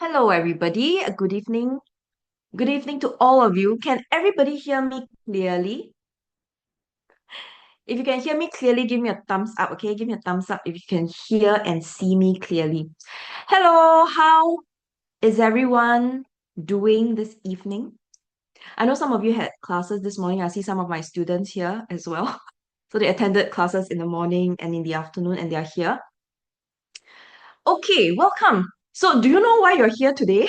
Hello, everybody. Good evening. Good evening to all of you. Can everybody hear me clearly? If you can hear me clearly, give me a thumbs up, okay? Give me a thumbs up if you can hear and see me clearly. Hello, how is everyone doing this evening? I know some of you had classes this morning. I see some of my students here as well. So they attended classes in the morning and in the afternoon, and they are here. Okay, welcome. So, do you know why you're here today?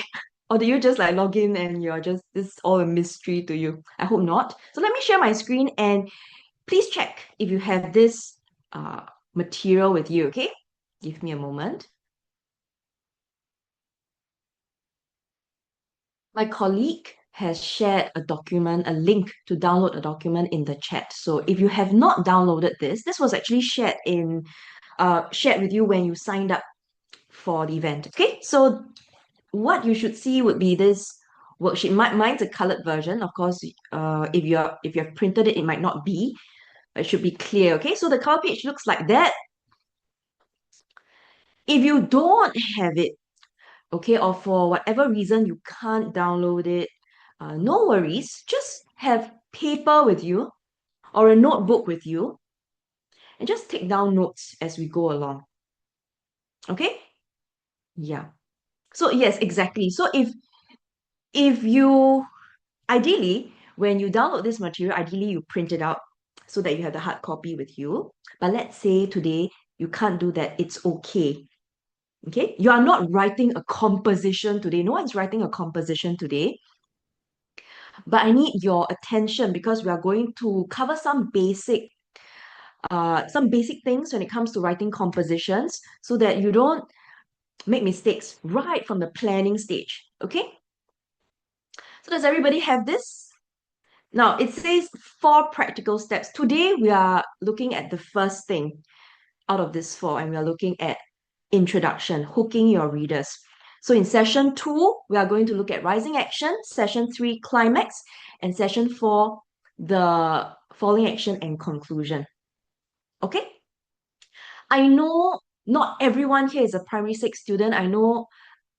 Or do you just like log in and you're just, this is all a mystery to you? I hope not. So, let me share my screen and please check if you have this uh, material with you, okay? Give me a moment. My colleague has shared a document, a link to download a document in the chat. So, if you have not downloaded this, this was actually shared with you when you signed up for the event. Okay, so what you should see would be this worksheet. Mine's a colored version. Of course, if you have printed it, it might not be. It should be clear. Okay, so the cover page looks like that. If you don't have it, okay, or for whatever reason you can't download it, no worries. Just have paper with you or a notebook with you and just take down notes as we go along. Okay? Yeah. So yes, exactly. So if you ideally, when you download this material, ideally you print it out so that you have the hard copy with you. But let's say today you can't do that. It's okay. Okay? You are not writing a composition today. No one's writing a composition today. But I need your attention because we are going to cover some basic things when it comes to writing compositions so that you don't make mistakes right from the planning stage. Okay? So does everybody have this? Now, it says 4 practical steps. Today, we are looking at the first thing out of this 4, and we are looking at introduction, hooking your readers. So in session 2, we are going to look at rising action, session 3, climax, and session 4, the falling action and conclusion. Okay? I know not everyone here is a primary 6 student. I know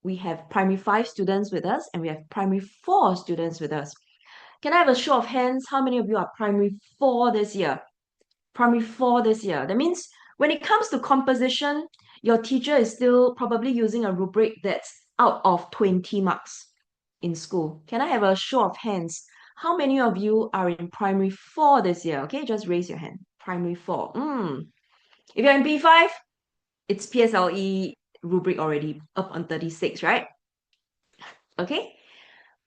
we have primary 5 students with us, and we have primary 4 students with us. Can I have a show of hands? How many of you are primary 4 this year? Primary 4 this year. That means when it comes to composition, your teacher is still probably using a rubric that's out of 20 marks in school. Can I have a show of hands? How many of you are in primary 4 this year? Okay, just raise your hand. Primary 4. If you're in P5, it's PSLE rubric already up on 36, right? Okay.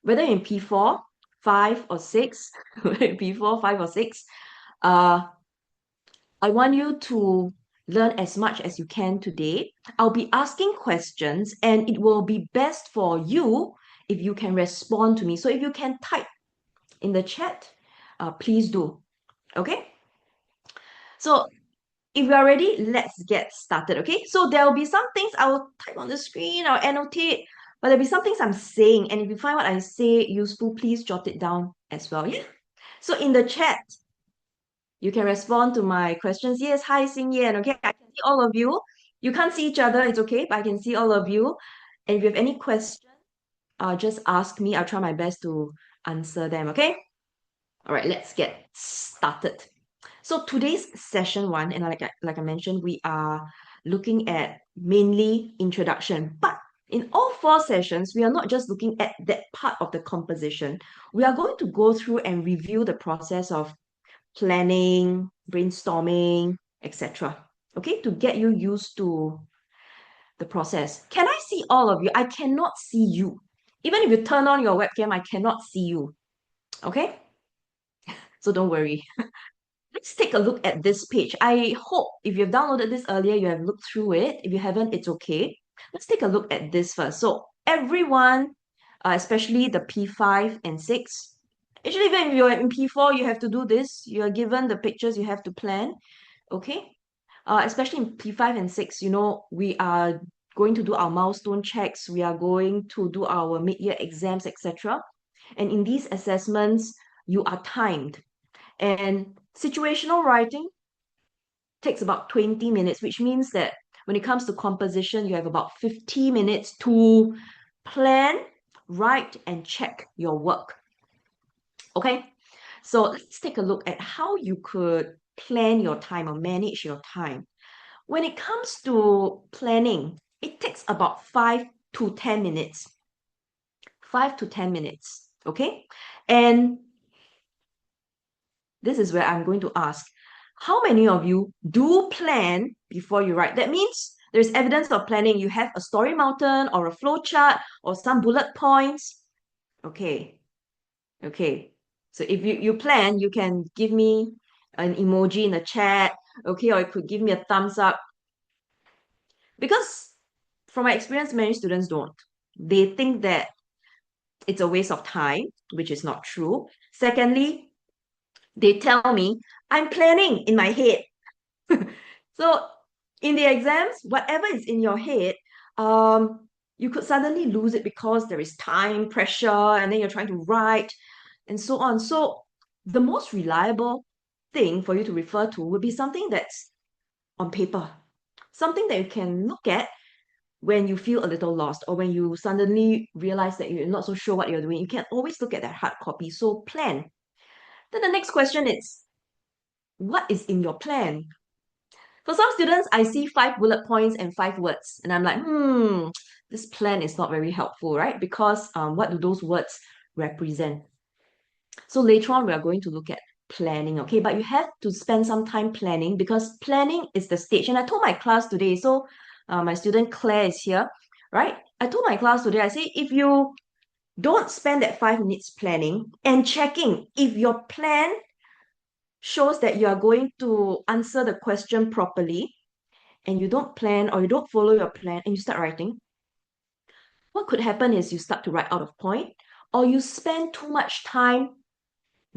Whether in P4, 5 or 6, P4, 5 or 6, uh, I want you to learn as much as you can today. I'll be asking questions, and it will be best for you if you can respond to me. So if you can type in the chat, please do. Okay? So if you're ready, let's get started. Okay? So there will be some things I will type on the screen, I'll annotate, but there'll be some things I'm saying. And if you find what I say useful, please jot it down as well. Yeah? So in the chat, you can respond to my questions. Yes, hi, Xing Yan. Okay, I can see all of you. You can't see each other, it's okay, but I can see all of you. And if you have any questions, just ask me. I'll try my best to answer them, okay? All right, let's get started. So today's session 1, and like I mentioned, we are looking at mainly introduction. But in all 4 sessions, we are not just looking at that part of the composition. We are going to go through and review the process of planning, brainstorming, etc. Okay, to get you used to the process. Can I see all of you? I cannot see you. Even if you turn on your webcam, I cannot see you. Okay, so don't worry. Let's take a look at this page. I hope if you've downloaded this earlier, you have looked through it. If you haven't, it's okay. Let's take a look at this first. So everyone, especially the P5 and 6, actually even if you're in P4, you have to do this. You are given the pictures you have to plan. Okay. Especially in P5 and 6, we are going to do our milestone checks. We are going to do our mid-year exams, etc. And in these assessments, you are timed. And situational writing takes about 20 minutes, which means that when it comes to composition, you have about 50 minutes to plan, write, and check your work. Okay, so let's take a look at how you could plan your time or manage your time. When it comes to planning, it takes about 5 to 10 minutes. 5 to 10 minutes, okay? And this is where I'm going to ask, how many of you do plan before you write? That means there's evidence of planning. You have a story mountain or a flow chart or some bullet points. Okay, okay. So if you plan, you can give me an emoji in the chat, okay, or you could give me a thumbs up. Because from my experience, many students don't. They think that it's a waste of time, which is not true. Secondly, they tell me, I'm planning in my head. So in the exams, whatever is in your head, you could suddenly lose it because there is time pressure and then you're trying to write and so on. So the most reliable thing for you to refer to would be something that's on paper, something that you can look at when you feel a little lost or when you suddenly realize that you're not so sure what you're doing. You can always look at that hard copy. So plan. Then the next question is, what is in your plan? For some students, I see 5 bullet points and 5 words, and I'm like, this plan is not very helpful, right? Because what do those words represent? So later on, we are going to look at planning, okay? But you have to spend some time planning because planning is the stage. And I told my class today, so my student Claire is here, right? I told my class today, I say, if you don't spend that 5 minutes planning and checking if your plan shows that you are going to answer the question properly, and you don't plan or you don't follow your plan and you start writing, what could happen is you start to write out of point or you spend too much time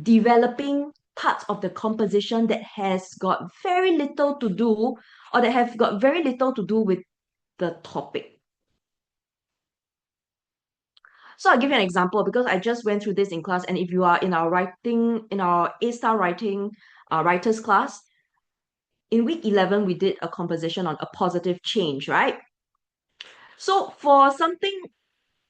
developing parts of the composition that has got very little to do or that have got very little to do with the topic. So I'll give you an example because I just went through this in class, and if you are in our writing, in our A-star writing writers class, in week 11, we did a composition on a positive change, right? So for something,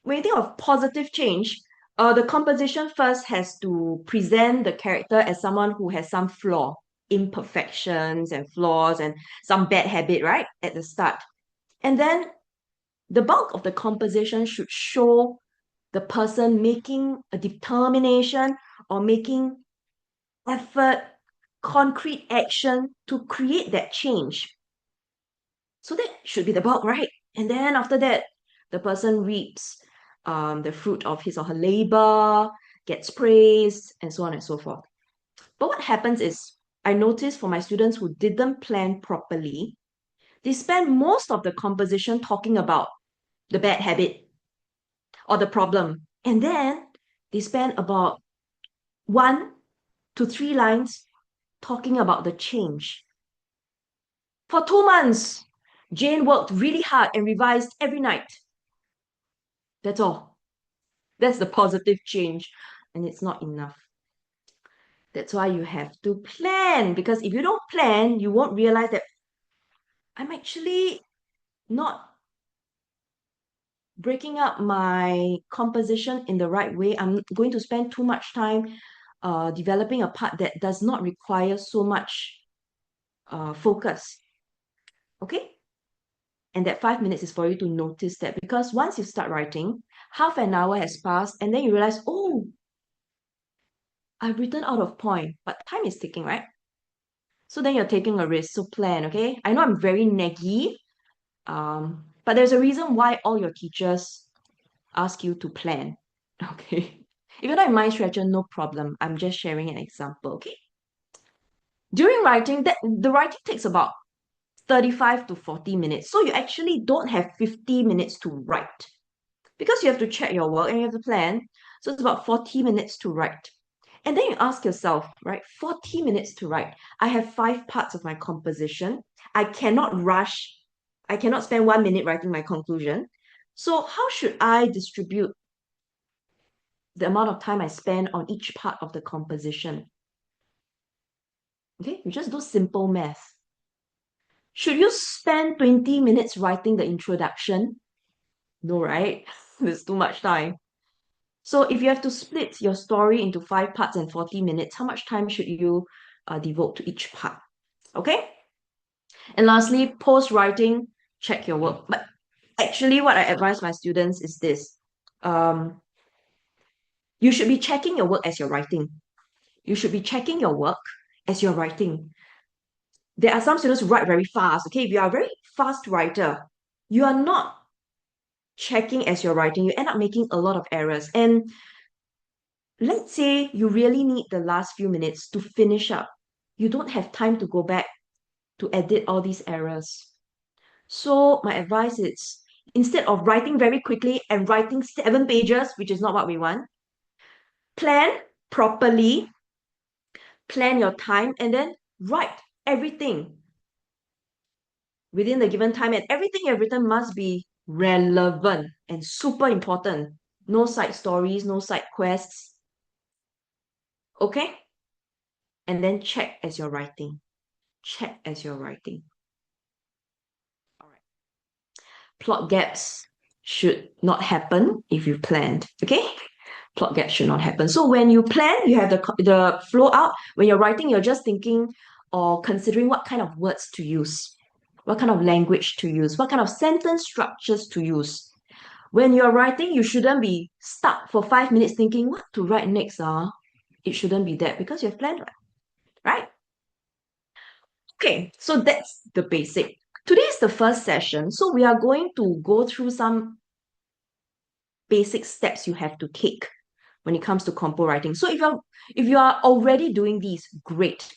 when you think of positive change, the composition first has to present the character as someone who has some flaw, imperfections and flaws and some bad habit, right? At the start. And then the bulk of the composition should show the person making a determination or making effort, concrete action to create that change. So that should be the bulk, right? And then after that, the person reaps the fruit of his or her labor, gets praised, and so on and so forth. But what happens is, I noticed for my students who didn't plan properly, they spend most of the composition talking about the bad habit or the problem. And then they spend about 1 to 3 lines talking about the change. For 2 months, Jane worked really hard and revised every night. That's all. That's the positive change, and it's not enough. That's why you have to plan, because if you don't plan, you won't realize that I'm actually not breaking up my composition in the right way. I'm going to spend too much time developing a part that does not require so much focus. Okay? And that 5 minutes is for you to notice that, because once you start writing, half an hour has passed, and then you realize, oh, I've written out of point, but time is ticking, right? So then you're taking a risk. So plan, okay? I know I'm very naggy, but there's a reason why all your teachers ask you to plan, okay? If you're not in mind stretcher, no problem. I'm just sharing an example, okay? During writing, the writing takes about 35 to 40 minutes. So you actually don't have 50 minutes to write because you have to check your work and you have to plan. So it's about 40 minutes to write. And then you ask yourself, right, 40 minutes to write. I have 5 parts of my composition. I cannot rush. I cannot spend 1 minute writing my conclusion. So how should I distribute the amount of time I spend on each part of the composition? Okay, you just do simple math. Should you spend 20 minutes writing the introduction? No, right? There's too much time. So if you have to split your story into 5 parts and 40 minutes, how much time should you devote to each part? Okay? And lastly, post writing, check your work. But actually, what I advise my students is this. You should be checking your work as you're writing. You should be checking your work as you're writing. There are some students who write very fast. Okay, if you are a very fast writer, you are not checking as you're writing. You end up making a lot of errors. And let's say you really need the last few minutes to finish up. You don't have time to go back to edit all these errors. So my advice is, instead of writing very quickly and writing 7 pages, which is not what we want, plan properly, plan your time, and then write everything within the given time. And everything you've written must be relevant and super important. No side stories, no side quests. Okay? And then check as you're writing. Check as you're writing. All right. Plot gaps should not happen if you planned. Okay? Plot gaps should not happen. So when you plan, you have the flow out. When you're writing, you're just thinking or considering what kind of words to use, what kind of language to use, what kind of sentence structures to use. When you're writing, you shouldn't be stuck for 5 minutes thinking what to write next. It shouldn't be that because you've planned, right? Okay, so that's the basic. Today is the first session, so we are going to go through some basic steps you have to take when it comes to compo writing. So if you are already doing these, great.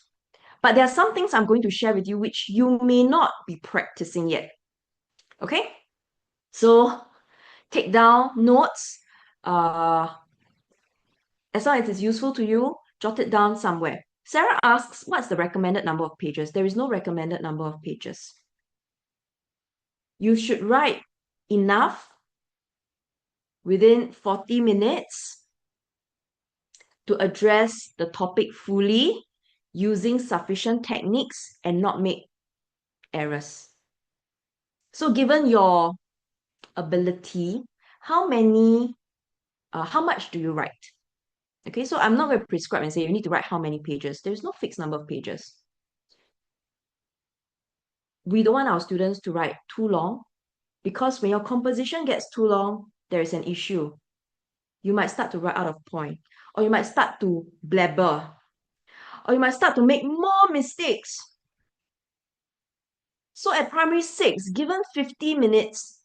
But there are some things I'm going to share with you which you may not be practicing yet. Okay? So take down notes. As long as it's useful to you, jot it down somewhere. Sarah asks, what's the recommended number of pages? There is no recommended number of pages. You should write enough within 40 minutes to address the topic fully, using sufficient techniques and not make errors. So given your ability, how much do you write? Okay, so I'm not going to prescribe and say you need to write how many pages. There's no fixed number of pages. We don't want our students to write too long, because when your composition gets too long, there is an issue. You might start to write out of point, or you might start to blabber, or you might start to make more mistakes. So at primary 6, given 50 minutes,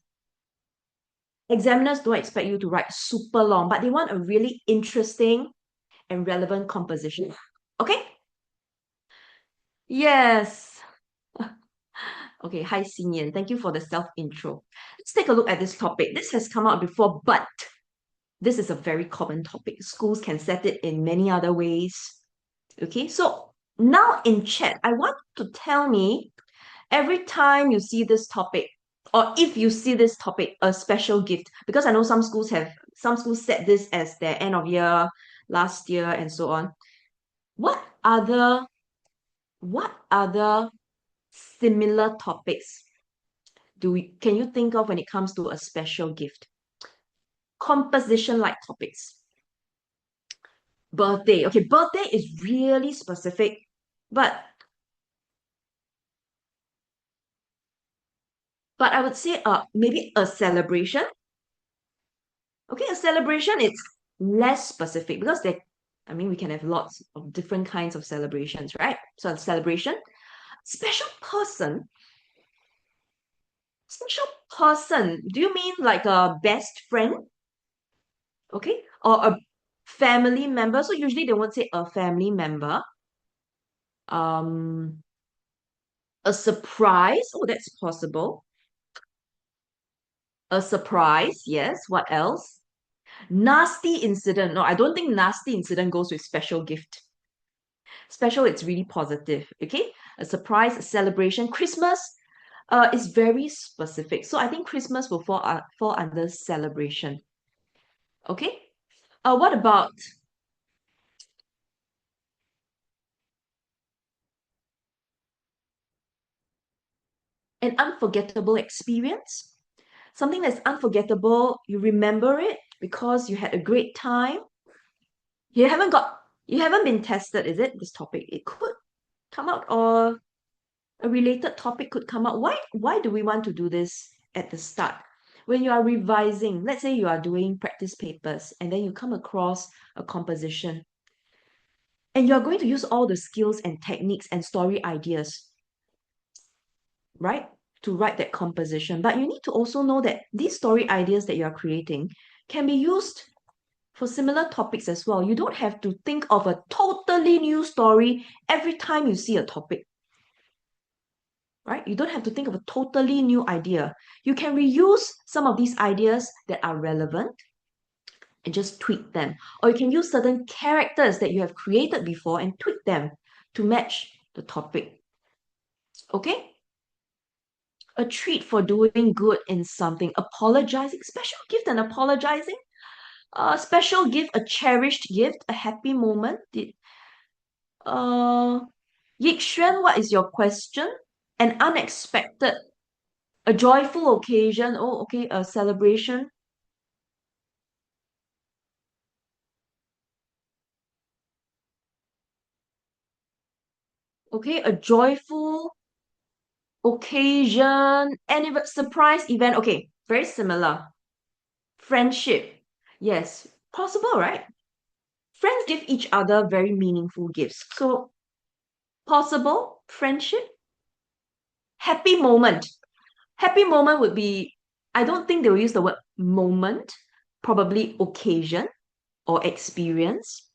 examiners don't expect you to write super long, but they want a really interesting and relevant composition. Okay? Yes. Okay, hi Xinyan. Thank you for the self-intro. Let's take a look at this topic. This has come out before, but this is a very common topic. Schools can set it in many other ways. Okay, so now in chat, I want to tell me every time you see this topic, or if you see this topic, a special gift, because I know some schools set this as their end of year, last year, and so on. What other similar topics can you think of when it comes to a special gift? Composition like topics. Birthday. Okay, birthday is really specific, but I would say maybe a celebration. Okay, a celebration it's less specific because we can have lots of different kinds of celebrations, right? So a celebration, special person. Special person. Do you mean like a best friend? Okay, or a family member? So usually they won't say a family member. Um, a surprise. Oh, that's possible. A surprise, yes. What else? Nasty incident. No, I don't think nasty incident goes with special gift. Special, it's really positive. Okay, a surprise, a celebration. Christmas, is very specific. So I think Christmas will fall under celebration. Okay. What about an unforgettable experience? Something that's unforgettable, you remember it because you had a great time. You haven't been tested, is it? This topic. It could come out, or a related topic could come out. Why do we want to do this at the start? When you are revising, let's say you are doing practice papers and then you come across a composition and you're going to use all the skills and techniques and story ideas, right? To write that composition. But you need to also know that these story ideas that you are creating can be used for similar topics as well. You don't have to think of a totally new story every time you see a topic, right? You don't have to think of a totally new idea. You can reuse some of these ideas that are relevant and just tweak them. Or you can use certain characters that you have created before and tweak them to match the topic. Okay? A treat for doing good in something. Apologizing, special gift and apologizing. A special gift, a cherished gift, a happy moment. Uh, Yik Xuan, what is your question? An unexpected, a joyful occasion. Oh, okay, a celebration. Okay, a joyful occasion, surprise event. Okay, very similar. Friendship. Yes, possible, right? Friends give each other very meaningful gifts. So, possible, friendship, happy moment. Happy moment would be, I don't think they will use the word moment, probably occasion or experience.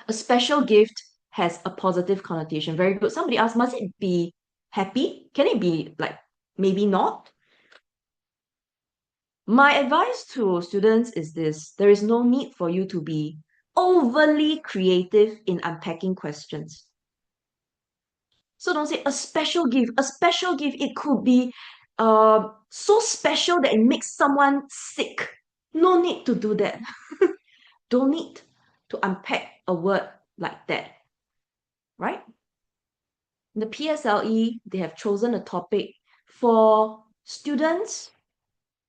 A special gift has a positive connotation. Very good. Somebody asked, must it be happy? Can it be like maybe not? My advice to students is this: there is no need for you to be overly creative in unpacking questions. So don't say a special gift. A special gift, it could be so special that it makes someone sick. No need to do that. Don't need to unpack a word like that, right? In the PSLE, they have chosen a topic for students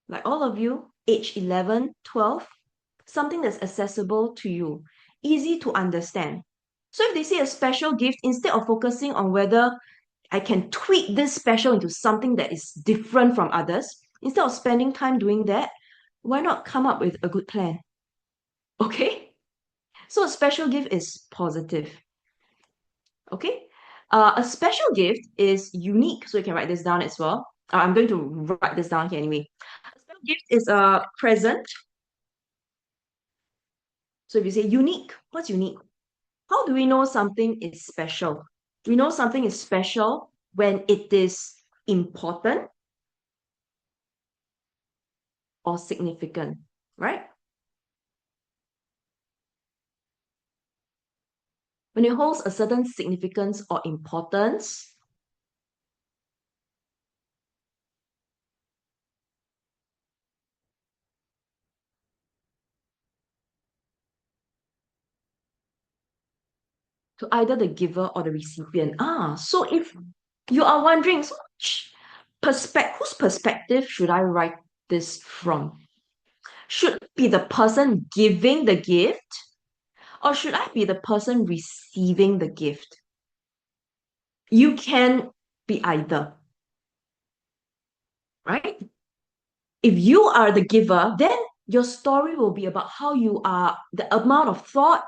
like all of you, age 11, 12, something that's accessible to you, easy to understand. So if they say a special gift, instead of focusing on whether I can tweak this special into something that is different from others, instead of spending time doing that, why not come up with a good plan? Okay? So a special gift is positive. Okay? A special gift is unique. So you can write this down as well. I'm going to write this down here anyway. A special gift is a present. So if you say unique, what's unique? How do we know something is special? We know something is special when it is important or significant, right? When it holds a certain significance or importance, to either the giver or the recipient. So if you are wondering, so whose perspective should I write this from? Should it be the person giving the gift, or should I be the person receiving the gift? You can be either, right? If you are the giver, then your story will be about how you are, the amount of thought,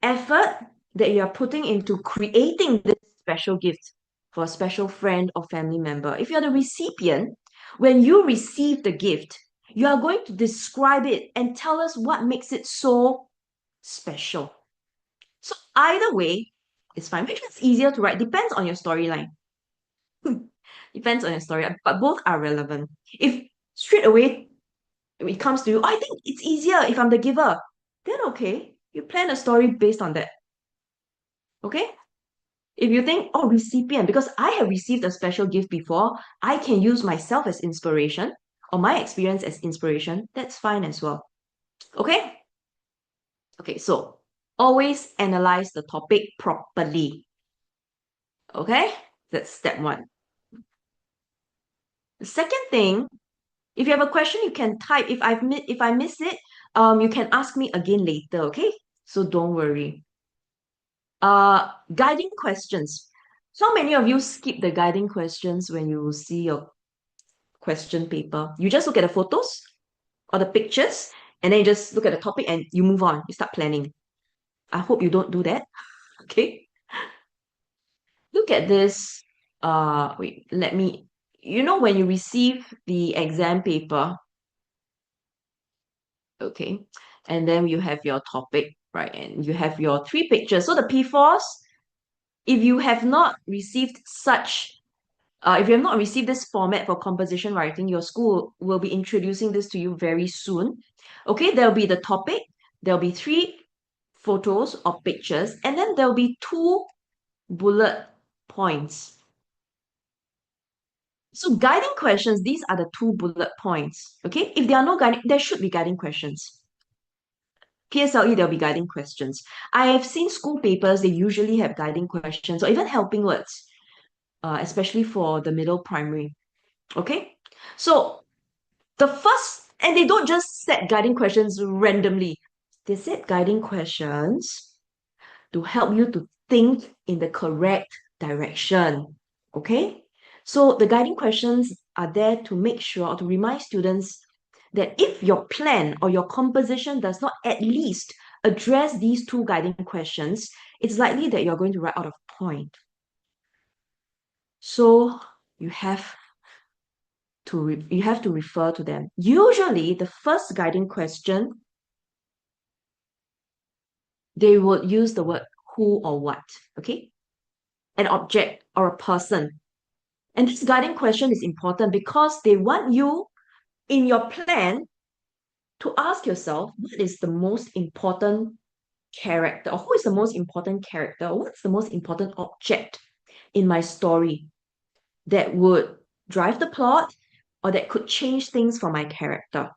effort that you are putting into creating this special gift for a special friend or family member. If you're the recipient, when you receive the gift, you are going to describe it and tell us what makes it so special. So either way, it's fine. Which is easier to write? Depends on your storyline. Depends on your story, but both are relevant. If straight away it comes to you, I think it's easier if I'm the giver, then okay, you plan a story based on that. Okay? If you think, oh, recipient, because I have received a special gift before, I can use myself as inspiration or my experience as inspiration, that's fine as well. Okay? Okay, so always analyze the topic properly. Okay? That's step one. The second thing If you have a question, you can type. If I miss it, you can ask me again later, okay? So don't worry. Guiding questions. How many of you skip the guiding questions when you see your question paper? You just look at the photos or the pictures, and then you just look at the topic and you move on. You start planning. I hope you don't do that. Okay. Look at this. Wait, let me. You know, when you receive the exam paper, okay, and then you have your topic, right? And you have your three pictures. So the P4s, if you have not received such if you have not received this format for composition writing, your school will be introducing this to you very soon. Okay, there'll be the topic, there'll be three photos or pictures, and then there'll be two bullet points. So guiding questions, these are the two bullet points. Okay, if there are no guiding, there should be guiding questions. PSLE, there'll be guiding questions. I have seen school papers, they usually have guiding questions or even helping words, especially for the middle primary. Okay, so the first, and they don't just set guiding questions randomly. They set guiding questions to help you to think in the correct direction. Okay? So the guiding questions are there to make sure or to remind students that if your plan or your composition does not at least address these two guiding questions, it's likely that you're going to write out of point. So you have you have to refer to them. Usually, the first guiding question, they would use the word who or what, okay? An object or a person. And this guiding question is important because they want you in your plan to ask yourself what is the most important character, or who is the most important character, or what's the most important object in my story that would drive the plot or that could change things for my character.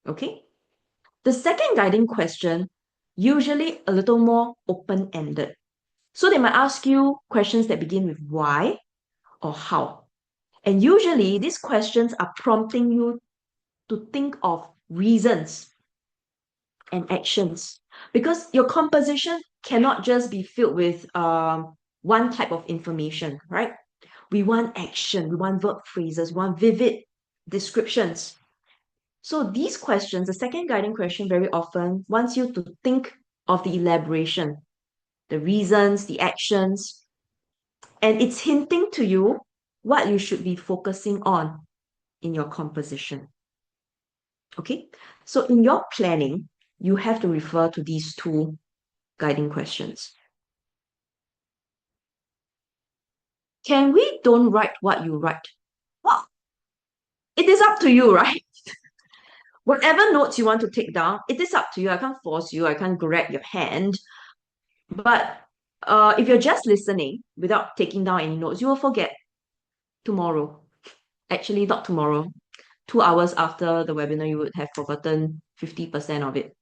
Okay? The second guiding question, usually a little more open-ended. So they might ask you questions that begin with why or how. And usually these questions are prompting you to think of reasons and actions because your composition cannot just be filled with one type of information, right? We want action, we want verb phrases, we want vivid descriptions. So these questions, the second guiding question very often wants you to think of the elaboration, the reasons, the actions, and it's hinting to you what you should be focusing on in your composition. Okay, so in your planning, you have to refer to these two guiding questions. Can we don't write what you write? Well, it is up to you, right? Whatever notes you want to take down, it is up to you. I can't force you, I can't grab your hand. But if you're just listening without taking down any notes, you will forget tomorrow. Actually, not tomorrow. 2 hours after the webinar, you would have forgotten 50% of it.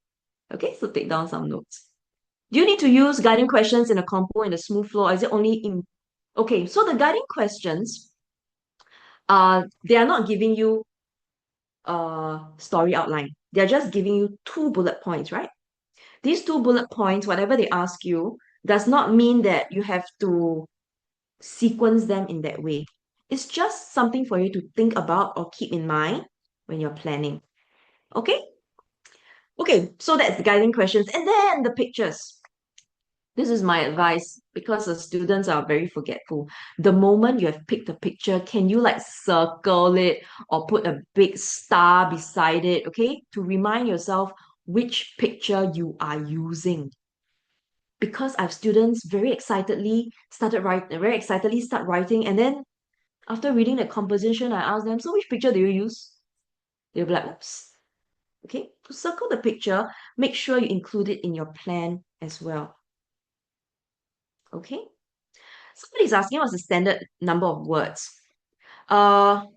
Okay, so take down some notes. Do you need to use guiding questions in a compo in a smooth flow? Or is it only in... Okay, so the guiding questions, they are not giving you a story outline. They're just giving you two bullet points, right? These two bullet points, whatever they ask you, does not mean that you have to sequence them in that way. It's just something for you to think about or keep in mind when you're planning. Okay? Okay, so that's the guiding questions. And then the pictures. This is my advice because the students are very forgetful. The moment you have picked a picture, can you like circle it or put a big star beside it, okay? To remind yourself which picture you are using. Because I have students very excitedly start writing, and then after reading the composition, I ask them, so which picture do you use? They'll be like, oops. Okay, to circle the picture, make sure you include it in your plan as well. Okay, somebody's asking what's the standard number of words. P6,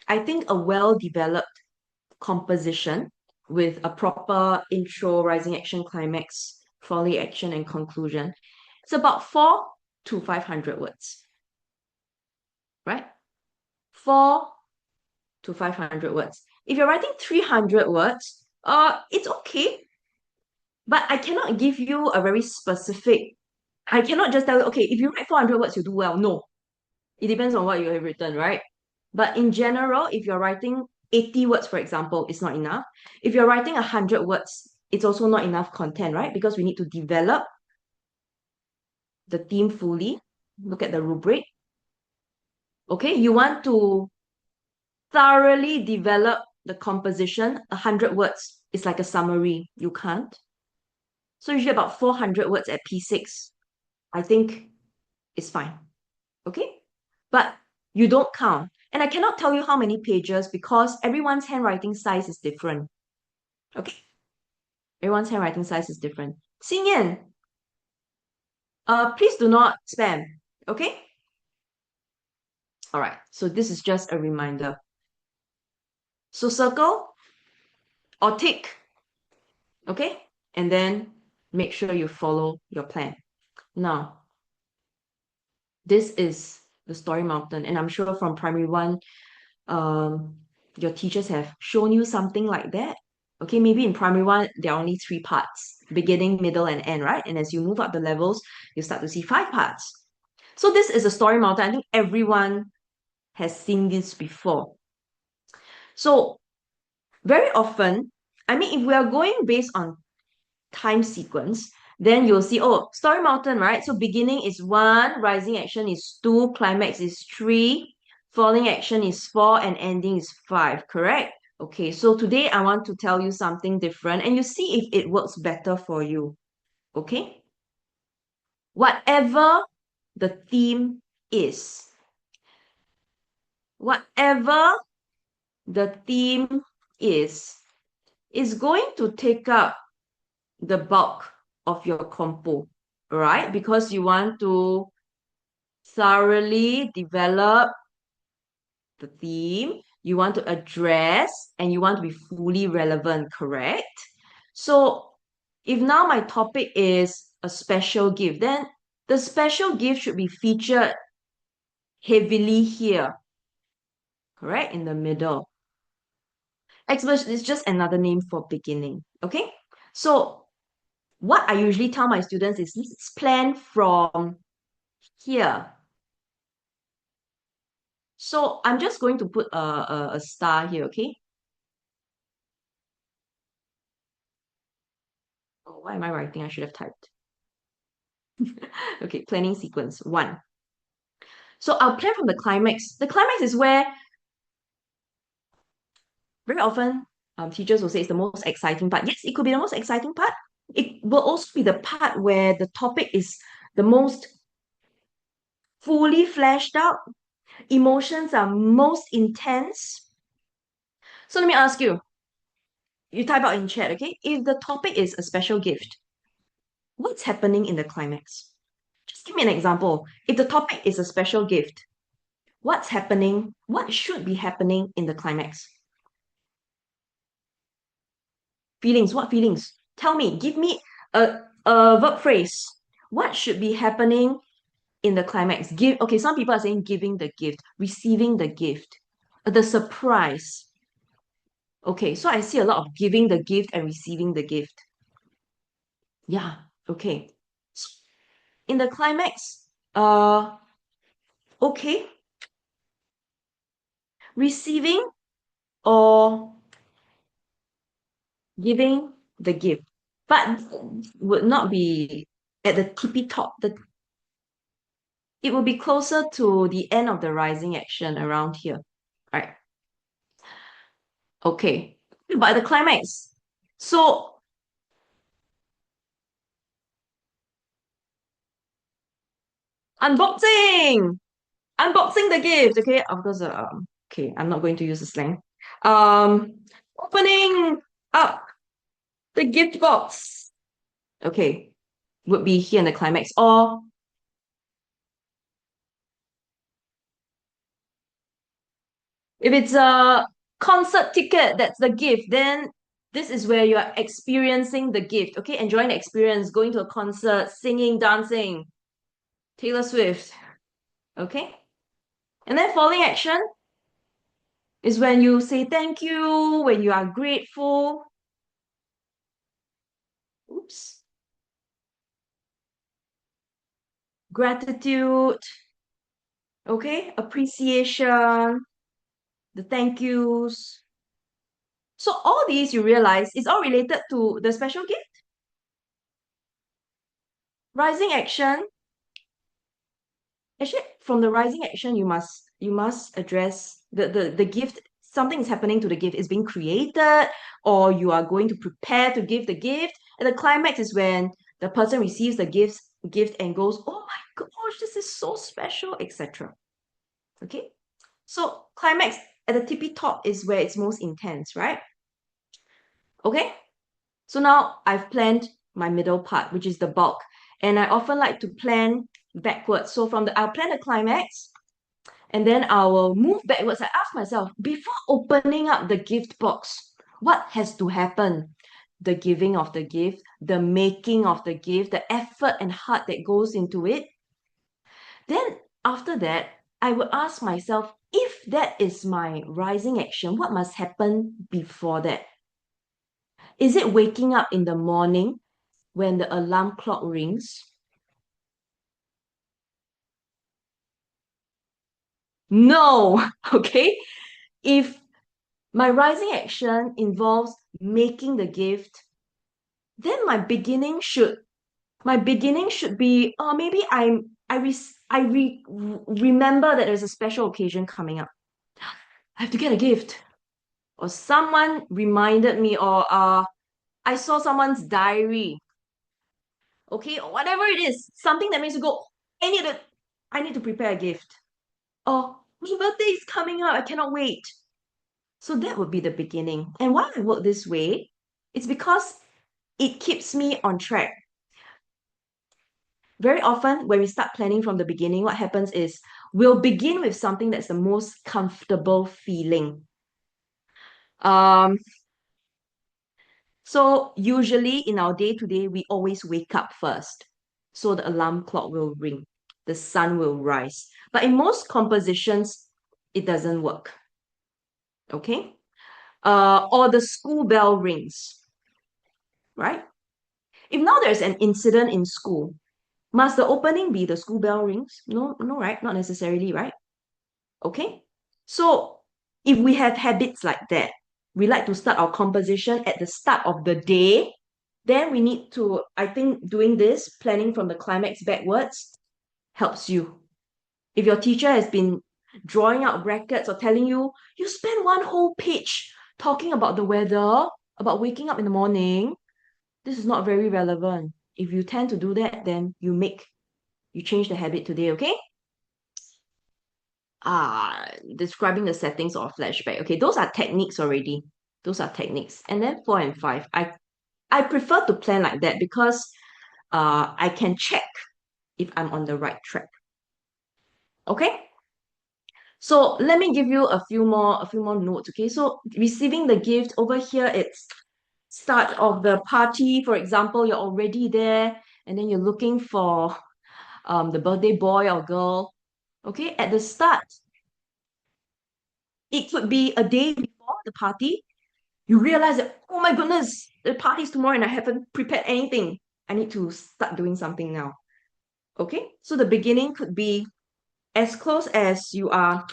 I think a well-developed composition with a proper intro, rising action, climax, folly action, and conclusion. It's about 400 to 500 words, right? 4 to 500 words. If you're writing 300 words, it's okay. But I cannot give you a very specific, I cannot just tell you, okay, if you write 400 words, you do well. No, it depends on what you have written, right? But in general, if you're writing 80 words, for example, it's not enough. If you're writing 100 words, it's also not enough content, right? Because we need to develop the theme fully. Look at the rubric. Okay, you want to thoroughly develop the composition. 100 words is like a summary. You can't. So usually about 400 words at P6, I think is fine. Okay? But you don't count. And I cannot tell you how many pages because everyone's handwriting size is different. Okay? Everyone's handwriting size is different. Xingyan, please do not spam. Okay? All right. So this is just a reminder. So circle or tick. Okay? And then make sure you follow your plan. Now, this is the story mountain. And I'm sure from primary one, your teachers have shown you something like that. Okay, maybe in primary one, there are only 3 parts, beginning, middle, and end, right? And as you move up the levels, you start to see 5 parts. So this is a story mountain. I think everyone has seen this before. So very often, I mean, if we are going based on time sequence, then you'll see, oh, story mountain, right? So beginning is 1, rising action is 2, climax is 3, falling action is 4, and ending is 5, correct? Okay, so today I want to tell you something different and you see if it works better for you. Okay? Whatever the theme is, whatever the theme is going to take up the bulk of your compo, right? Because you want to thoroughly develop the theme, you want to address, and you want to be fully relevant, correct? So if now my topic is a special gift, then the special gift should be featured heavily here, correct? In the middle. Expert is just another name for beginning, okay? So what I usually tell my students is let's plan from here. So I'm just going to put a star here, okay? Oh, why am I writing? I should have typed. Okay, planning sequence 1. So I'll plan from the climax. The climax is where very often teachers will say it's the most exciting part. Yes, it could be the most exciting part. It will also be the part where the topic is the most fully fleshed out. Emotions are most intense. So let me ask you, you type out in chat, okay? If the topic is a special gift, what's happening in the climax? Just give me an example. If the topic is a special gift, what's happening? What should be happening in the climax? Feelings, what feelings? Tell me, give me a verb phrase. What should be happening in the climax? Give, okay, some people are saying giving the gift, receiving the gift, the surprise. Okay, so I see a lot of giving the gift and receiving the gift. Yeah, okay. So in the climax, okay, receiving or giving the gift, but would not be at the tippy top. It will be closer to the end of the rising action around here. Right. Okay. But the climax. So unboxing. Unboxing the gift. Okay. Of course, okay, I'm not going to use the slang. Um Opening up the gift box. Okay. Would be here in the climax. Or if it's a concert ticket, that's the gift, then this is where you are experiencing the gift, okay? Enjoying the experience, going to a concert, singing, dancing, Taylor Swift, okay? And then falling action, Is when you say thank you, when you are grateful. Oops. Gratitude, okay? Appreciation, the thank yous. So all these you realize is all related to the special gift. Rising action. Actually, from the rising action, you must address the gift. Something is happening to the gift. It's being created, or you are going to prepare to give the gift. And the climax is when the person receives the gift and goes, "Oh my gosh, this is so special," etc. Okay? So climax at the tippy top is where it's most intense, right? Okay? So now I've planned my middle part, which is the bulk. And I often like to plan backwards. So I'll plan the climax, and then I will move backwards. I ask myself, before opening up the gift box, what has to happen? The giving of the gift, the making of the gift, the effort and heart that goes into it. Then after that, I would ask myself, if that is my rising action, what must happen before that? Is it waking up in the morning when the alarm clock rings? No, okay? If my rising action involves making the gift, then my beginning should be, maybe remember that there's a special occasion coming up. I have to get a gift. Or someone reminded me, or I saw someone's diary, okay, or whatever it is, something that makes you go, I need to prepare a gift. Or my birthday is coming up, I cannot wait. So that would be the beginning. And why I work this way, it's because it keeps me on track. Very often, when we start planning from the beginning, what happens is we'll begin with something that's the most comfortable feeling. Um, so usually in our day to day, we always wake up first. So the alarm clock will ring, the sun will rise. But in most compositions, it doesn't work. Okay? Or the school bell rings, right? If now there's an incident in school, must the opening be the school bell rings? No, no, right? Not necessarily, right? Okay. So if we have habits like that, we like to start our composition at the start of the day, then we need to, I think doing this, planning from the climax backwards, helps you. If your teacher has been drawing out brackets or telling you, you spend one whole page talking about the weather, about waking up in the morning, this is not very relevant. If you tend to do that, then you change the habit today, okay? Describing the settings of flashback. Okay, those are techniques already. Those are techniques. And then 4 and 5, I prefer to plan like that because I can check if I'm on the right track. Okay? So let me give you a few more notes. Okay, so receiving the gift over here, it's start of the party. For example, you're already there, and then you're looking for the birthday boy or girl. Okay, at the start, it could be a day before the party. You realize that, oh my goodness, the party's tomorrow and I haven't prepared anything. I need to start doing something now. Okay, so the beginning could be as close as you are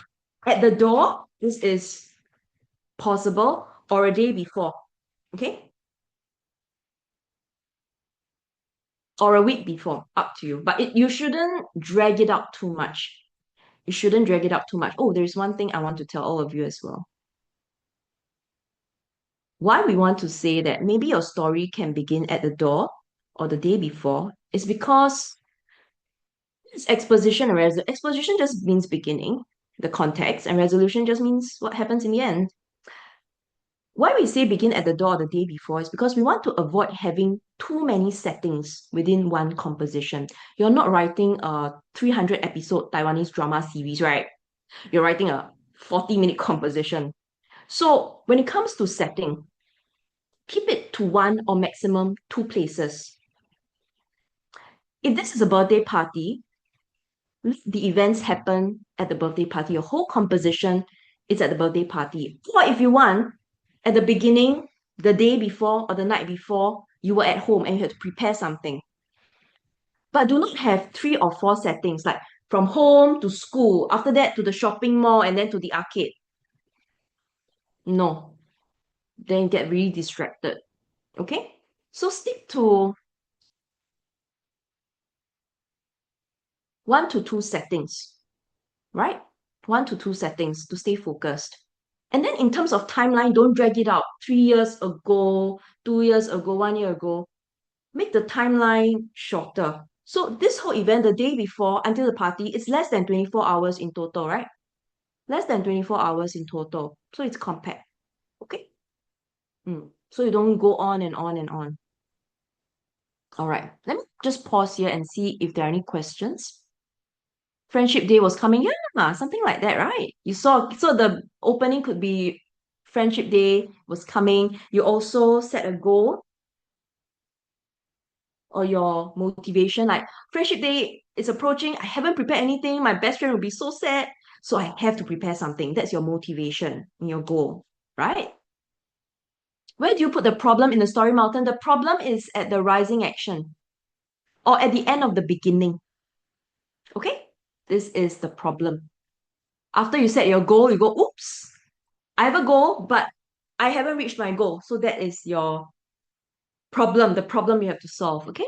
at the door. This is possible, or a day before. Okay, or a week before, up to you. But you shouldn't drag it out too much. You shouldn't drag it out too much. Oh, there's one thing I want to tell all of you as well. Why we want to say that maybe your story can begin at the door or the day before is because it's exposition and exposition just means beginning, the context, and resolution just means what happens in the end. Why we say begin at the door the day before is because we want to avoid having too many settings within one composition. You're not writing a 300 episode Taiwanese drama series, right? You're writing a 40-minute composition. So when it comes to setting, keep it to one or maximum two places. If this is a birthday party, let the events happen at the birthday party. Your whole composition it's at the birthday party. Or if you want, at the beginning, the day before or the night before, you were at home and you had to prepare something. But do not have 3 or 4 settings, like from home to school, after that to the shopping mall, and then to the arcade. No, then you get really distracted. Okay? So stick to 1 to 2 settings, right? 1 to 2 settings to stay focused. And then in terms of timeline, don't drag it out. 3 years ago, 2 years ago, 1 year ago. Make the timeline shorter. So this whole event, the day before until the party, it's less than 24 hours in total, right? Less than 24 hours in total. So it's compact. Okay? So you don't go on and on and on. All right. Let me just pause here and see if there are any questions. Friendship Day was coming. Yeah, something like that, right? You saw, so the opening could be Friendship Day was coming. You also set a goal or your motivation, like Friendship Day is approaching. I haven't prepared anything. My best friend will be so sad. So I have to prepare something. That's your motivation and your goal, right? Where do you put the problem in the story mountain? The problem is at the rising action or at the end of the beginning. Okay? This is the problem. After you set your goal, you go, oops, I have a goal, but I haven't reached my goal. So that is your problem, the problem you have to solve. Okay?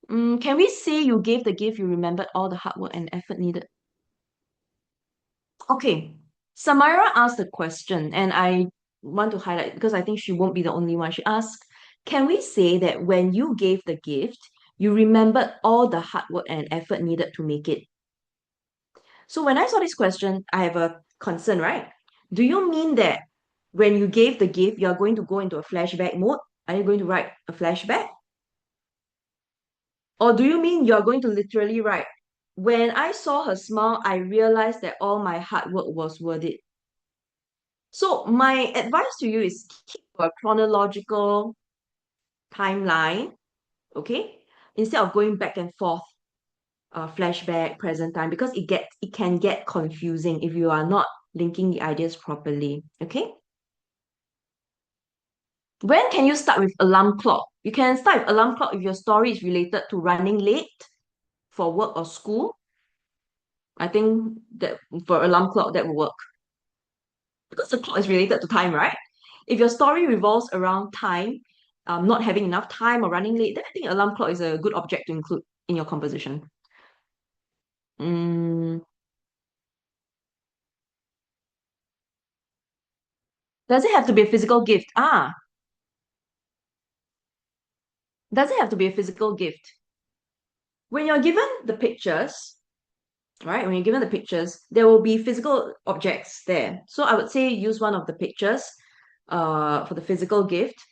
Can we say you gave the gift, you remembered all the hard work and effort needed? Okay. Samira asked a question, and I want to highlight because I think she won't be the only one. She asked, can we say that when you gave the gift, you remembered all the hard work and effort needed to make it? So when I saw this question, I have a concern, right? Do you mean that when you gave the gift, you're going to go into a flashback mode? Are you going to write a flashback? Or do you mean you're going to literally write, when I saw her smile, I realized that all my hard work was worth it? So my advice to you is keep a chronological timeline, okay? Instead of going back and forth, flashback, present time, because it can get confusing if you are not linking the ideas properly, okay? When can you start with alarm clock? You can start with alarm clock if your story is related to running late for work or school. I think that for alarm clock, that will work. Because the clock is related to time, right? If your story revolves around time, not having enough time or running late, then I think alarm clock is a good object to include in your composition. Mm, does it have to be a physical gift? Does it have to be a physical gift? When you're given the pictures, right? When you're given the pictures, there will be physical objects there. So I would say use one of the pictures for the physical gift.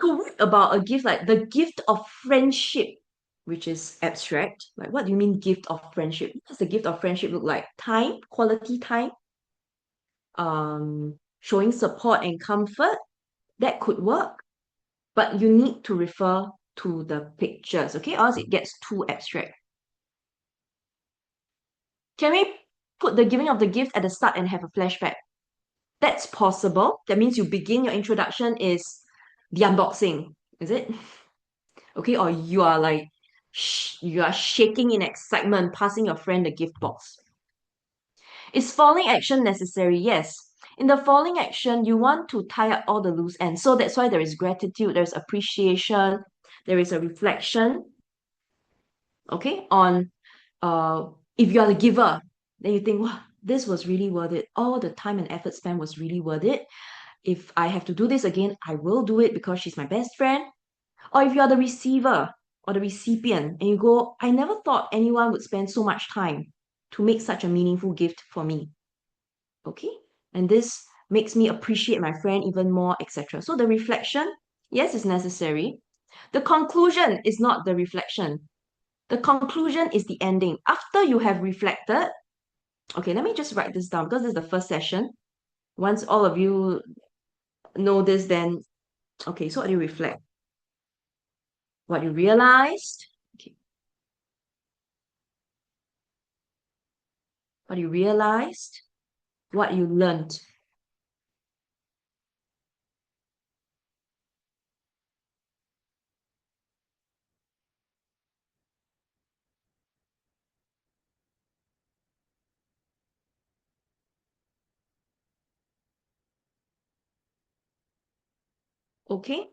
To write about a gift like the gift of friendship, which is abstract. Like, what do you mean gift of friendship? What does the gift of friendship look like? Time, quality time, showing support and comfort. That could work, but you need to refer to the pictures, okay? Or else it gets too abstract. Can we put the giving of the gift at the start and have a flashback? That's possible. That means you begin your introduction is the unboxing, is it? Okay, or you are like, you are shaking in excitement, passing your friend the gift box. Is falling action necessary? Yes. In the falling action, you want to tie up all the loose ends. So that's why there is gratitude, there's appreciation, there is a reflection, okay, on if you are the giver, then you think, wow, this was really worth it. All the time and effort spent was really worth it. If I have to do this again, I will do it because she's my best friend. Or if you're the receiver or the recipient and you go, I never thought anyone would spend so much time to make such a meaningful gift for me. Okay? And this makes me appreciate my friend even more, etc. So the reflection, yes, is necessary. The conclusion is not the reflection. The conclusion is the ending. After you have reflected, okay, let me just write this down because this is the first session. Once all of you know this, then, okay, so what do you reflect? What you realized, okay, what you realized, what you learned. Okay?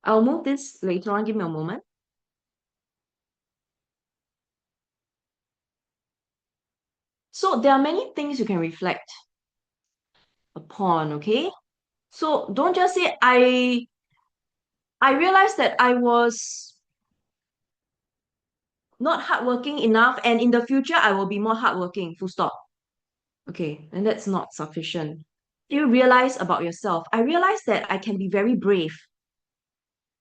I'll move this later on. Give me a moment. So there are many things you can reflect upon, okay? So don't just say I realized that I was not hardworking enough, and in the future I will be more hardworking. Full stop. Okay, and that's not sufficient. You realize about yourself. I realize that I can be very brave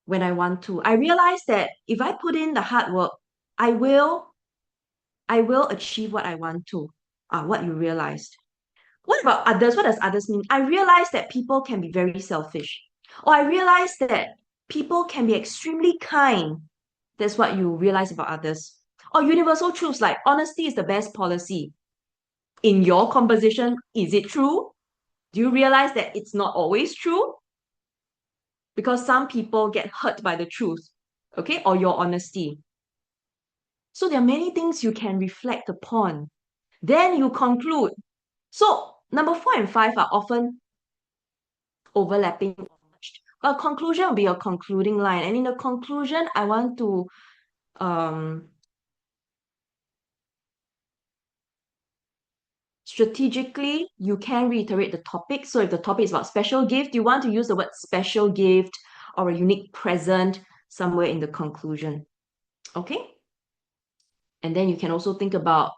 when I want to. I realize that if I put in the hard work, I will I will achieve what I want to. What you realized. What about others? What does others mean? I realize that people can be very selfish. Or I realize that people can be extremely kind. That's what you realize about others. Or universal truths like honesty is the best policy. In your composition, is it true? Do you realize that it's not always true? Because some people get hurt by the truth, okay, or your honesty. So there are many things you can reflect upon. Then you conclude. So number 4 and 5 are often overlapping. A conclusion will be a concluding line. And in the conclusion, I want to um, strategically, you can reiterate the topic. So if the topic is about special gift, you want to use the word special gift or a unique present somewhere in the conclusion. Okay? And then you can also think about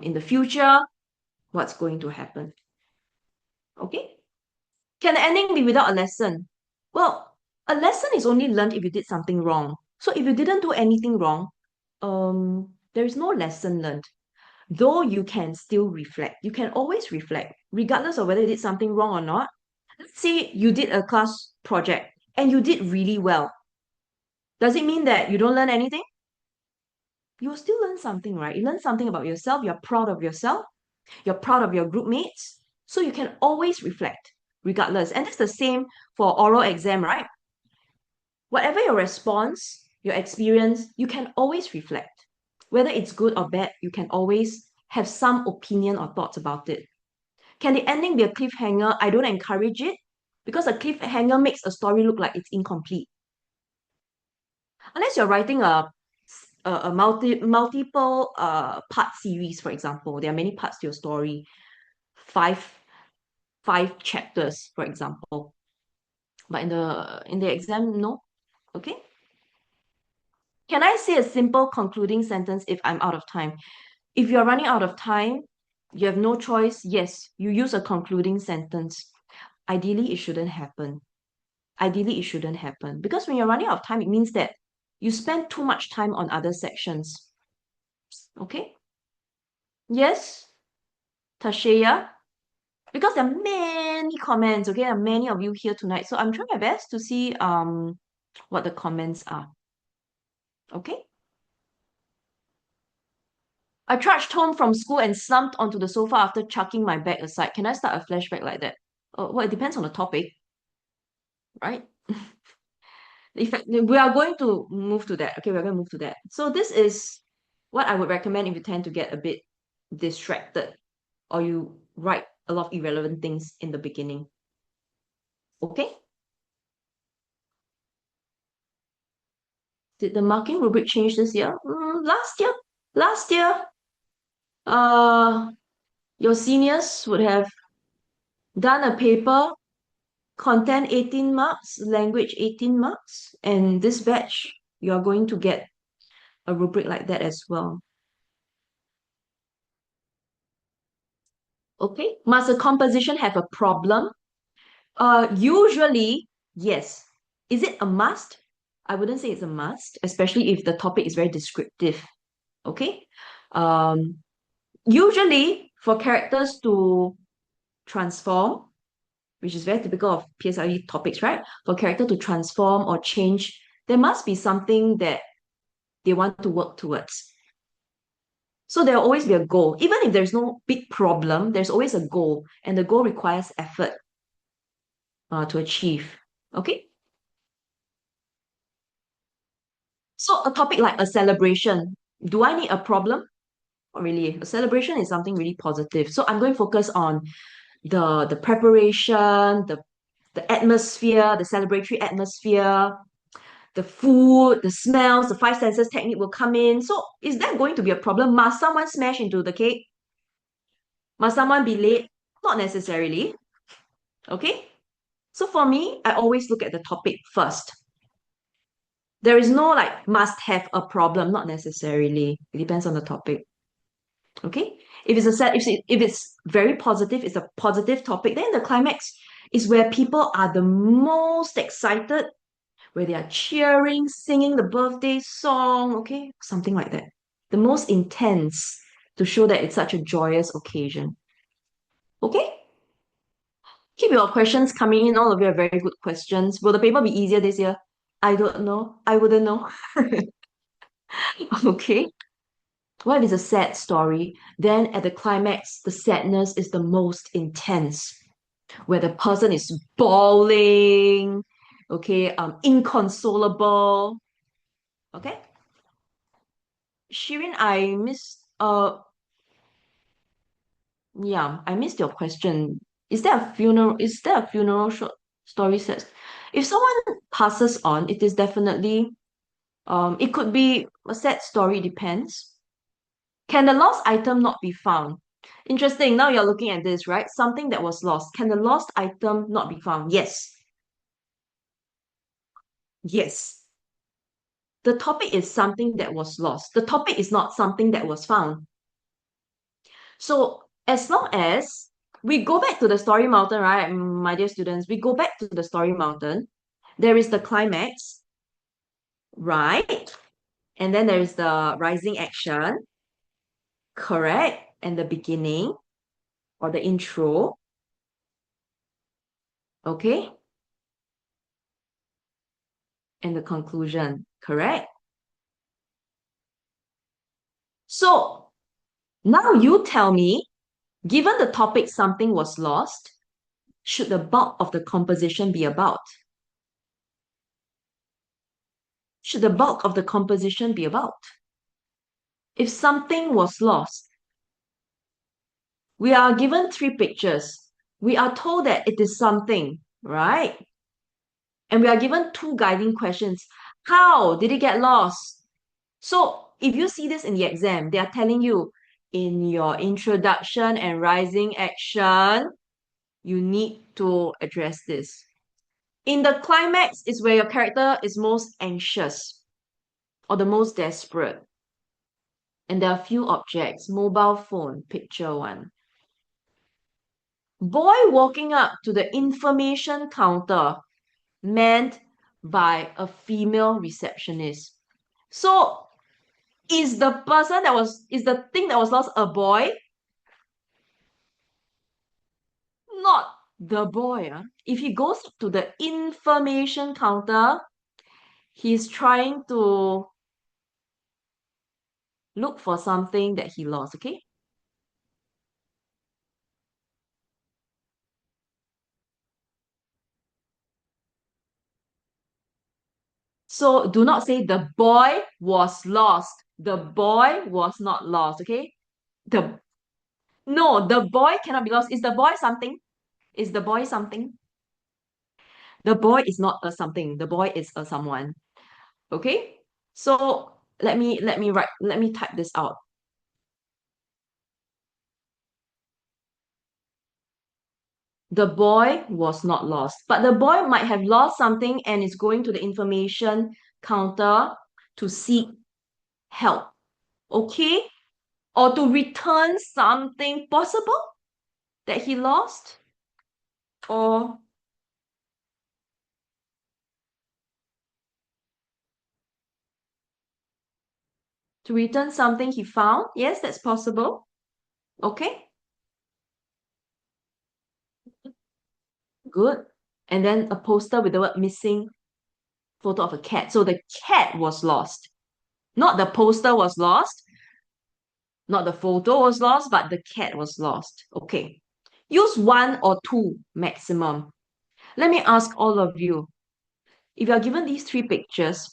in the future, what's going to happen. Okay? Can the ending be without a lesson? Well, a lesson is only learned if you did something wrong. So if you didn't do anything wrong, there is no lesson learned. Though you can still reflect. You can always reflect, regardless of whether you did something wrong or not. Let's say you did a class project and you did really well. Does it mean that you don't learn anything? You will still learn something, right? You learn something about yourself. You're proud of yourself. You're proud of your group mates. So you can always reflect, regardless. And that's the same for oral exam, right? Whatever your response, your experience, you can always reflect. Whether it's good or bad, you can always have some opinion or thoughts about it. Can the ending be a cliffhanger? I don't encourage it because a cliffhanger makes a story look like it's incomplete. Unless you're writing a multiple part series, for example, there are many parts to your story, five five chapters, for example. But in the exam, no. Okay. Can I say a simple concluding sentence if I'm out of time? If you're running out of time, you have no choice. Yes, you use a concluding sentence. Ideally, it shouldn't happen. Ideally, it shouldn't happen. Because when you're running out of time, it means that you spend too much time on other sections. Okay? Yes, Tashaya? Because there are many comments, okay? There are many of you here tonight. So I'm trying my best to see what the comments are. Okay? I trudged home from school and slumped onto the sofa after chucking my bag aside. Can I start a flashback like that? Well, it depends on the topic, right? We are going to move to that. Okay, we're going to move to that. So this is what I would recommend if you tend to get a bit distracted or you write a lot of irrelevant things in the beginning. Okay? Did the marking rubric change this year? Last year. Last year, uh, your seniors would have done a paper, content 18 marks, language 18 marks, and this batch, you're going to get a rubric like that as well. Okay? Must a composition have a problem? Usually, yes. Is it a must? I wouldn't say it's a must, especially if the topic is very descriptive. Okay? Um, Usually, for characters to transform, which is very typical of PSLE topics, right? For character to transform or change, there must be something that they want to work towards. So there'll always be a goal. Even if there's no big problem, there's always a goal, and the goal requires effort to achieve. Okay? So a topic like a celebration, do I need a problem? Not really. A celebration is something really positive. So I'm going to focus on the preparation, the atmosphere, the celebratory atmosphere, the food, the smells, the five senses technique will come in. So is that going to be a problem? Must someone smash into the cake? Must someone be late? Not necessarily. Okay? So for me, I always look at the topic first. There is no like must have a problem, not necessarily. It depends on the topic. Okay? If it's a set, if it's very positive, it's a positive topic, then the climax is where people are the most excited, where they are cheering, singing the birthday song, okay? Something like that. The most intense to show that it's such a joyous occasion. Okay? Keep your questions coming in. All of you are very good questions. Will the paper be easier this year? I don't know. I wouldn't know. Okay. What is a sad story? Then at the climax, the sadness is the most intense, where the person is bawling, okay, inconsolable. Okay. Shirin, I missed yeah, I missed your question. Is there a funeral short story set? If someone passes on, it is definitely it could be a sad story, depends. Can the lost item not be found? Interesting. Now you're looking at this, right? Something that was lost. Can the lost item not be found? Yes. Yes. The topic is something that was lost. The topic is not something that was found. So as long as we go back to the story mountain, right, my dear students, we go back to the story mountain. There is the climax, right? And then there is the rising action, correct? And the beginning or the intro, okay? And the conclusion, correct? So now you tell me, given the topic something was lost, should the bulk of the composition be about? Should the bulk of the composition be about? If something was lost, we are given three pictures. We are told that it is something, right? And we are given two guiding questions. How did it get lost? So if you see this in the exam, they are telling you in your introduction and rising action, you need to address this. In the climax is where your character is most anxious or the most desperate. And there are few objects, mobile phone, picture one. Boy walking up to the information counter meant by a female receptionist. So is the thing that was lost a boy? Not the boy. If he goes to the information counter, he's trying to look for something that he lost, okay? So do not say the boy was lost. The boy was not lost, okay? The No, the boy cannot be lost. Is the boy something? Is the boy something? The boy is not a something. The boy is a someone. Okay? So let me type this out. The boy was not lost, but the boy might have lost something and is going to the information counter to seek help. Okay? Or to return something possible that he lost, or to return something he found. Yes, that's possible. Okay? Good. And then a poster with the word missing, photo of a cat. So the cat was lost. Not the poster was lost, not the photo was lost, but the cat was lost. Okay. Use one or two maximum. Let me ask all of you. If you are given these three pictures,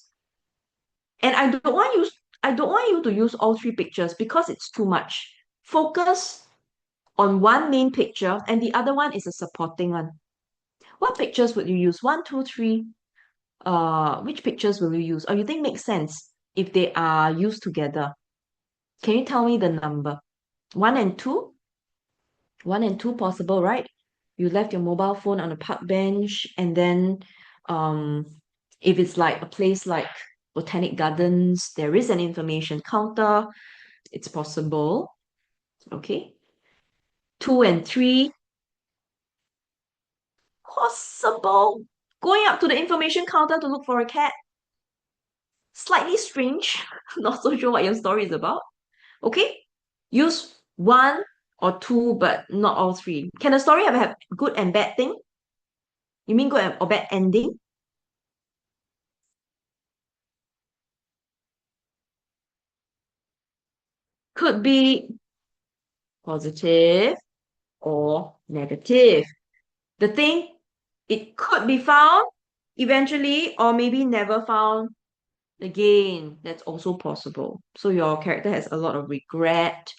and I don't want you to use all three pictures because it's too much. Focus on one main picture and the other one is a supporting one. What pictures would you use? One, two, three. Which pictures will you use? Or you think makes sense if they are used together? Can you tell me the number? One and two? One and two possible, right? You left your mobile phone on a park bench, and then um, if it's like a place like Botanic Gardens, there is an information counter. It's possible. Okay. Two and three, possible. Going up to the information counter to look for a cat. Slightly strange. Not so sure what your story is about. Okay. Use one or two, but not all three. Can a story have good and bad thing? You mean good or bad ending? Could be positive or negative. The thing, it could be found eventually or maybe never found again. That's also possible. So your character has a lot of regret,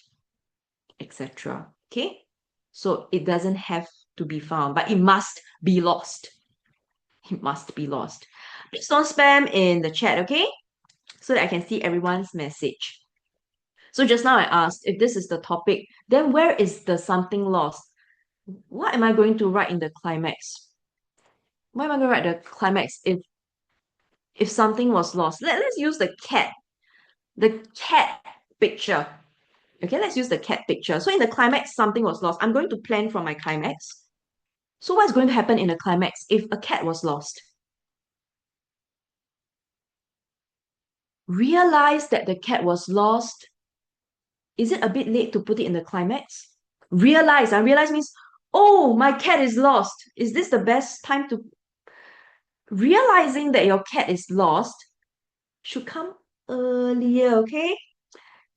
etc. Okay? So it doesn't have to be found, but it must be lost. It must be lost. Please don't spam in the chat, okay? So that I can see everyone's message. So just now I asked if this is the topic, then where is the something lost? What am I going to write in the climax? Why am I going to write the climax if something was lost? Let's use the cat picture. Okay, let's use the cat picture. So in the climax, something was lost. I'm going to plan from my climax. So what's going to happen in the climax if a cat was lost? Realize that the cat was lost. Is it a bit late to put it in the climax? Realize means, oh, my cat is lost. Is this the best time to realizing that your cat is lost should come earlier, okay?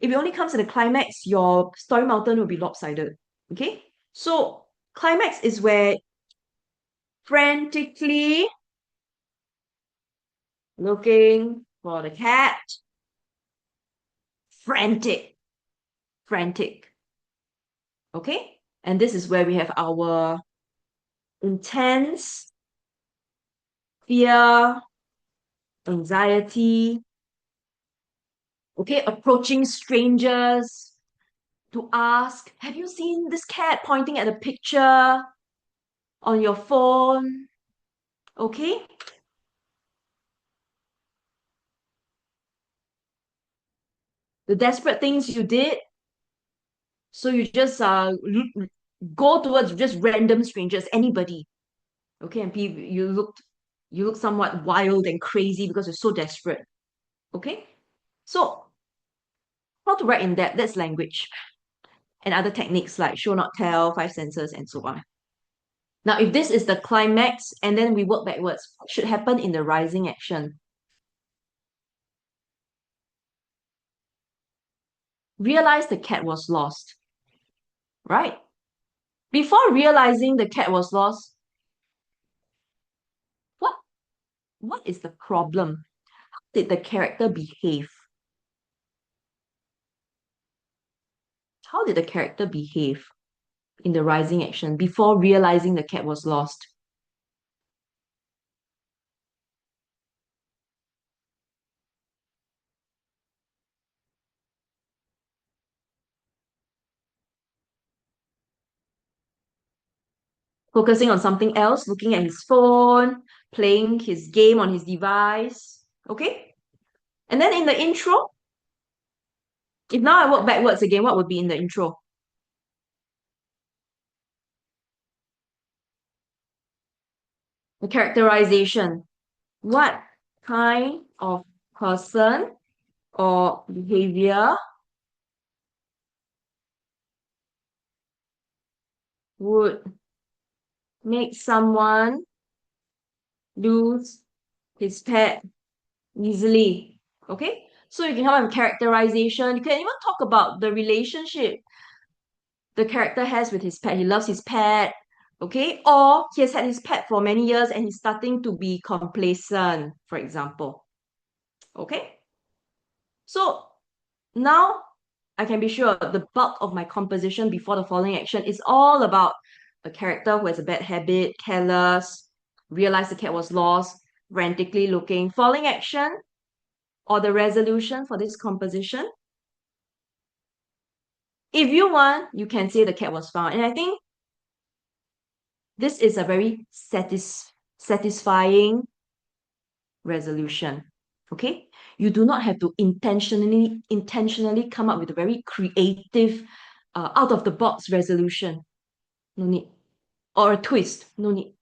If it only comes in the climax, your story mountain will be lopsided, okay? So climax is where frantically looking for the cat, frantic, frantic, okay? And this is where we have our intense fear, anxiety, okay? Approaching strangers to ask, have you seen this cat pointing at a picture on your phone? Okay? The desperate things you did. So you just go towards just random strangers, anybody. Okay, and people you look somewhat wild and crazy because you're so desperate. Okay? So how to write in that? That's language. And other techniques like show not tell, five senses, and so on. Now, if this is the climax and then we work backwards, what should happen in the rising action? Realize the cat was lost, right? Before realizing the cat was lost, what what is the problem? How did the character behave? How did the character behave in the rising action before realizing the cat was lost? Focusing on something else, looking at his phone, playing his game on his device. Okay? And then in the intro, if now I work backwards again, what would be in the intro? The characterization. What kind of person or behavior would make someone lose his pet easily? Okay? So you can come up with characterization. You can even talk about the relationship the character has with his pet. He loves his pet, okay? Or he has had his pet for many years and he's starting to be complacent, for example. Okay? So now I can be sure the bulk of my composition before the following action is all about a character who has a bad habit, careless, realized the cat was lost, frantically looking. Following action or the resolution for this composition. If you want, you can say the cat was found. And I think this is a very satisfying resolution. Okay? You do not have to intentionally come up with a very creative, out of the box resolution. No need. Or a twist. No need.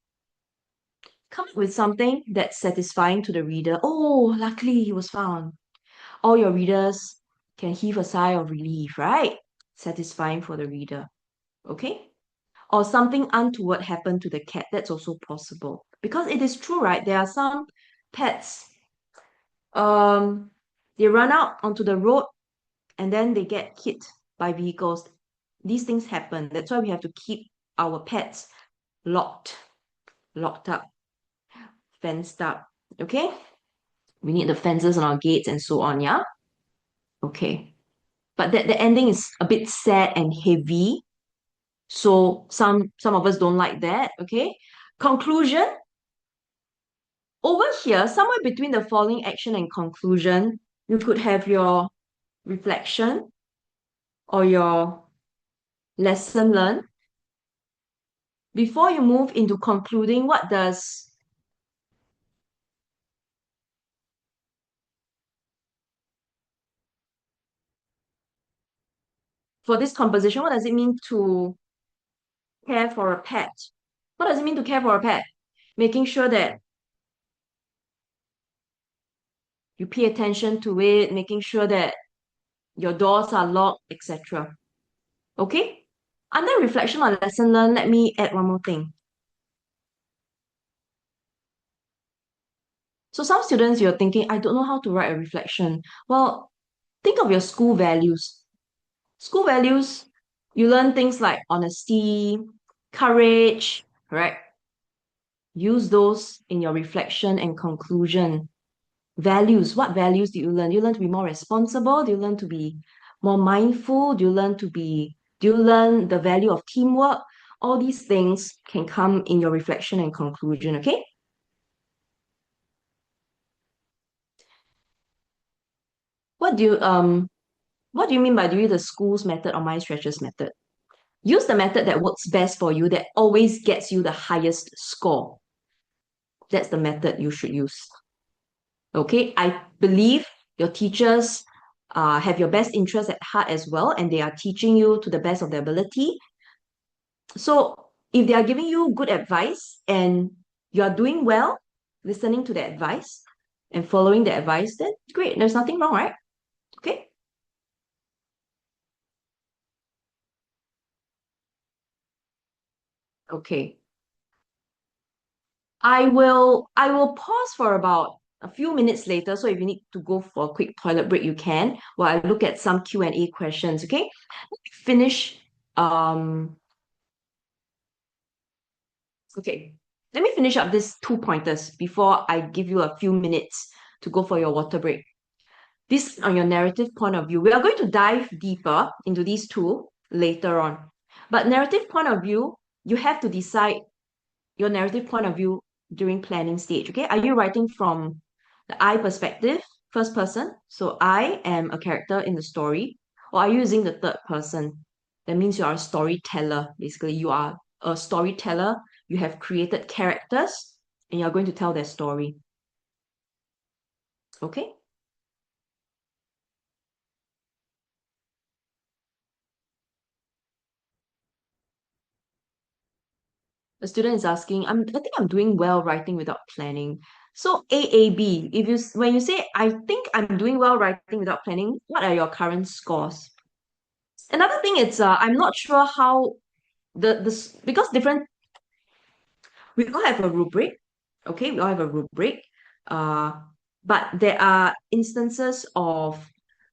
Come up with something that's satisfying to the reader. Oh, luckily he was found. All your readers can heave a sigh of relief, right? Satisfying for the reader. Okay? Or something untoward happened to the cat. That's also possible. Because it is true, right? There are some pets, um, they run out onto the road and then they get hit by vehicles. These things happen. That's why we have to keep our pets locked up, fenced up. Okay? We need the fences on our gates and so on, yeah? Okay. But the ending is a bit sad and heavy. So some of us don't like that. Okay. Conclusion. Over here, somewhere between the following action and conclusion, you could have your reflection or your lesson learned. Before you move into concluding, what does for this composition, what does it mean to care for a pet? What does it mean to care for a pet? Making sure that you pay attention to it, making sure that your doors are locked, etc. Okay? Under reflection or lesson learned, let me add one more thing. So some students, you're thinking, I don't know how to write a reflection. Well, think of your school values. School values, you learn things like honesty, courage, right? Use those in your reflection and conclusion. Values, what values do you learn? Do you learn to be more responsible? Do you learn to be more mindful? Do you learn the value of teamwork? All these things can come in your reflection and conclusion, okay? What do you what do you mean by do you the school's method or mind stretches method? Use the method that works best for you, that always gets you the highest score. That's the method you should use. Okay, I believe your teachers have your best interest at heart as well, and they are teaching you to the best of their ability. So if they are giving you good advice and you are doing well, listening to the advice and following the advice, then great. There's nothing wrong, right? Okay. Okay. I will pause for about a few minutes later. So if you need to go for a quick toilet break, you can, while I look at some Q&A questions. Okay. Let me finish. Um, okay. Let me finish up these two pointers before I give you a few minutes to go for your water break. This on your narrative point of view. We are going to dive deeper into these two later on. But narrative point of view, you have to decide your narrative point of view during planning stage. Okay, are you writing from the I perspective, first person? So I am a character in the story, or are you using the third person? That means you are a storyteller. Basically, you are a storyteller. You have created characters, and you're going to tell their story. Okay. A student is asking, I think I'm doing well writing without planning. So AAB, if you when you say I think I'm doing well writing without planning, what are your current scores? Another thing is I'm not sure how because different we all have a rubric, okay? We all have a rubric. Uh But there are instances of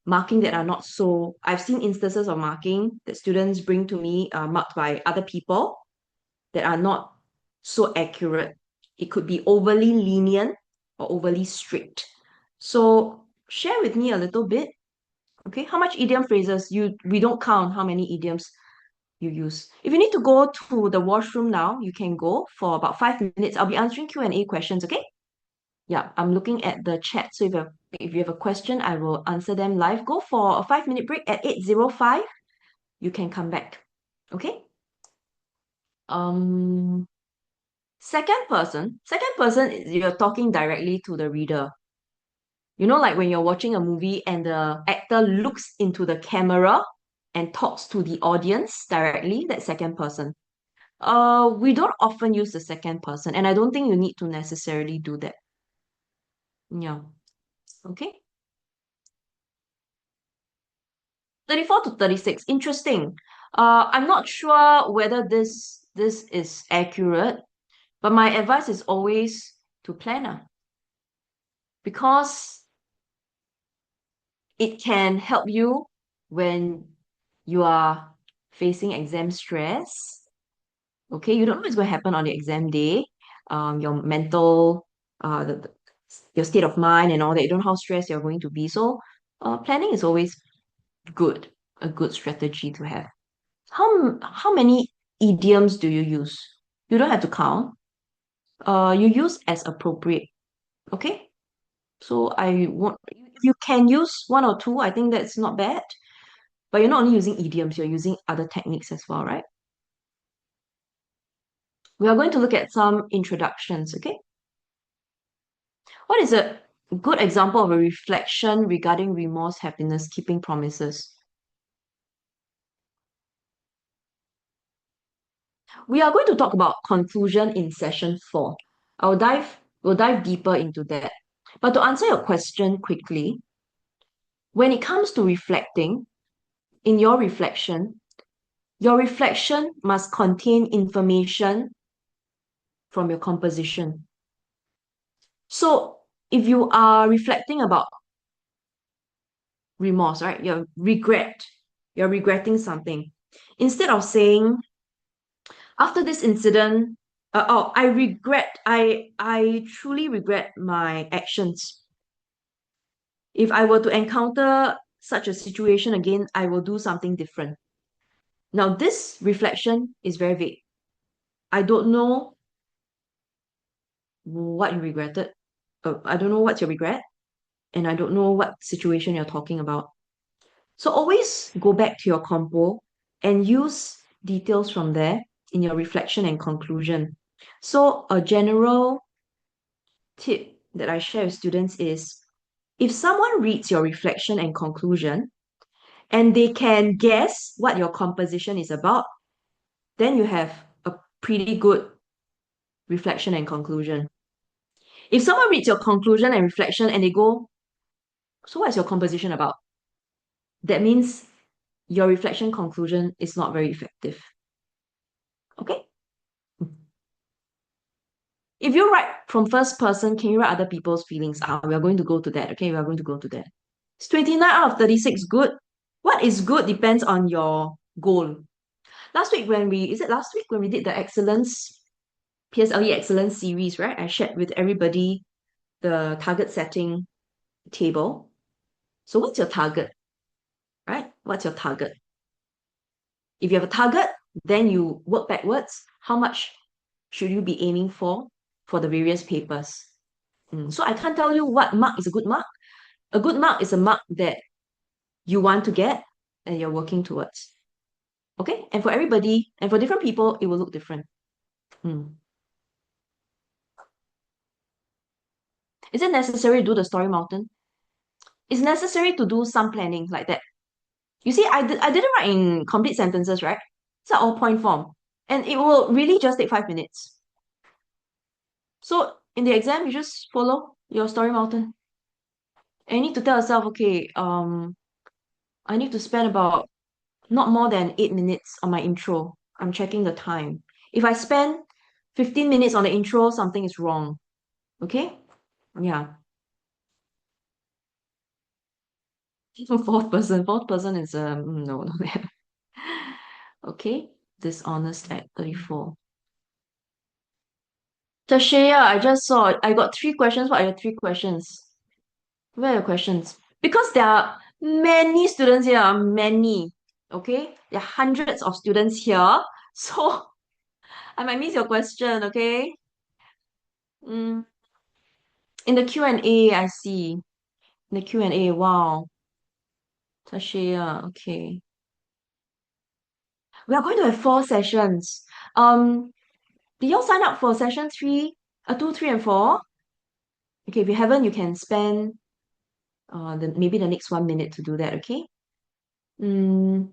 marking that are not so. I've seen instances of marking that students bring to me marked by other people that are not so accurate. It could be overly lenient or overly strict. So share with me a little bit. Okay, how much idiom phrases we don't count how many idioms you use. If you need to go to the washroom now, you can go for about 5 minutes. I'll be answering Q&A questions, okay? Yeah, I'm looking at the chat. So if you have a question, I will answer them live. Go for a 5-minute break at 8:05. You can come back. Okay? Um Second person. Second person is you're talking directly to the reader. You know, like when you're watching a movie and the actor looks into the camera and talks to the audience directly, that's second person. We don't often use the second person, and I don't think you need to necessarily do that. Yeah. Okay. 34 to 36. Interesting. I'm not sure whether this is accurate, but my advice is always to plan because it can help you when you are facing exam stress. Okay, you don't know what's going to happen on the exam day. Your mental, your state of mind, and all that. You don't know how stressed you're going to be. So, planning is always good, a good strategy to have. How many idioms do you use? You don't have to count. You use as appropriate. Okay, so I want if you can use one or two, I think that's not bad. But you're not only using idioms, you're using other techniques as well, right? We are going to look at some introductions, okay? What is a good example of a reflection regarding remorse, happiness, keeping promises? We are going to talk about conclusion in session 4. We'll dive deeper into that. But to answer your question quickly, when it comes to reflecting, in your reflection must contain information from your composition. So if you are reflecting about remorse, right? You're regretting something. Instead of saying, after this incident, I truly regret my actions. If I were to encounter such a situation again, I will do something different. Now, this reflection is very vague. I don't know what you regretted. I don't know what's your regret, and I don't know what situation you're talking about. So always go back to your compo and use details from there in your reflection and conclusion. So a general tip that I share with students is if someone reads your reflection and conclusion and they can guess what your composition is about, then you have a pretty good reflection and conclusion. If someone reads your conclusion and reflection and they go, so what's your composition about? That means your reflection conclusion is not very effective. Okay? If you write from first person, can you write other people's feelings? We are going to go to that. Okay, we are going to go to that. Is 29 out of 36 good? What is good depends on your goal. Is it last week when we did the excellence, PSLE excellence series, right? I shared with everybody the target setting table. So what's your target, right? What's your target? If you have a target, then you work backwards. How much should you be aiming for the various papers? So I can't tell you what mark is a good mark. A good mark is a mark that you want to get and you're working towards. Okay? And for everybody, and for different people, it will look different. Is it necessary to do the story mountain? It's necessary to do some planning like that. You see, I didn't write in complete sentences, right? It's all point form. And it will really just take 5 minutes. So in the exam, you just follow your story mountain. And you need to tell yourself, okay, I need to spend about not more than 8 minutes on my intro. I'm checking the time. If I spend 15 minutes on the intro, something is wrong. Okay? Yeah. Fourth person is no, no. Okay, dishonest at 34. Tashaya, I just saw. I got three questions. What are your three questions? Where are your questions? Because there are many students here, many. Okay, there are hundreds of students here. So I might miss your question, okay? Mm, in the Q&A, I see. In the Q&A, wow. Tashaya, okay. We are going to have four sessions. Did y'all sign up for session three, two, three, and four? Okay, if you haven't, you can spend maybe the next 1 minute to do that, okay? Mm,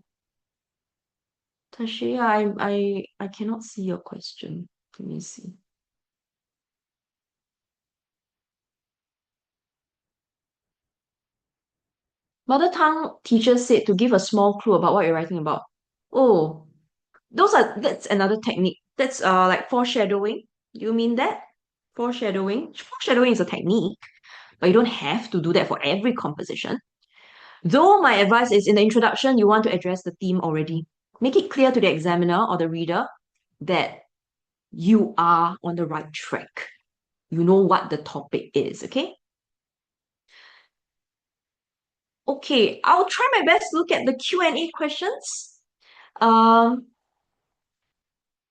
Tashia, I cannot see your question. Let me see. Mother tongue teacher said to give a small clue about what you're writing about. Oh, that's another technique. That's like foreshadowing. Do you mean that? Foreshadowing. Foreshadowing is a technique, but you don't have to do that for every composition. Though my advice is in the introduction, you want to address the theme already. Make it clear to the examiner or the reader that you are on the right track. You know what the topic is, okay? Okay, I'll try my best to look at the Q&A questions. Um,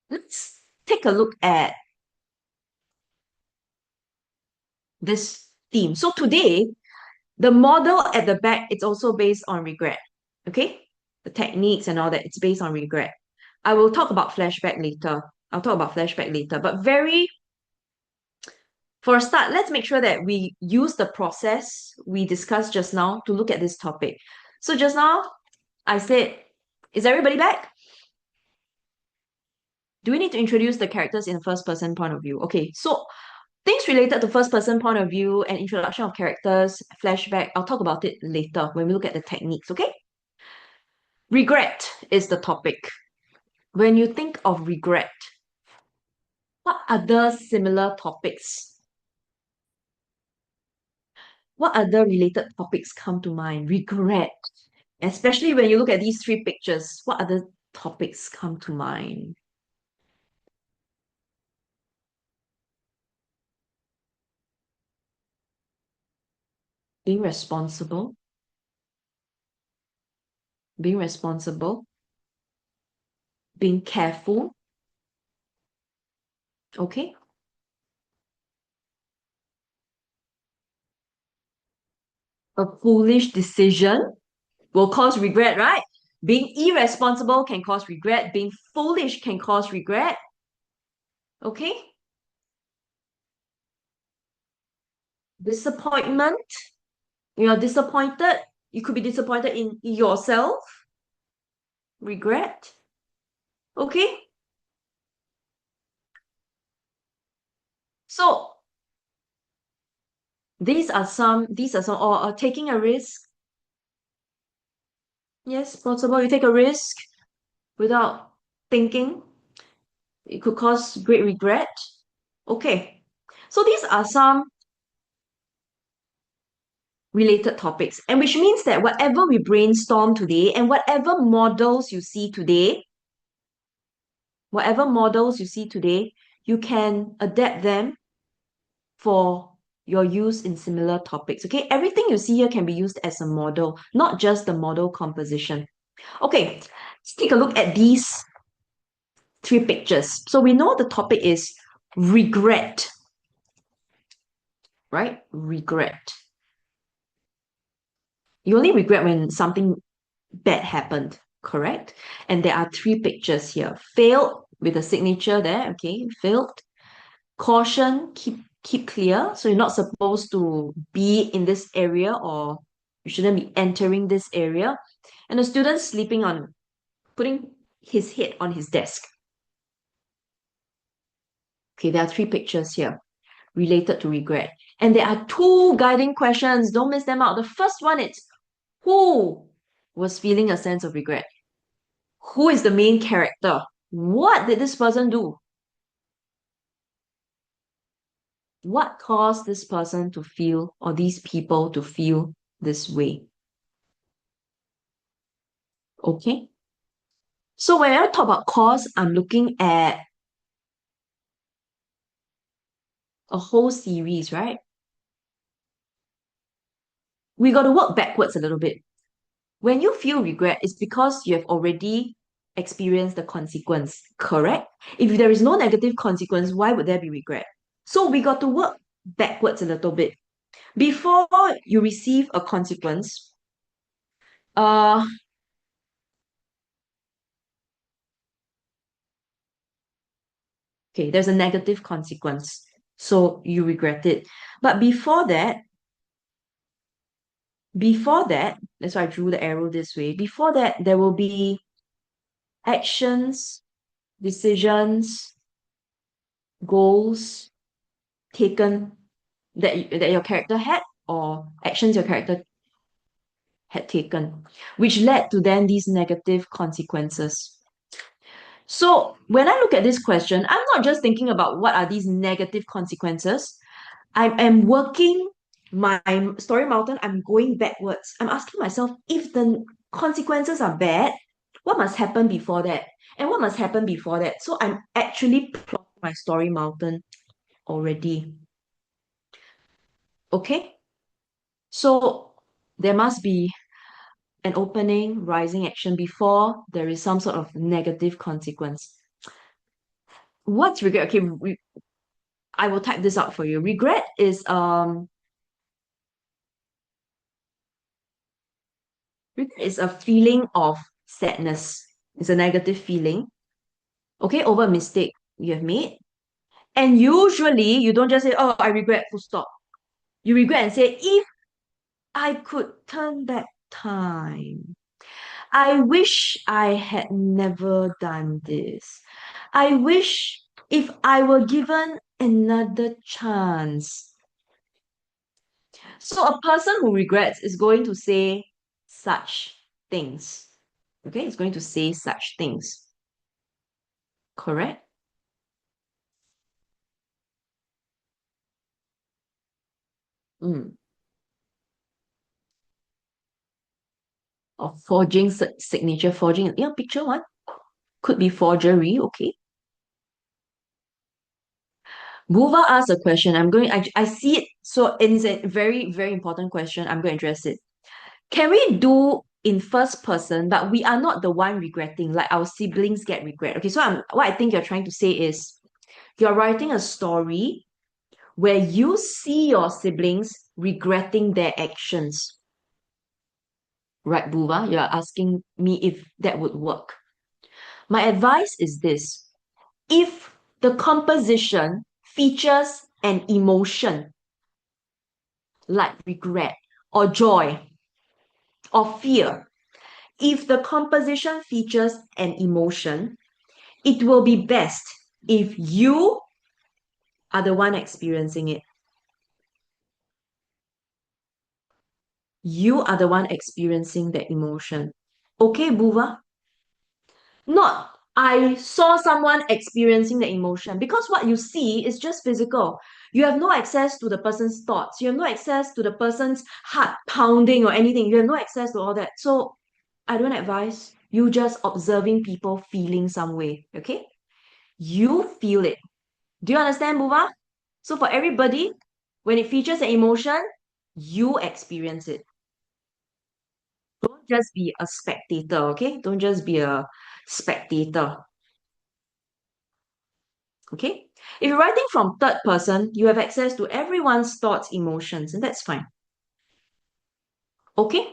let's take a look at this theme. So today, the model at the back, it's also based on regret, okay? The techniques and all that, it's based on regret. I will talk about flashback later. I'll talk about flashback later, but for a start, let's make sure that we use the process we discussed just now to look at this topic. So just now, I said, is everybody back? Do we need to introduce the characters in first person point of view? Okay, so things related to first person point of view and introduction of characters, flashback, I'll talk about it later when we look at the techniques, okay? Regret is the topic. When you think of regret, what other similar topics, what other related topics come to mind? Regret. Especially when you look at these three pictures, what other topics come to mind? Being responsible, being responsible, being careful, okay? A foolish decision will cause regret, right? Being irresponsible can cause regret. Being foolish can cause regret, okay? Disappointment, you're disappointed. You could be disappointed in yourself, regret, okay? So these are some, or taking a risk. Yes, possible. You take a risk without thinking, it could cause great regret. Okay, so these are some related topics, and which means that whatever we brainstorm today and whatever models you see today, you can adapt them for your use in similar topics. Okay, everything you see here can be used as a model, not just the model composition. Okay, let's take a look at these three pictures. So we know the topic is regret, right? Regret. You only regret when something bad happened, correct? And there are three pictures here. Failed with a signature there, okay? Failed. Caution, keep clear. So you're not supposed to be in this area, or you shouldn't be entering this area. And the student putting his head on his desk. Okay, there are three pictures here related to regret. And there are two guiding questions. Don't miss them out. The first one is, who was feeling a sense of regret? Who is the main character? What did this person do? What caused this person to feel, or these people to feel this way? Okay. So when I talk about course, I'm looking at a whole series, right? We got to work backwards a little bit. When you feel regret, it's because you have already experienced the consequence, correct? If there is no negative consequence, why would there be regret? So we got to work backwards a little bit. Before you receive a consequence, uh, okay, there's a negative consequence. So you regret it. But before that, that's why I drew the arrow this way. Before that, there will be actions, decisions, goals taken that your character had, or actions your character had taken, which led to then these negative consequences. So when I look at this question, I'm not just thinking about what are these negative consequences. I am working my story mountain, I'm going backwards. I'm asking myself, if the consequences are bad, what must happen before that? And what must happen before that? So I'm actually plotting my story mountain already. Okay? So there must be an opening, rising action before there is some sort of negative consequence. What's regret? Okay, I will type this out for you. Regret is a feeling of sadness. It's a negative feeling, okay, over a mistake you have made. And usually you don't just say, oh, I regret, full stop. You regret and say, if I could turn back time, I wish I had never done this. I wish if I were given another chance. So a person who regrets is going to say such things. Okay, it's going to say such things. Correct? Mm. Or forging signature, forging. Yeah, picture one. Could be forgery, okay. Buva asked a question. I see it. So it is a very, very important question. I'm going to address it. Can we do in first person, but we are not the one regretting, like our siblings get regret? Okay, so what I think you're trying to say is you're writing a story where you see your siblings regretting their actions. Right, Buva? You're asking me if that would work. My advice is this. If the composition features an emotion like regret or joy or fear, if the composition features an emotion, it will be best if you are the one experiencing it. You are the one experiencing the emotion. Okay, Buva? Not I saw someone experiencing the emotion, because what you see is just physical. You have no access to the person's thoughts. You have no access to the person's heart pounding or anything. You have no access to all that. So I don't advise you just observing people feeling some way. Okay? You feel it. Do you understand, Buva? So for everybody, when it features an emotion, you experience it. Don't just be a spectator, okay? Don't just be a spectator. Okay? If you're writing from third person, you have access to everyone's thoughts, emotions, and that's fine. Okay?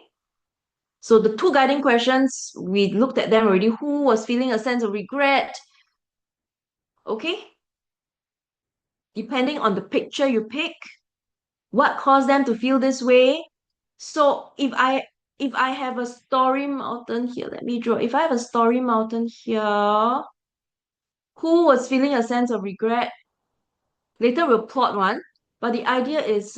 So the two guiding questions, we looked at them already. Who was feeling a sense of regret? Okay? Depending on the picture you pick, what caused them to feel this way? So if I have a story mountain here, let me draw. If I have a story mountain here, who was feeling a sense of regret? Later we'll plot one. But the idea is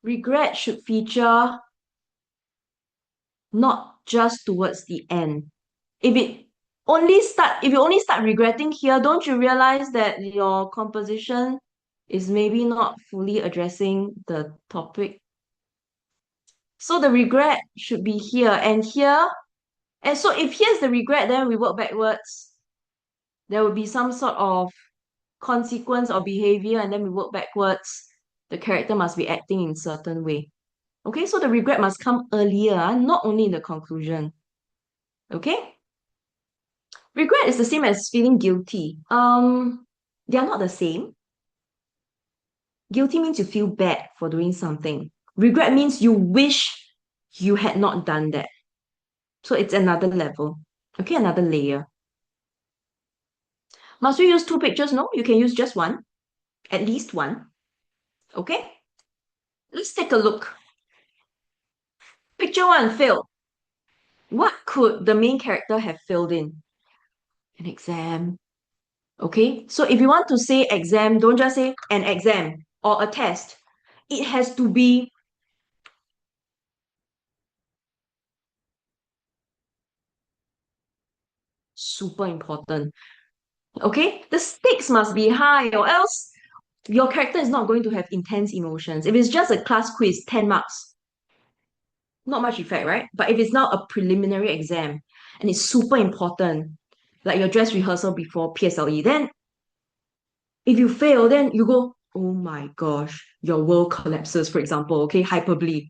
regret should feature not just towards the end. If you only start regretting here, don't you realize that your composition is maybe not fully addressing the topic? So the regret should be here and here. And so if here's the regret, then we work backwards. There will be some sort of consequence or behavior, and then we work backwards. The character must be acting in certain way. Okay, so the regret must come earlier, not only in the conclusion. Okay? Regret is the same as feeling guilty. They are not the same. Guilty means you feel bad for doing something. Regret means you wish you had not done that. So it's another level. Okay, another layer. Must we use two pictures? No, you can use just one. At least one. Okay? Let's take a look. Picture one, fail. What could the main character have failed in? An exam. Okay? So if you want to say exam, don't just say an exam or a test. It has to be super important. Okay? The stakes must be high, or else your character is not going to have intense emotions. If it's just a class quiz, 10 marks, not much effect, right? But if it's now a preliminary exam and it's super important, like your dress rehearsal before PSLE, then if you fail, then you go, oh my gosh, your world collapses, for example, okay? Hyperbole.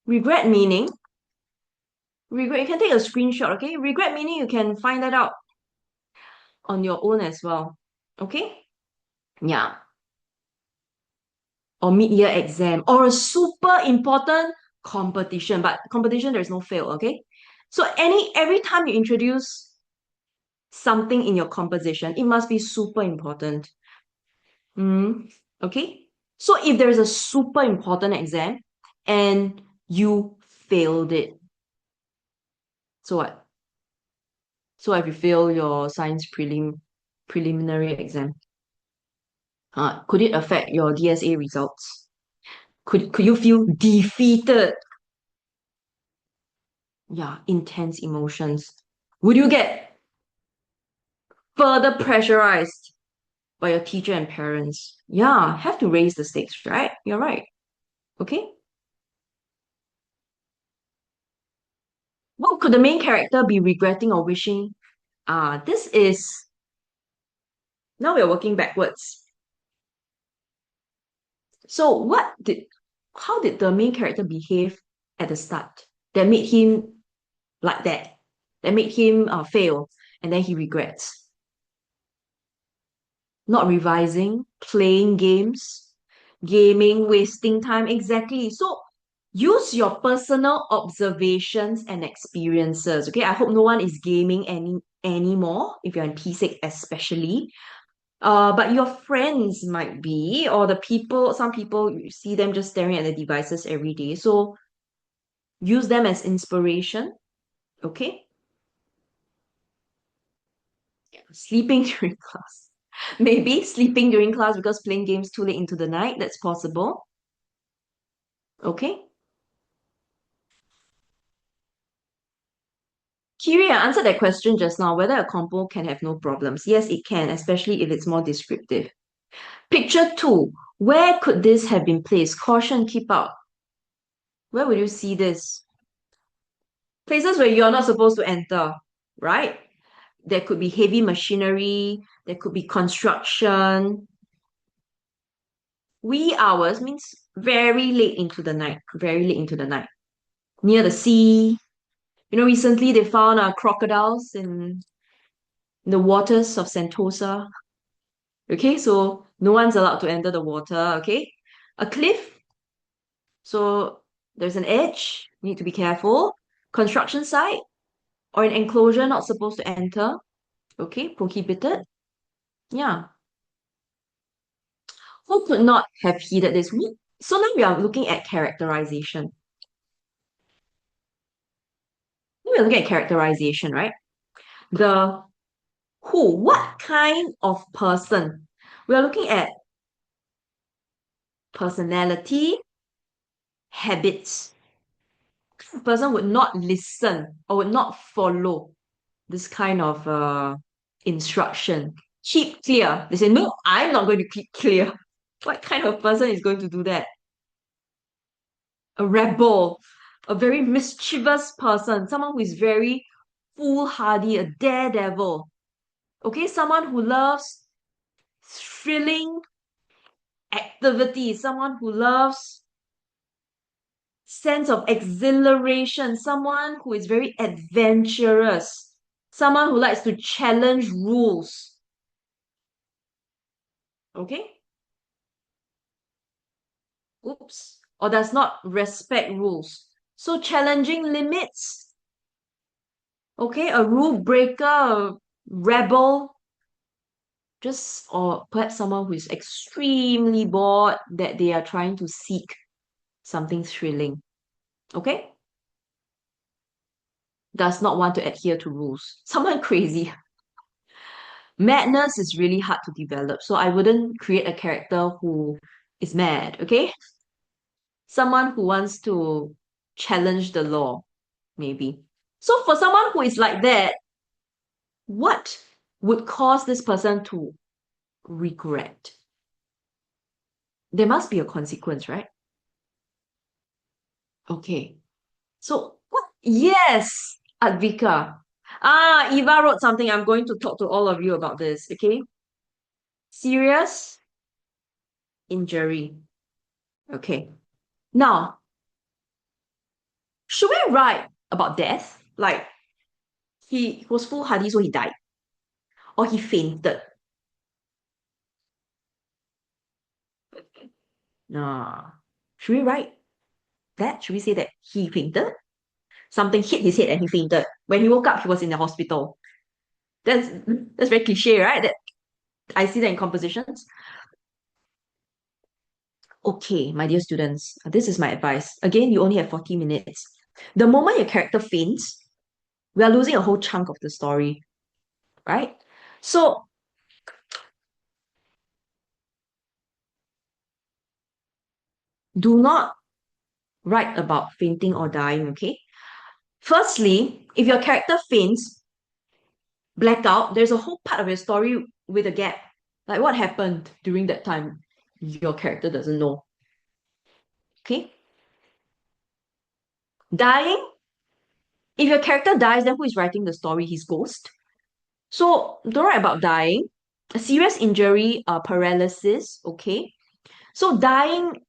Regret meaning, regret, you can take a screenshot, okay? Regret meaning you can find that out on your own as well, okay? Yeah. Or mid-year exam or a super important competition. But competition, there's no fail, okay? So every time you introduce something in your composition, it must be super important. Okay? So if there is a super important exam and you failed it, so what? So if you fail your science preliminary exam, could it affect your DSA results? Could you feel defeated? Yeah, intense emotions. Would you get further pressurized by your teacher and parents? Yeah, have to raise the stakes, right? You're right. Okay. What could the main character be regretting or wishing? This is now we're working backwards. So how did the main character behave at the start that made him like that? That made him fail and then he regrets? Not revising, playing games, gaming, wasting time. Exactly. So use your personal observations and experiences. Okay. I hope no one is gaming anymore, if you're in P6 especially. But your friends might be, or some people, you see them just staring at the devices every day. So use them as inspiration. Okay. Sleeping during class. Maybe sleeping during class because playing games too late into the night. That's possible. Okay. Kiri, I answered that question just now, whether a compo can have no problems. Yes, it can, especially if it's more descriptive. Picture two. Where could this have been placed? Caution, keep out. Where would you see this? Places where you're not supposed to enter, right? There could be heavy machinery, there could be construction. Wee hours means very late into the night, very late into the night. Near the sea. Recently they found crocodiles in the waters of Sentosa. Okay, so no one's allowed to enter the water. Okay, a cliff, so there's an edge, need to be careful. Construction site or an enclosure, not supposed to enter. Okay, prohibited. Yeah. Who could not have heeded this? So now we are looking at characterization. We're looking at characterization, right? The who, what kind of person? We are looking at personality, habits. The person would not listen or would not follow this kind of instruction. Keep clear. They say, no, I'm not going to keep clear. What kind of person is going to do that? a rebel, a very mischievous person, someone who is very foolhardy, a daredevil. Okay, someone who loves thrilling activity, someone who loves sense of exhilaration, someone who is very adventurous, someone who likes to challenge rules. Okay? Oops. Or does not respect rules. So challenging limits. Okay, a rule breaker, a rebel, just or perhaps someone who is extremely bored that they are trying to seek something thrilling. Okay? Does not want to adhere to rules. Someone crazy. Madness is really hard to develop, so I wouldn't create a character who is mad, okay? Someone who wants to challenge the law, maybe. So for someone who is like that, what would cause this person to regret? There must be a consequence, right? Okay. So what? Yes, Advika. Eva wrote something. I'm going to talk to all of you about this, okay? Serious injury. Okay. Now, should we write about death? Like he was foolhardy, so he died, or he fainted. Should we write that? Should we say that he fainted? Something hit his head and he fainted. When he woke up, he was in the hospital. That's that's very cliche, right? That I see that in compositions. Okay, my dear students, this is my advice. Again, you only have 40 minutes. The moment your character faints, we are losing a whole chunk of the story, right? So do not write about fainting or dying, okay? Firstly, if your character faints, blackout, there's a whole part of your story with a gap. Like what happened during that time, your character doesn't know. Okay? Dying, if your character dies, then who is writing the story? His ghost. So don't write about dying. A serious injury, paralysis, okay? So dying,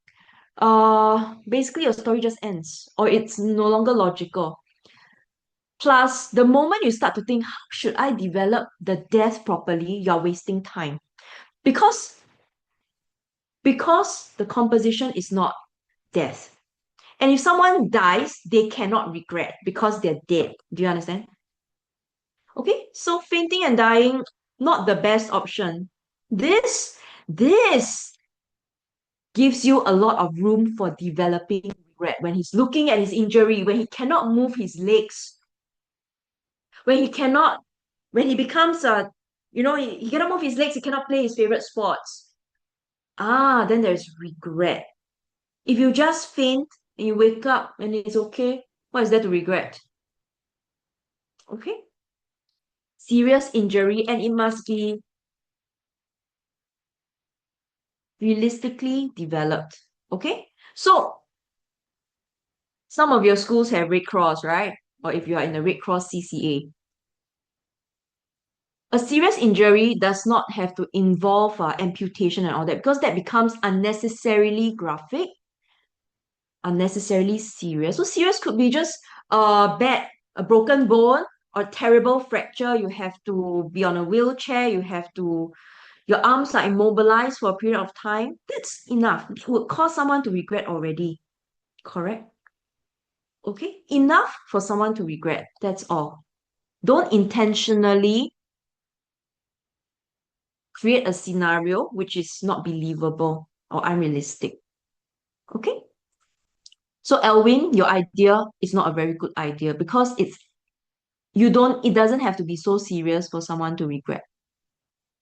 basically your story just ends, or it's no longer logical. Plus, the moment you start to think, how should I develop the death properly, you're wasting time. Because the composition is not death. And if someone dies, they cannot regret because they're dead. Do you understand? Okay, so fainting and dying, not the best option. This gives you a lot of room for developing regret when he's looking at his injury, when he cannot move his legs, when he cannot, when he becomes he cannot move his legs, he cannot play his favorite sports. Then there's regret. If you just faint and you wake up and it's okay, what is there to regret? Okay? Serious injury, and it must be realistically developed. Okay? So, some of your schools have Red Cross, right? Or if you are in the Red Cross CCA. A serious injury does not have to involve amputation and all that because that becomes unnecessarily graphic, unnecessarily serious. So serious could be just a broken bone or terrible fracture. You have to be on a wheelchair. Your arms are immobilized for a period of time. That's enough. It would cause someone to regret already. Correct? Okay? Enough for someone to regret. That's all. Don't intentionally create a scenario which is not believable or unrealistic. Okay? So Elwin, your idea is not a very good idea because it doesn't have to be so serious for someone to regret.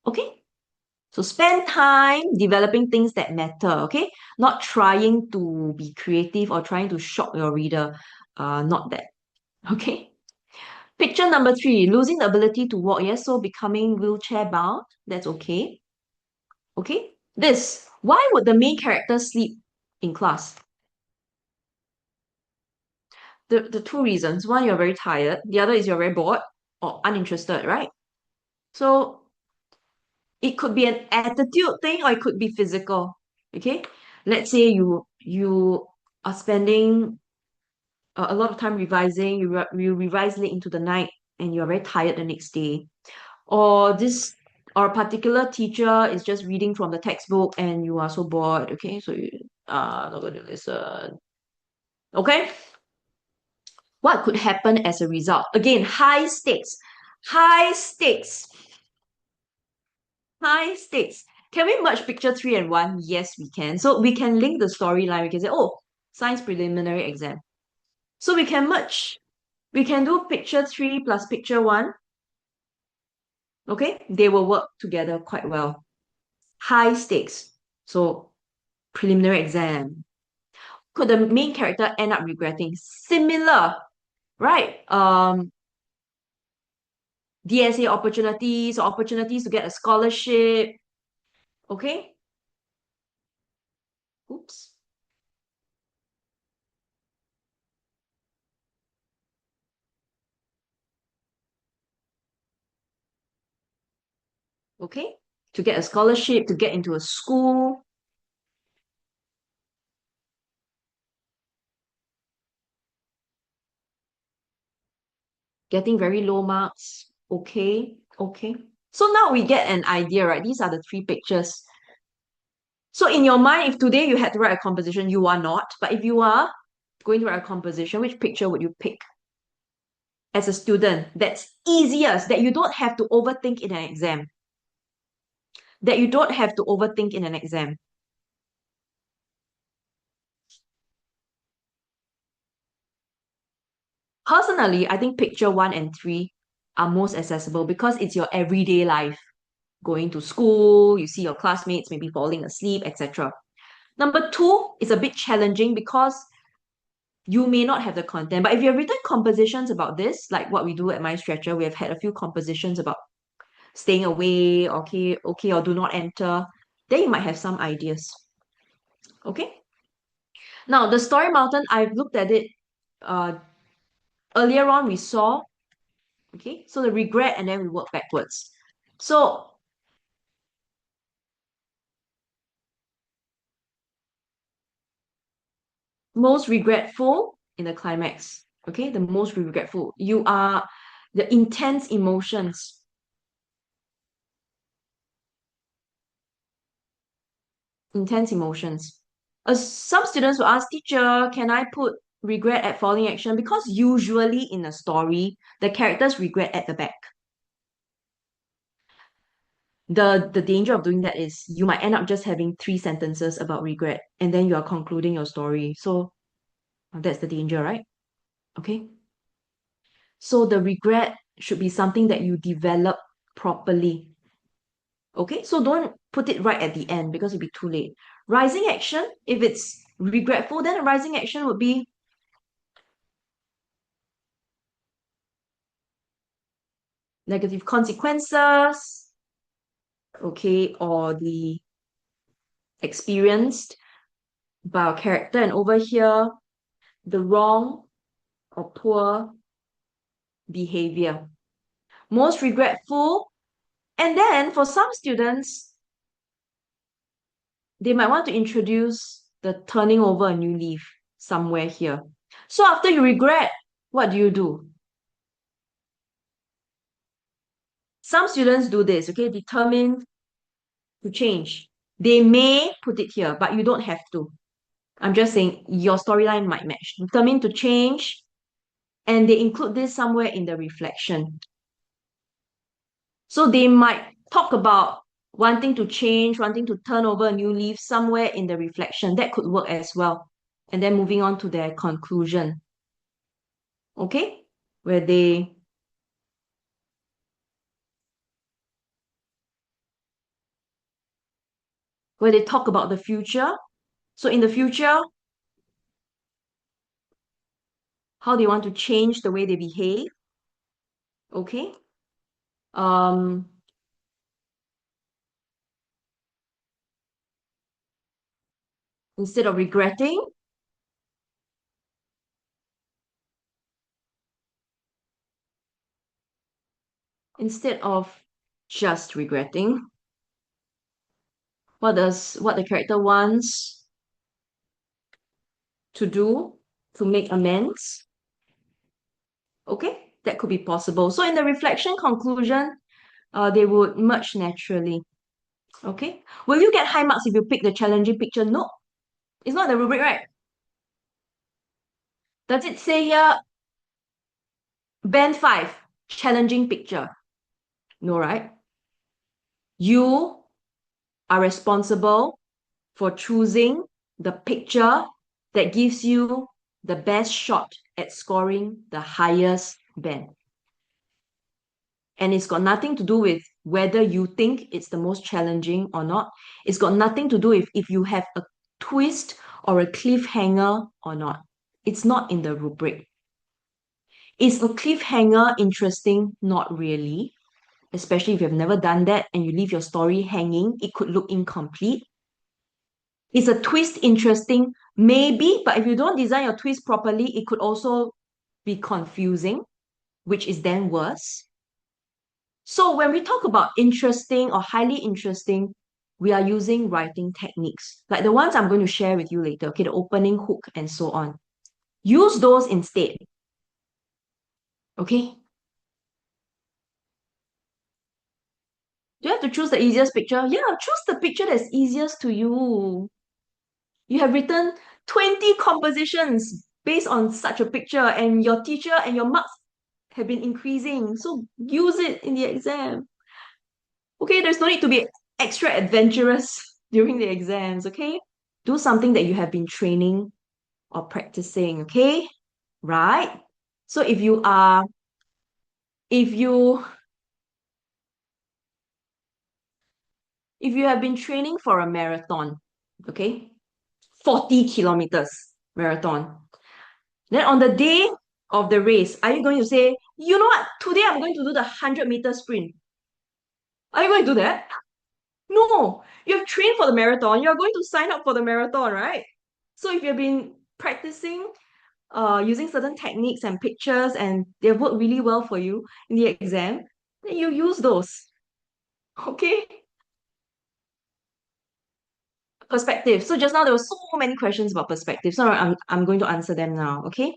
Okay? So spend time developing things that matter, okay? Not trying to be creative or trying to shock your reader. Not that. Okay? Picture number 3, losing the ability to walk. Yes, so becoming wheelchair bound. That's okay. Okay? Why would the main character sleep in class? the two reasons. One, you're very tired. The other is you're very bored or uninterested, right? So it could be an attitude thing or it could be physical. Okay. Let's say you are spending a lot of time revising, you revise late into the night and you're very tired the next day. Or this or a particular teacher is just reading from the textbook and you are so bored, okay? So you are not going to listen. Okay? What could happen as a result? Again, high stakes. High stakes. High stakes. Can we merge picture 3 and 1? Yes, we can. So we can link the storyline. We can say, oh, science preliminary exam. So we can merge. We can do picture 3 plus picture 1. Okay? They will work together quite well. High stakes. So preliminary exam. Could the main character end up regretting? Similar, right? DSA opportunities or opportunities to get a scholarship. Okay? Oops. Okay? To get a scholarship, to get into a school. Getting very low marks. Okay? Okay. So now we get an idea, right? These are the three pictures. So in your mind, if today you had to write a composition, you are not. But if you are going to write a composition, which picture would you pick as a student that's easiest, that you don't have to overthink in an exam? That you don't have to overthink in an exam. Personally, I think picture 1 and 3 are most accessible because it's your everyday life. Going to school, you see your classmates maybe falling asleep, etc. Number 2 is a bit challenging because you may not have the content. But if you have written compositions about this, like what we do at My Stretcher, we have had a few compositions about staying away, okay, or do not enter, then you might have some ideas. Okay. Now the story mountain, I've looked at it uh earlier on we saw, okay, so the regret and then we work backwards. So most regretful in the climax, okay, the most regretful. You are the intense emotions, intense emotions. Some students will ask, teacher, can I put regret at falling action? Because usually in a story, the characters regret at the back. The danger of doing that is you might end up just having 3 sentences about regret and then you are concluding your story. So that's the danger, right? Okay. So the regret should be something that you develop properly. Okay, so don't put it right at the end because it'll be too late. Rising action, if it's regretful, then a rising action would be negative consequences, okay, or the experienced by our character. And over here, the wrong or poor behavior. Most regretful. And then for some students, they might want to introduce the turning over a new leaf somewhere here. So after you regret, what do you do? Some students do this, okay, determined to change. They may put it here, but you don't have to. I'm just saying your storyline might match. Determined to change, and they include this somewhere in the reflection. So they might talk about wanting to change, wanting to turn over a new leaf somewhere in the reflection. That could work as well. And then moving on to their conclusion. Okay? Where they talk about the future. So in the future, how they want to change the way they behave. Okay? Um, instead of regretting, instead of just regretting what the character wants to do to make amends. Okay, that could be possible. So in the reflection conclusion, they would merge naturally. Okay, will you get high marks if you pick the challenging picture? No, it's not the rubric, right? Does it say here band 5 challenging picture? No, right? You are responsible for choosing the picture that gives you the best shot at scoring the highest band. And it's got nothing to do with whether you think it's the most challenging or not. It's got nothing to do with if you have a twist or a cliffhanger or not. It's not in the rubric. Is a cliffhanger interesting? Not really. Especially if you've never done that and you leave your story hanging, it could look incomplete. Is a twist interesting? Maybe, but if you don't design your twist properly, it could also be confusing, which is then worse. So when we talk about interesting or highly interesting, we are using writing techniques, like the ones I'm going to share with you later, okay, the opening hook and so on. Use those instead, okay? Do you have to choose the easiest picture? Yeah, choose the picture that's easiest to you. You have written 20 compositions based on such a picture, and your teacher and your marks have been increasing. So use it in the exam. Okay, there's no need to be extra adventurous during the exams, okay? Do something that you have been training or practicing, okay? Right? So if you if you have been training for a marathon, okay? 40 kilometers marathon. Then on the day of the race, are you going to say, you know what? Today I'm going to do the 100-meter sprint. Are you going to do that? No. You've trained for the marathon. You're going to sign up for the marathon, right? So if you've been practicing using certain techniques and pictures and they've worked really well for you in the exam, then you use those. Okay? Perspective. So just now there were so many questions about perspective. So I'm going to answer them now. Okay?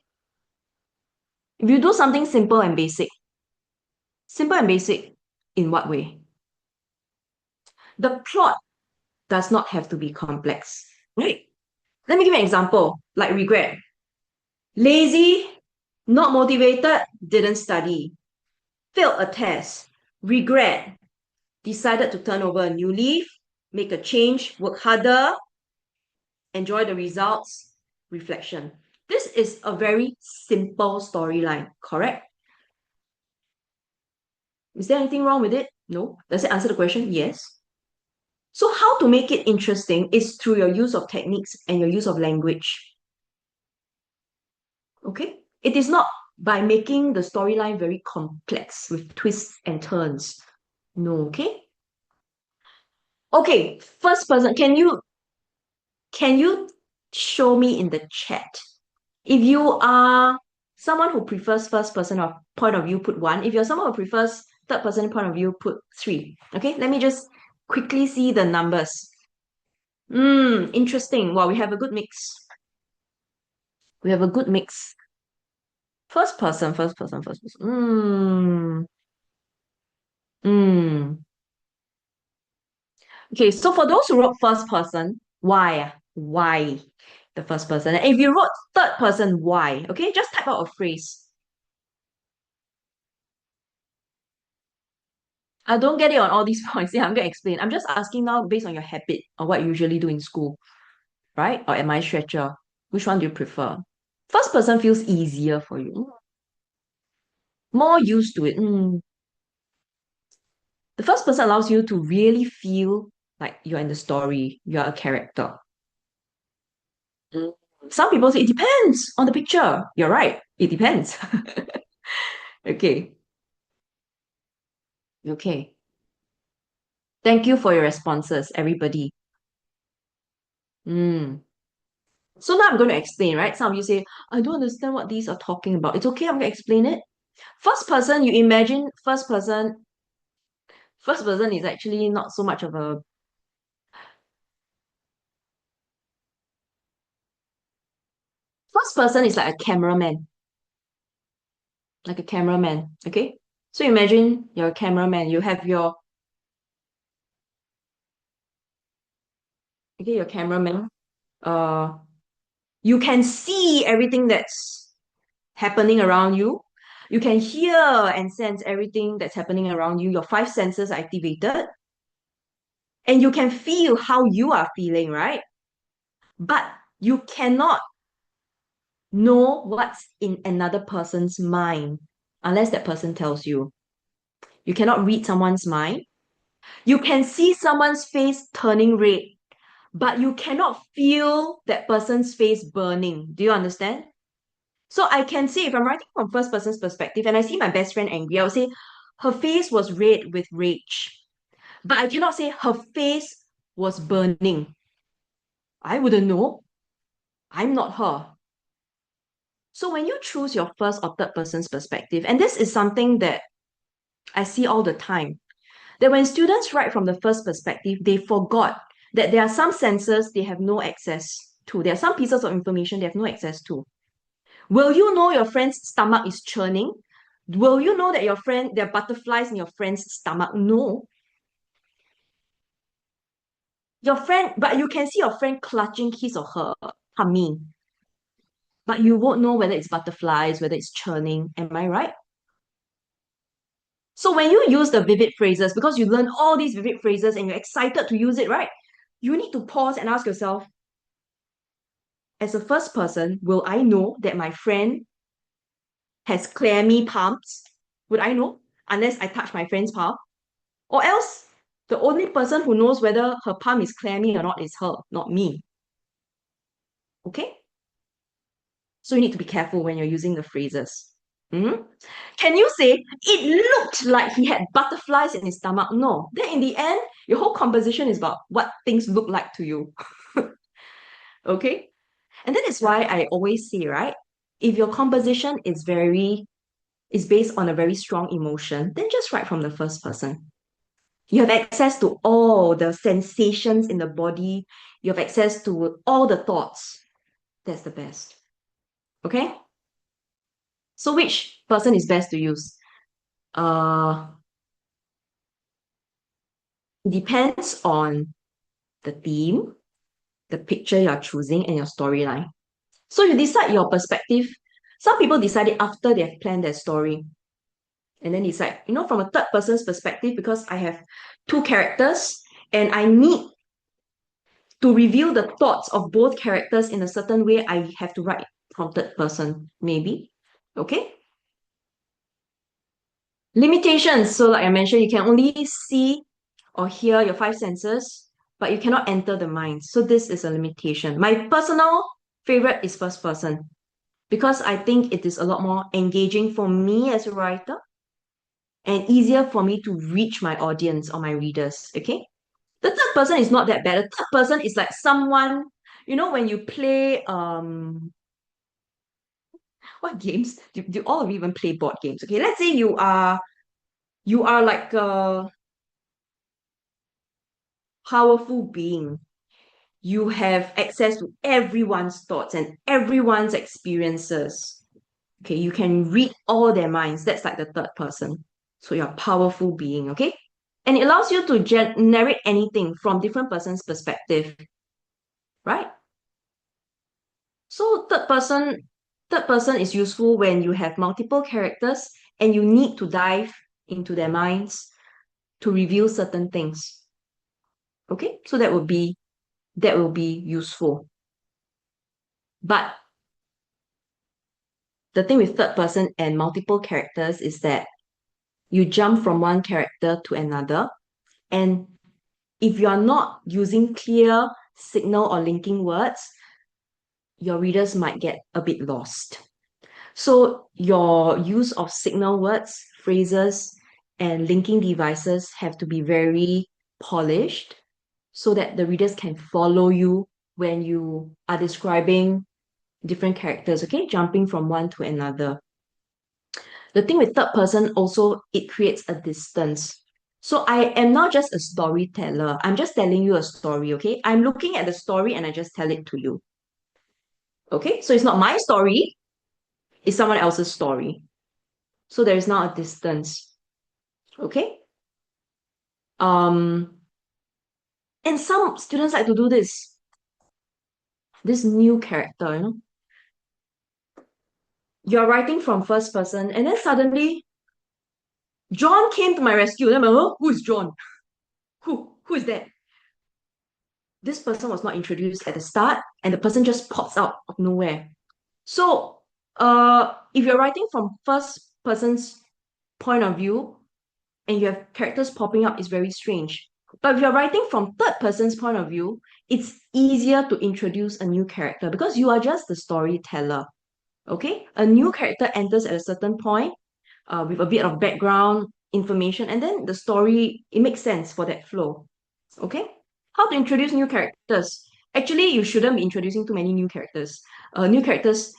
If you do something simple and basic in what way? The plot does not have to be complex. Right? Let me give you an example, like regret. Lazy, not motivated, didn't study. Failed a test. Regret, decided to turn over a new leaf, make a change, work harder, enjoy the results, reflection. This is a very simple storyline, correct? Is there anything wrong with it? No. Does it answer the question? Yes. So how to make it interesting is through your use of techniques and your use of language. Okay? It is not by making the storyline very complex with twists and turns. No, okay? Okay, first person, can you show me in the chat? If you are someone who prefers first person of point of view, put 1. If you're someone who prefers third person point of view, put 3. Okay, let me just quickly see the numbers. Interesting. Wow, we have a good mix. We have a good mix. First person, first person, first person. Hmm. Okay, so for those who wrote first person, why? Why the first person? And if you wrote third person, why? Okay, just type out a phrase. I don't get it on all these points. Yeah, I'm going to explain. I'm just asking now based on your habit or what you usually do in school, right? Or am I stretcher? Which one do you prefer? First person feels easier for you. More used to it. The first person allows you to really feel like you're in the story, you're a character. Mm. Some people say it depends on the picture. You're right. It depends. Okay. Okay. Thank you for your responses, everybody. So now I'm going to explain, right? Some of you say, I don't understand what these are talking about. It's okay, I'm going to explain it. First person, you imagine first person First person is actually not so much of a first person is like a cameraman, like a cameraman. Okay. So imagine you're a cameraman. You have your okay, your cameraman. Uh, you can see everything that's happening around you. You can hear and sense everything that's happening around you. Your five senses are activated, and you can feel how you are feeling, right? But you cannot know what's in another person's mind unless that person tells you. You cannot read someone's mind. You can see someone's face turning red, but you cannot feel that person's face burning. Do you understand? So I can say if I'm writing from first person's perspective and I see my best friend angry, I'll say her face was red with rage. But I cannot say her face was burning. I wouldn't know. I'm not her. So when you choose your first or third person's perspective, and this is something that I see all the time, that when students write from the first perspective, they forgot that there are some senses they have no access to. There are some pieces of information they have no access to. Will you know your friend's stomach is churning? Will you know that there are butterflies in your friend's stomach? No. But you can see your friend clutching his or her tummy, but you won't know whether it's butterflies, whether it's churning. Am I right? So when you use the vivid phrases, because you learn all these vivid phrases and you're excited to use it, right? You need to pause and ask yourself, as a first person, will I know that my friend has clammy palms? Would I know? Unless I touch my friend's palm. Or else, the only person who knows whether her palm is clammy or not is her, not me. Okay? So you need to be careful when you're using the phrases. Mhm. Can you say, it looked like he had butterflies in his stomach? No. Then in the end, your whole composition is about what things look like to you. Okay? And that is why I always say, right? If your composition is based on a very strong emotion, then just write from the first person. You have access to all the sensations in the body. You have access to all the thoughts. That's the best. Okay? So which person is best to use? Uh, depends on the theme, the picture you're choosing, and your storyline. So you decide your perspective. Some people decide it after they've planned their story. And then decide, from a third person's perspective, because I have two characters and I need to reveal the thoughts of both characters in a certain way, I have to write from third person, maybe. Okay? Limitations. So, like I mentioned, you can only see or hear your five senses, but you cannot enter the mind. So, this is a limitation. My personal favorite is first person because I think it is a lot more engaging for me as a writer and easier for me to reach my audience or my readers. Okay? The third person is not that bad. The third person is like someone, when you play what games? Do all of you even play board games? Okay, let's say you are like a powerful being. You have access to everyone's thoughts and everyone's experiences. Okay, you can read all their minds. That's like the third person. So you're a powerful being, okay? And it allows you to narrate anything from different person's perspective, right? So third person is useful when you have multiple characters and you need to dive into their minds to reveal certain things. Okay? So that will be useful. But the thing with third person and multiple characters is that you jump from one character to another. And if you are not using clear signal or linking words, your readers might get a bit lost. So your use of signal words, phrases, and linking devices have to be very polished so that the readers can follow you when you are describing different characters, okay? Jumping from one to another. The thing with third person also, it creates a distance. So I am not just a storyteller. I'm just telling you a story, okay? I'm looking at the story and I just tell it to you. Okay? So it's not my story, it's someone else's story. So there is not a distance. Okay? Um, and some students like to do this new character, you know. You're writing from first person, and then suddenly John came to my rescue. Then I'm like, oh, who is John? Who is that? This person was not introduced at the start, and the person just pops out of nowhere. So, if you're writing from first person's point of view and you have characters popping up, it's very strange. But if you're writing from third person's point of view, it's easier to introduce a new character because you are just the storyteller. Okay? A new character enters at a certain point with a bit of background information, and then the story, it makes sense for that flow. Okay? How to introduce new characters? Actually, you shouldn't be introducing too many new characters. New characters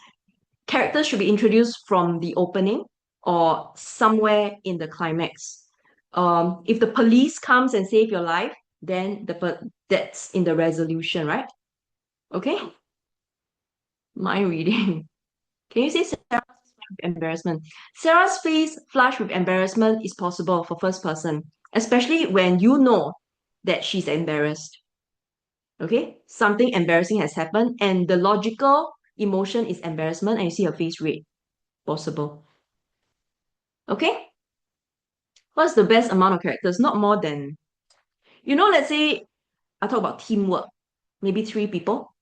should be introduced from the opening or somewhere in the climax. If the police comes and save your life, then that's in the resolution, right? Okay. Mind reading. Can you say Sarah's face with embarrassment? Sarah's face flushed with embarrassment is possible for first person, especially when you know that she's embarrassed. Okay, something embarrassing has happened, and the logical emotion is embarrassment, and you see her face red. Possible. Okay. What's the best amount of characters? Not more than, let's say I talk about teamwork, maybe three people.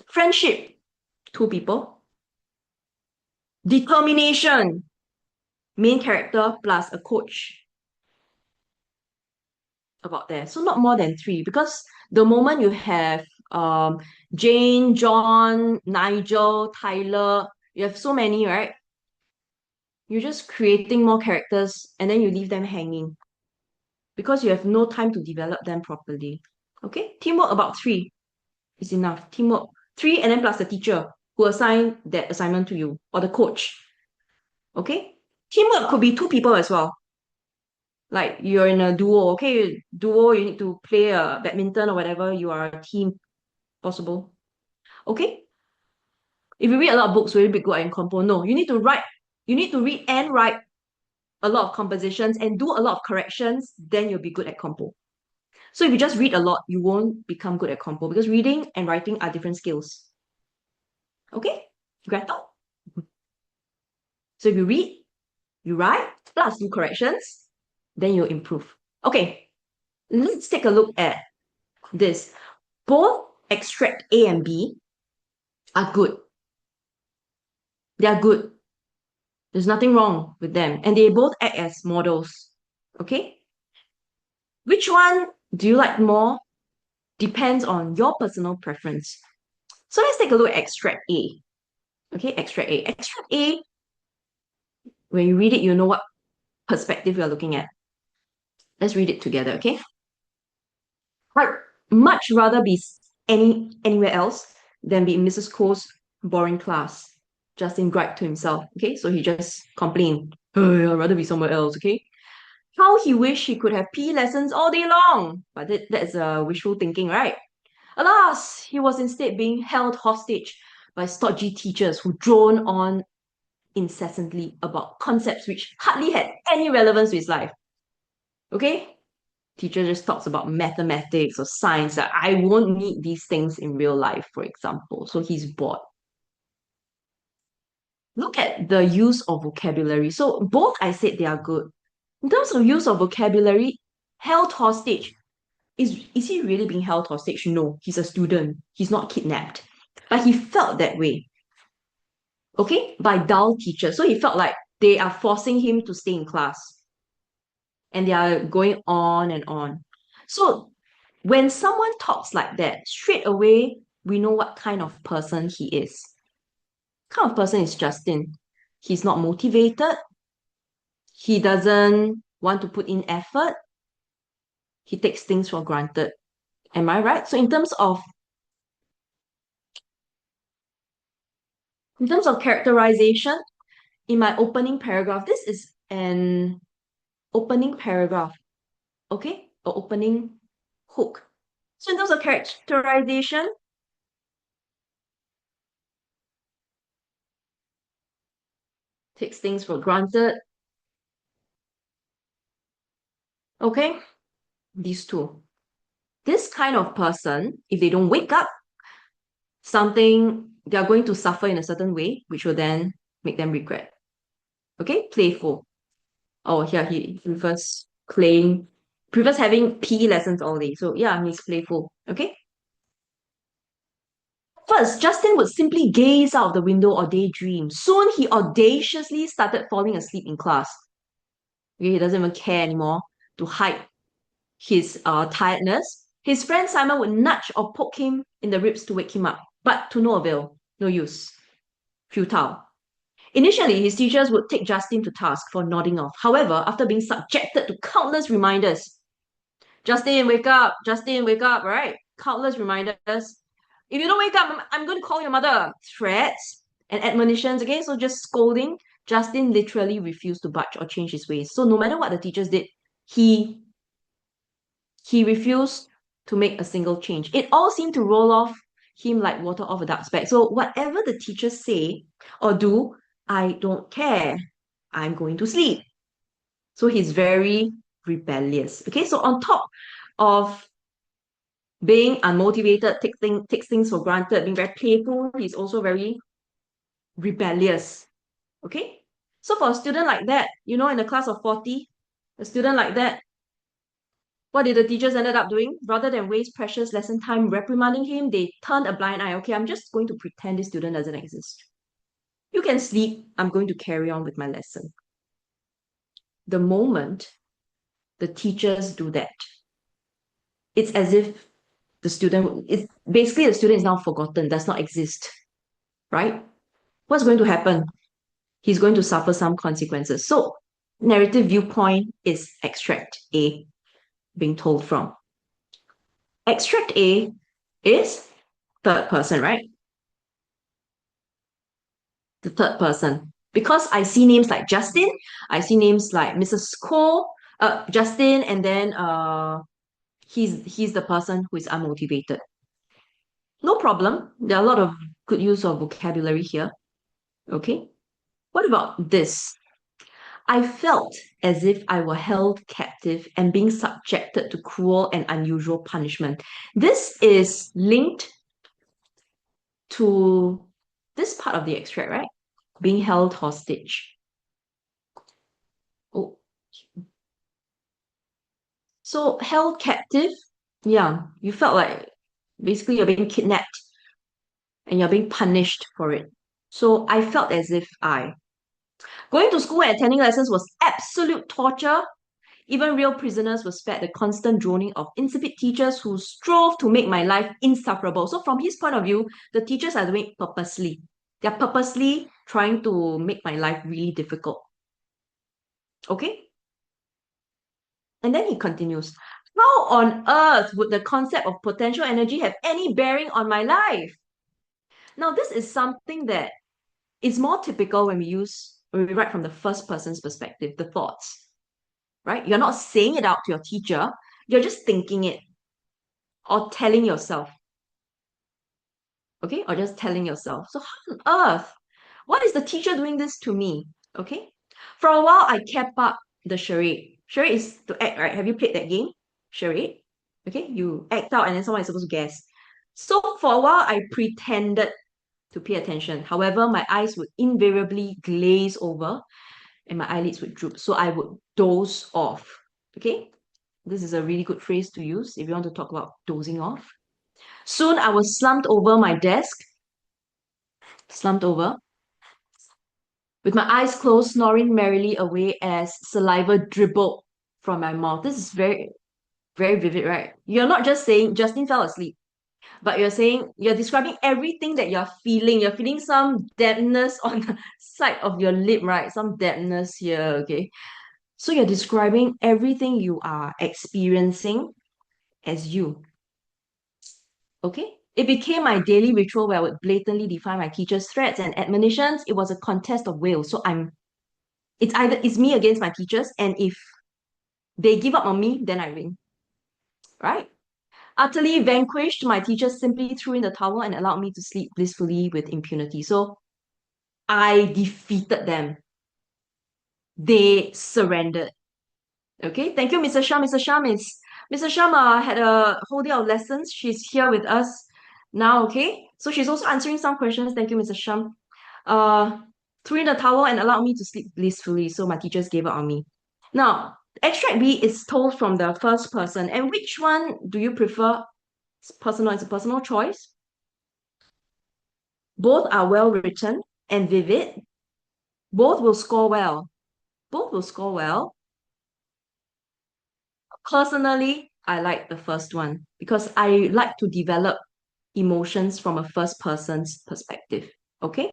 Friendship, two people. Determination, main character plus a coach, about there. So not more than three, because the moment you have Jane, John, Nigel, Tyler, you have so many, right? You're just creating more characters and then you leave them hanging because you have no time to develop them properly. Okay, teamwork about three is enough. Teamwork three, and then plus the teacher who assigned that assignment to you, or the coach. Okay, teamwork could be two people as well. Like you're in a duo, okay, duo, you need to play a badminton or whatever, you are a team, possible. Okay, if you read a lot of books, will you be good at compo? No, you need to read and write a lot of compositions and do a lot of corrections, then you'll be good at compo. So if you just read a lot, you won't become good at compo because reading and writing are different skills. Okay, Greta? So if you read, you write, plus do corrections, then you'll improve. Okay, let's take a look at this. Both extract A and B are good. They are good. There's nothing wrong with them. And they both act as models. Okay? Which one do you like more? Depends on your personal preference. So let's take a look at extract A. Okay, extract A. Extract A, when you read it, you know what perspective you're looking at. Let's read it together, okay? I'd much rather be anywhere else than be in Mrs. Ko's boring class. Justin griped to himself, okay? So he just complained, oh, I'd rather be somewhere else, okay? How he wished he could have PE lessons all day long. But that's wishful thinking, right? Alas, he was instead being held hostage by stodgy teachers who drone on incessantly about concepts which hardly had any relevance to his life. Okay? Teacher just talks about mathematics or science that I won't need these things in real life, for example. So he's bored. Look at the use of vocabulary. So both I said they are good. In terms of use of vocabulary, held hostage. Is he really being held hostage? No, he's a student. He's not kidnapped. But he felt that way. Okay? By dull teachers. So he felt like they are forcing him to stay in class. And they are going on and on. So when someone talks like that, straight away, we know what kind of person he is. What kind of person is Justin? He's not motivated. He doesn't want to put in effort. He takes things for granted. Am I right? So in terms of characterization, in my opening paragraph, this is an opening paragraph. okay? Or opening hook. So in terms of characterization, takes things for granted, okay? These two. This kind of person, if they don't wake up, something they are going to suffer in a certain way, which will then make them regret. Okay, playful. Oh, here he prefers playing, prefers having PE lessons all day. So yeah, he's playful. Okay. First, Justin would simply gaze out of the window or daydream. Soon, he audaciously started falling asleep in class. Okay, he doesn't even care anymore to hide his tiredness. His friend Simon would nudge or poke him in the ribs to wake him up, but to no avail, no use, futile. Initially, his teachers would take Justin to task for nodding off. However, after being subjected to countless reminders, Justin, wake up, right? Countless reminders. If you don't wake up, I'm going to call your mother. Threats and admonitions, okay? So just scolding. Justin literally refused to budge or change his ways. So no matter what the teachers did, he he refused to make a single change. It all seemed to roll off him like water off a duck's back. So whatever the teachers say or do, I don't care. I'm going to sleep. So he's very rebellious. Okay, so on top of being unmotivated, takes things for granted, being very playful, he's also very rebellious. Okay, so for a student like that, in a class of 40, a student like that, what did the teachers ended up doing? Rather than waste precious lesson time reprimanding him, they turned a blind eye. Okay, I'm just going to pretend this student doesn't exist. You can sleep. I'm going to carry on with my lesson. The moment the teachers do that, it's as if the student is now forgotten, does not exist, right? What's going to happen? He's going to suffer some consequences. So, narrative viewpoint is extract A being told from. Extract A is third person, right? The third person. Because I see names like Justin, I see names like Mrs. Cole, Justin, and then he's the person who is unmotivated. No problem. There are a lot of good use of vocabulary here. Okay. What about this? I felt as if I were held captive and being subjected to cruel and unusual punishment. This is linked to this part of the extract, right? Being held hostage. Oh, so held captive, yeah, you felt like basically you're being kidnapped and you're being punished for it. So I felt as if going to school and attending lessons was absolute torture. Even real prisoners were spared the constant droning of insipid teachers who strove to make my life insufferable. So from his point of view, the teachers are doing it purposely. They're purposely trying to make my life really difficult. Okay? And then he continues, how on earth would the concept of potential energy have any bearing on my life? Now, this is something that is more typical when we write from the first person's perspective, the thoughts, right? You're not saying it out to your teacher, you're just thinking it or telling yourself, okay? Or just telling yourself. So, how on earth? Why is the teacher doing this to me? Okay? For a while, I kept up the charade. Charade is to act, right? Have you played that game? Charade? Okay? You act out and then someone is supposed to guess. So, for a while, I pretended to pay attention. However, my eyes would invariably glaze over and my eyelids would droop. So, I would doze off. Okay? This is a really good phrase to use if you want to talk about dozing off. Soon, I was slumped over my desk, slumped over, with my eyes closed, snoring merrily away as saliva dribbled from my mouth. This is very, very vivid, right? You're not just saying Justin fell asleep, but you're describing everything that you're feeling. You're feeling some dampness on the side of your lip, right? Some dampness here, okay? So you're describing everything you are experiencing as you, okay? It became my daily ritual where I would blatantly defy my teacher's threats and admonitions. It was a contest of will. So it's me against my teachers, and if They give up on me, then I win, right? Utterly vanquished, my teacher simply threw in the towel and allowed me to sleep blissfully with impunity. So I defeated them. They surrendered. Okay, thank you, Mr. Shah. Mr. Shah is Mr. Sharma had a whole day of lessons. She's here with us now. Okay, so she's also answering some questions. Thank you, Mr. Sham. Uh, threw in the towel and allowed me to sleep blissfully. So my teachers gave up on me. Now, extract B is told from the first person, and which one do you prefer? It's personal. It's a personal choice. Both are well written and vivid. Both will score well. Both will score well. Personally, I like the first one because I like to develop emotions from a first person's perspective. Okay?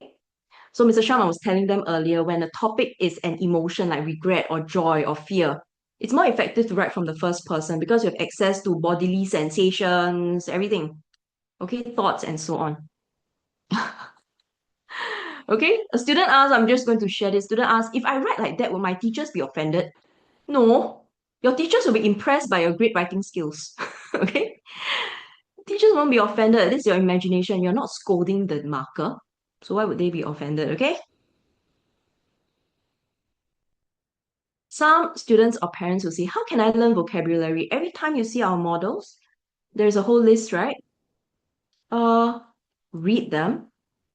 So, Mr. Sharma was telling them earlier when a topic is an emotion like regret or joy or fear, it's more effective to write from the first person because you have access to bodily sensations, everything. Okay? Thoughts and so on. Okay? A student asked, I'm just going to share this. Student asked, if I write like that, will my teachers be offended? No. Your teachers will be impressed by your great writing skills. Okay? Teachers won't be offended. This is your imagination. You're not scolding the marker. So why would they be offended? Okay? Some students or parents will say, how can I learn vocabulary? Every time you see our models, there's a whole list, right? Uh, read them,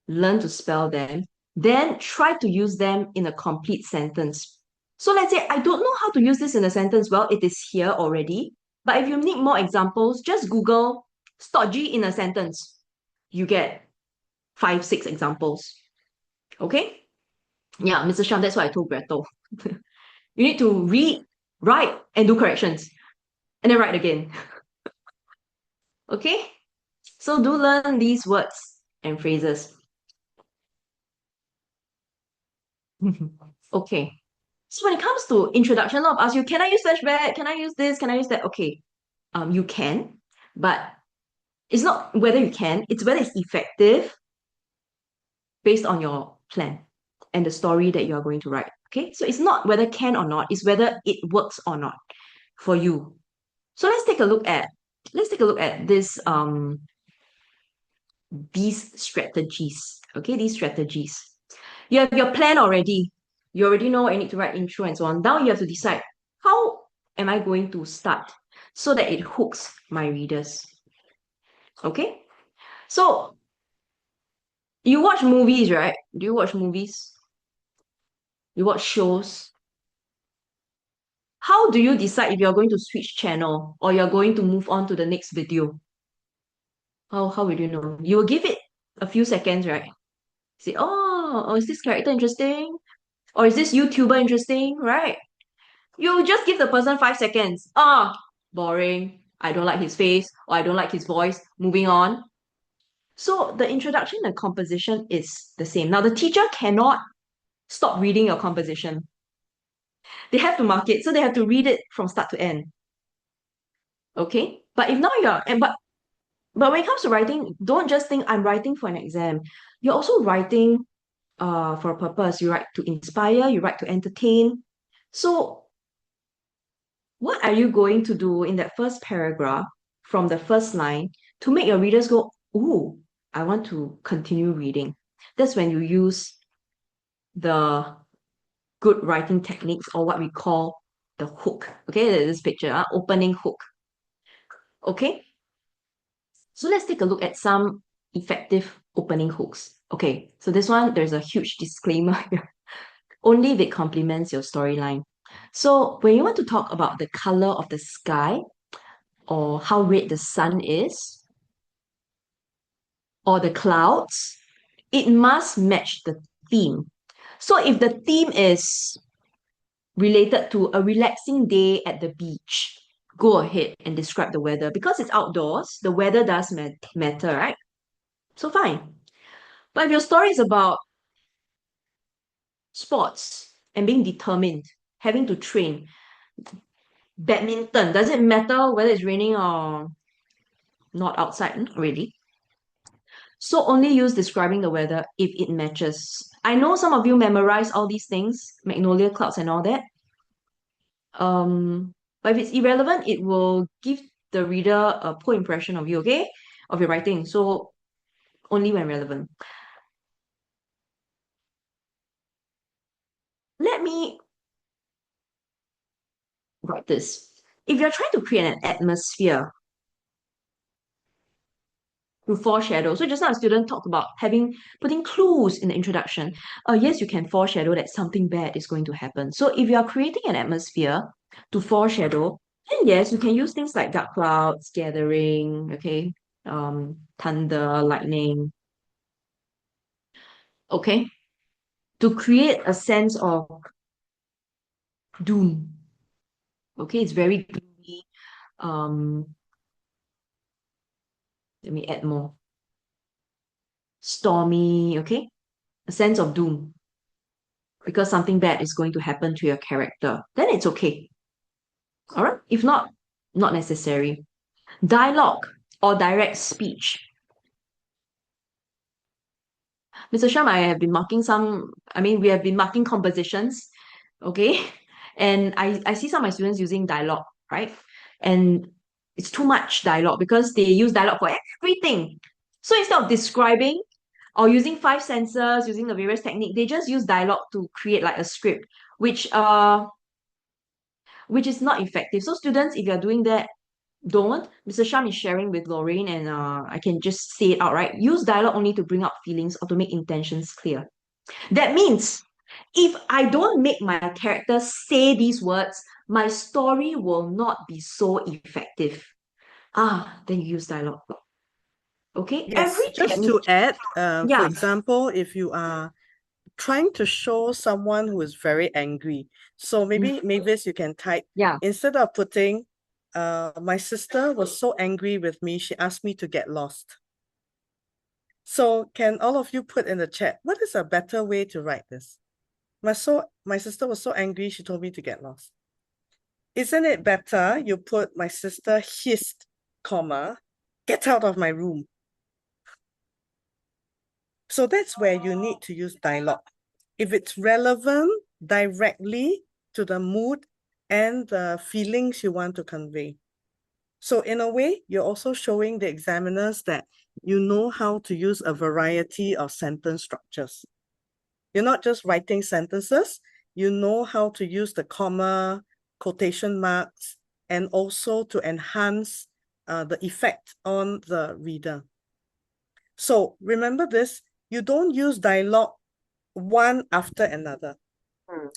learn to spell them, then try to use them in a complete sentence. So let's say I don't know how to use this in a sentence. Well, it is here already. But if you need more examples, just Google stodgy in a sentence. You get 5, 6 examples. Okay? Yeah, Mr. Sham, that's what I told Gretel. You need to read, write, and do corrections. And then write again. Okay? So do learn these words and phrases. Okay. So when it comes to introduction, a lot of ask you, can I use flashback? Can I use this? Can I use that? Okay. You can, but it's not whether you can, it's whether it's effective based on your plan and the story that you are going to write. Okay. So it's not whether can or not, it's whether it works or not for you. So let's take a look at this these strategies. Okay, these strategies. You have your plan already. You already know what you need to write intro and so on. Now you have to decide how am I going to start so that it hooks my readers. Okay? So you watch movies, right? Do you watch movies? You watch shows? How do you decide if you're going to switch channel or you're going to move on to the next video? How will you know? You will give it a few seconds, right? Say, oh, is this character interesting? Or is this YouTuber interesting, right? You just give the person 5 seconds. Ah, boring. I don't like his face or I don't like his voice. Moving on. So the introduction and composition is the same. Now the teacher cannot stop reading your composition. They have to mark it, so they have to read it from start to end. Okay? But if now you're and but when it comes to writing, don't just think I'm writing for an exam. You're also writing for a purpose. You write to inspire, you write to entertain. So what are you going to do in that first paragraph from the first line to make your readers go, ooh, I want to continue reading? That's when you use the good writing techniques or what we call the hook. Okay, there's this picture, opening hook. Okay, so let's take a look at some effective opening hooks. Okay, so this one, there's a huge disclaimer here. Only if it complements your storyline. So when you want to talk about the color of the sky or how red the sun is or the clouds, it must match the theme. So if the theme is related to a relaxing day at the beach, go ahead and describe the weather. Because it's outdoors, the weather does matter, right? So fine. But if your story is about sports and being determined, having to train, badminton, does it matter whether it's raining or not outside? Not really. So only use describing the weather if it matches. I know some of you memorize all these things, magnolia clouds and all that. But if it's irrelevant, it will give the reader a poor impression of you, okay? Of your writing. So only when relevant. Let me write this. If you're trying to create an atmosphere to foreshadow, so just now a student talked about putting clues in the introduction. Yes, you can foreshadow that something bad is going to happen. So if you are creating an atmosphere to foreshadow, then yes, you can use things like dark clouds, gathering, okay, thunder, lightning, okay, to create a sense of doom. Okay, it's very gloomy. Um, let me add more. Stormy, okay? A sense of doom because something bad is going to happen to your character. Then it's okay. All right? If not, not necessary. Dialogue or direct speech. Mr. Sham, we have been marking compositions, okay? And I see some of my students using dialogue, right? And it's too much dialogue because they use dialogue for everything. So instead of describing or using five senses, using the various technique, they just use dialogue to create like a script, which is not effective. So students, if you're doing that, don't. Mr. Sham is sharing with Lorraine, and I can just say it outright. Use dialogue only to bring up feelings or to make intentions clear. That means if I don't make my characters say these words, my story will not be so effective. Then you use dialogue. Okay? Yes, Every just technique. to add, for Yeah. example, if you are trying to show someone who is very angry, so maybe Mavis, you can type, Yeah. instead of putting, my sister was so angry with me, she asked me to get lost. So can all of you put in the chat, what is a better way to write this? My sister was so angry, she told me to get lost. Isn't it better you put my sister hissed, comma, get out of my room? So that's where you need to use dialogue. If it's relevant directly to the mood and the feelings you want to convey. So in a way, you're also showing the examiners that you know how to use a variety of sentence structures. You're not just writing sentences, you know how to use the comma, quotation marks, and also to enhance the effect on the reader. So remember this, you don't use dialogue one after another.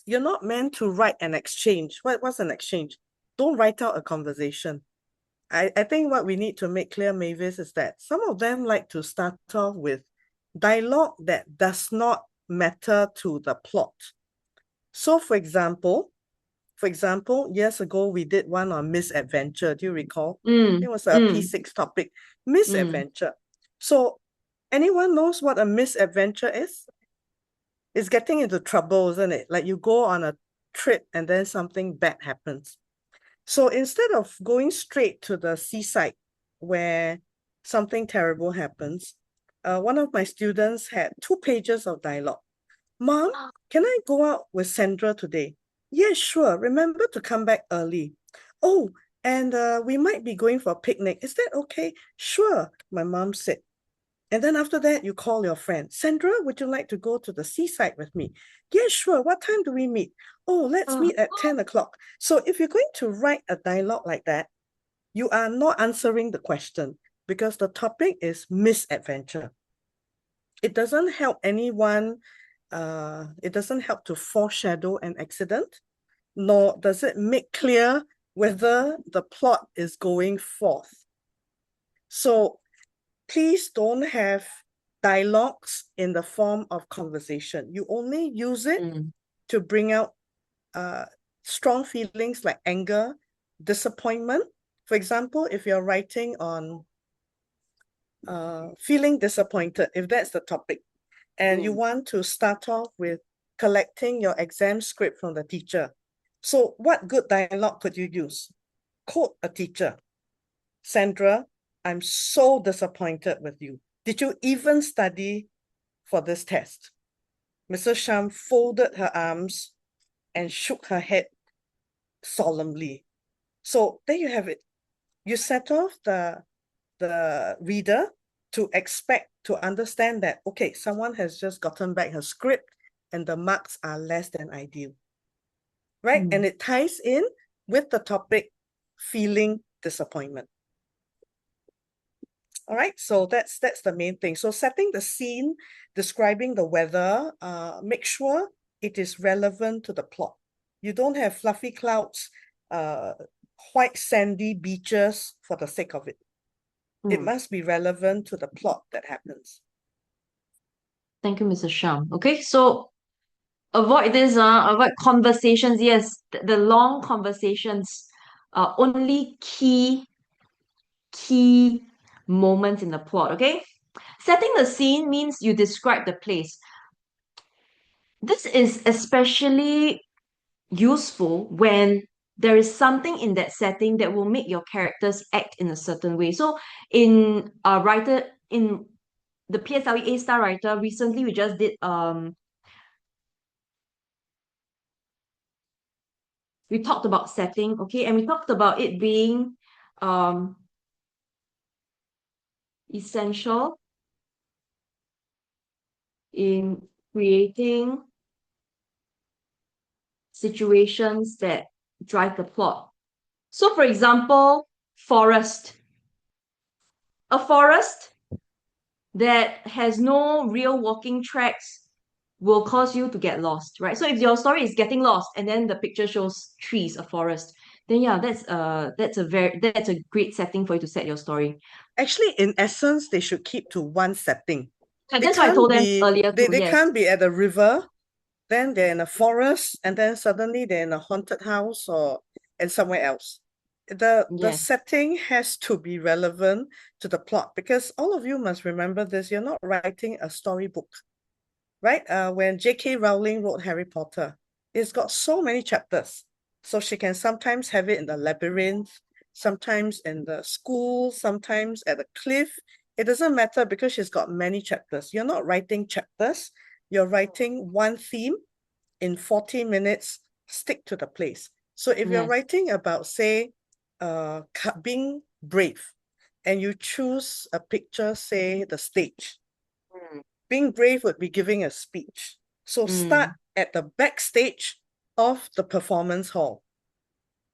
You're not meant to write an exchange. What's an exchange? Don't write out a conversation. I think what we need to make clear, Mavis, is that some of them like to start off with dialogue that does not matter to the plot. So for example, years ago, we did one on misadventure. Do you recall? It was a P6 topic, misadventure. So anyone knows what a misadventure is? It's getting into trouble, isn't it? Like you go on a trip and then something bad happens. So instead of going straight to the seaside where something terrible happens, one of my students had 2 pages of dialogue. Mom, can I go out with Sandra today? Yes, sure. Remember to come back early. Oh, and we might be going for a picnic. Is that okay? Sure, my mom said. And then after that, you call your friend. Sandra, would you like to go to the seaside with me? Yes, sure. What time do we meet? Oh, let's meet at 10 o'clock. So if you're going to write a dialogue like that, you are not answering the question because the topic is misadventure. It doesn't help anyone. It doesn't help to foreshadow an accident, nor does it make clear whether the plot is going forth. So please don't have dialogues in the form of conversation. You only use it to bring out strong feelings like anger, disappointment. For example, if you're writing on feeling disappointed, if that's the topic, and you want to start off with collecting your exam script from the teacher. So what good dialogue could you use? Quote a teacher. Sandra, I'm so disappointed with you. Did you even study for this test? Mrs. Sham folded her arms and shook her head solemnly. So there you have it. You set off the reader to expect, to understand that, okay, someone has just gotten back her script and the marks are less than ideal, right? And it ties in with the topic, feeling disappointment. All right, so that's the main thing. So setting the scene, describing the weather, make sure it is relevant to the plot. You don't have fluffy clouds, white sandy beaches for the sake of it. It must be relevant to the plot that happens. Thank you, Mrs. Sham. Okay, so avoid this, avoid conversations. Yes, the long conversations are only key moments in the plot, okay? Setting the scene means you describe the place. This is especially useful when there is something in that setting that will make your characters act in a certain way. So in a writer, in the PSLE A-star writer, recently we just did we talked about setting, okay, and we talked about it being um essential in creating situations that drive the plot. So, for example, forest. A forest that has no real walking tracks will cause you to get lost, right? So if your story is getting lost and then the picture shows trees, a forest, then yeah, that's a great setting for you to set your story. Actually, in essence, they should keep to one setting. And They that's what I can't told them be earlier too. they Yes. can't be at a river, then they're in a forest, and then suddenly they're in a haunted house or and somewhere else. The Yes. setting has to be relevant to the plot, because all of you must remember this. You're not writing a storybook, right? When J.K. Rowling wrote Harry Potter, it's got so many chapters. So she can sometimes have it in the labyrinth, sometimes in the school, sometimes at a cliff. It doesn't matter because she's got many chapters. You're not writing chapters. You're writing one theme in 40 minutes, stick to the place. So if you're Yes. writing about, say, being brave, and you choose a picture, say, the stage, being brave would be giving a speech. So start at the backstage of the performance hall,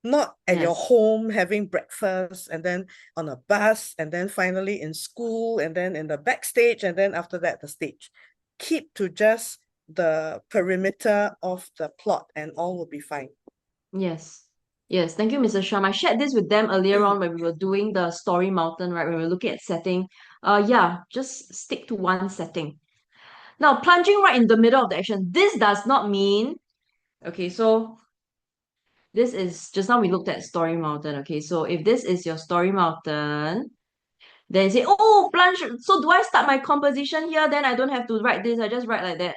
not at your Yes. home having breakfast, and then on a bus, and then finally in school, and then in the backstage, and then after that, the stage. Keep to just the perimeter of the plot and all will be fine. Yes. Yes. Thank you, Mr. Sham. I shared this with them earlier on when we were doing the story mountain, right? When we were looking at setting. Yeah, just stick to one setting. Now, plunging right in the middle of the action. This does not mean, okay, so this is just now we looked at story mountain. Okay, so if this is your story mountain, then you say, oh, plunge. So do I start my composition here? Then I don't have to write this. I just write like that.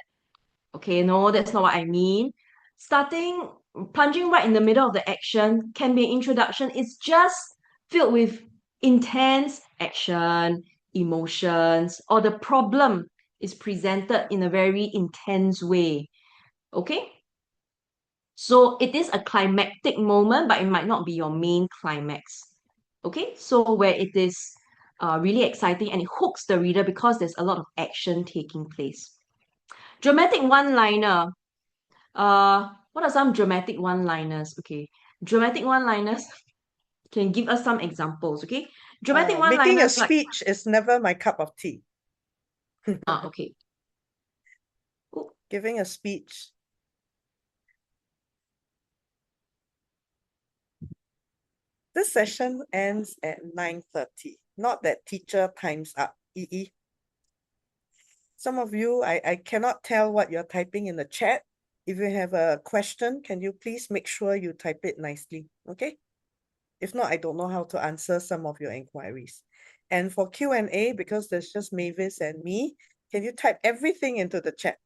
Okay, no, that's not what I mean. Starting, plunging right in the middle of the action can be an introduction. It's just filled with intense action, emotions, or the problem is presented in a very intense way. Okay? So it is a climactic moment, but it might not be your main climax. Okay? So where it is really exciting and it hooks the reader because there's a lot of action taking place. Dramatic one-liner. What are some dramatic one-liners? Okay. Dramatic one-liners can give us some examples, okay? Dramatic Making a one-liners like speech is never my cup of tea. okay. Ooh, Giving a speech. This session ends at 9:30. Not that teacher time's up. EE. Some of you, I cannot tell what you're typing in the chat. If you have a question, can you please make sure you type it nicely, okay? If not, I don't know how to answer some of your inquiries. And for Q&A, because there's just Mavis and me, can you type everything into the chat?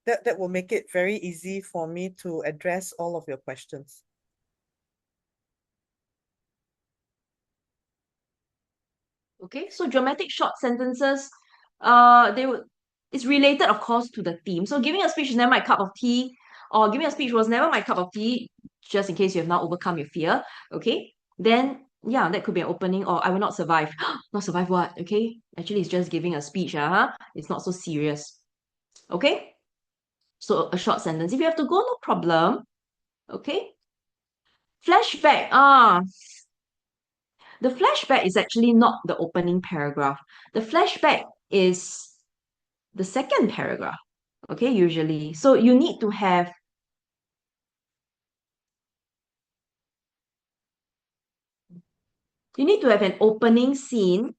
That will make it very easy for me to address all of your questions. okay, so dramatic short sentences, they would it's related, of course, to the theme. So giving a speech is never my cup of tea, or giving a speech was never my cup of tea just in case you have not overcome your fear, okay? Then, yeah, that could be an opening, or I will not survive. Not survive what? Okay? Actually, it's just giving a speech, It's not so serious. Okay? So a short sentence. If you have to go, no problem. Okay? Flashback. The flashback is actually not the opening paragraph. The flashback is the second paragraph. Okay, usually. So you need to have an opening scene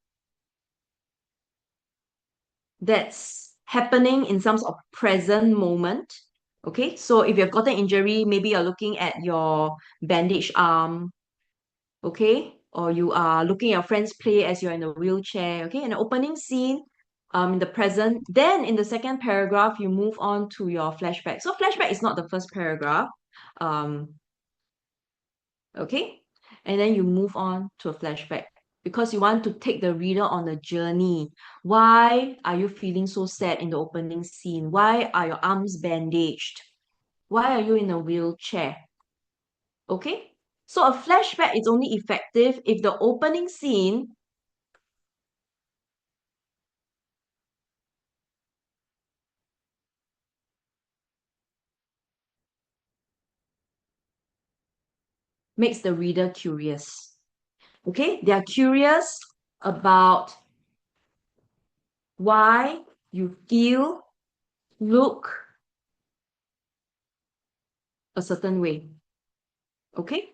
that's happening in some sort of present moment. Okay, so if you've got an injury, maybe you're looking at your bandaged arm, okay, or you are looking at your friends play as you're in a wheelchair, okay, an opening scene in the present. Then in the second paragraph, you move on to your flashback. So flashback is not the first paragraph. Um, okay, and then you move on to a flashback because you want to take the reader on a journey. Why are you feeling so sad in the opening scene? Why are your arms bandaged? Why are you in a wheelchair? Okay, so a flashback is only effective if the opening scene makes the reader curious. Okay, they are curious about why you feel, look a certain way. Okay,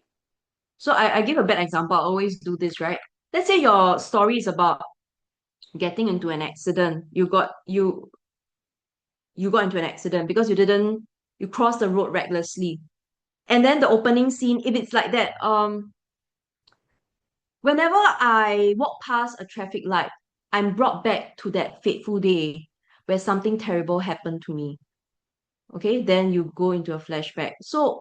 so I give a bad example. I always do this, right? Let's say your story is about getting into an accident. You got into an accident because you crossed the road recklessly. And then the opening scene, if it's like that, whenever I walk past a traffic light, I'm brought back to that fateful day where something terrible happened to me. Okay, then you go into a flashback. So,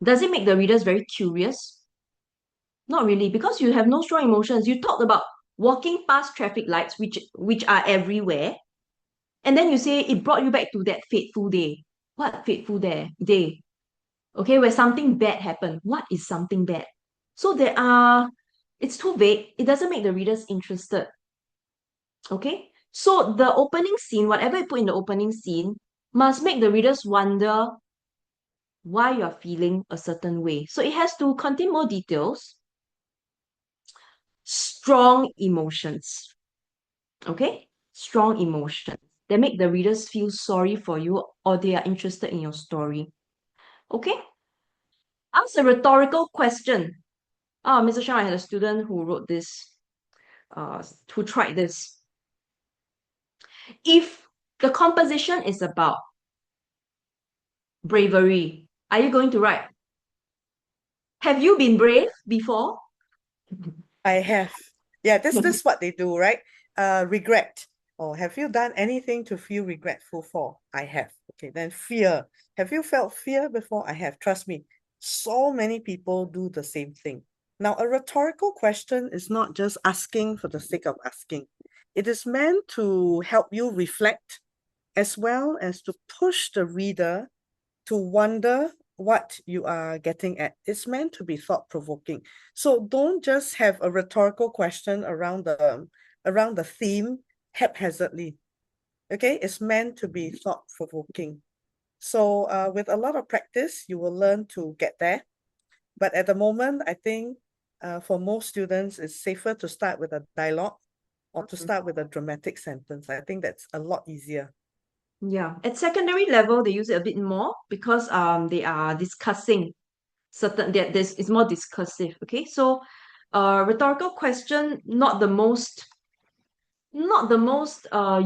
does it make the readers very curious? Not really, because you have no strong emotions. You talked about walking past traffic lights, which are everywhere, and then you say it brought you back to that fateful day. What fateful day? Okay, where something bad happened. What is something bad? So it's too vague. It doesn't make the readers interested. Okay? So the opening scene, whatever you put in the opening scene, must make the readers wonder why you're feeling a certain way. So it has to contain more details, strong emotions. Okay? Strong emotions. They make the readers feel sorry for you or they are interested in your story. Okay? Ask a rhetorical question. Mr. Shah, I had a student who wrote this, who tried this. If the composition is about bravery, are you going to write, have you been brave before? I have. Yeah, this what they do, right? Regret. Or have you done anything to feel regretful for? I have. Okay, then fear. Have you felt fear before? I have. Trust me, so many people do the same thing. Now, a rhetorical question is not just asking for the sake of asking. It is meant to help you reflect as well as to push the reader to wonder what you are getting at. It's meant to be thought-provoking. So don't just have a rhetorical question around the theme haphazardly. Okay, it's meant to be thought-provoking. So with a lot of practice, you will learn to get there. But at the moment, I think for most students, it's safer to start with a dialogue or to start with a dramatic sentence. I think that's a lot easier. Yeah, at secondary level, they use it a bit more because they are discussing certain that this is more discursive. Okay, so rhetorical question not the most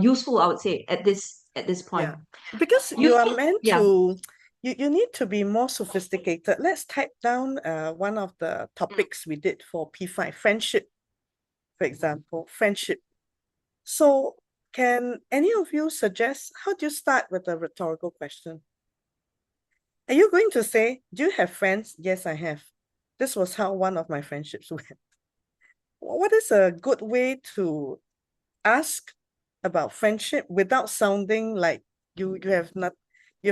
useful, I would say, at this point. Yeah, because you are meant Yeah. to, you need to be more sophisticated. Let's type down one of the topics we did for P5, friendship, for example, friendship. So can any of you suggest how do you start with a rhetorical question? Are you going to say, do you have friends? Yes, I have. This was how one of my friendships went. What is a good way to ask about friendship without sounding like you have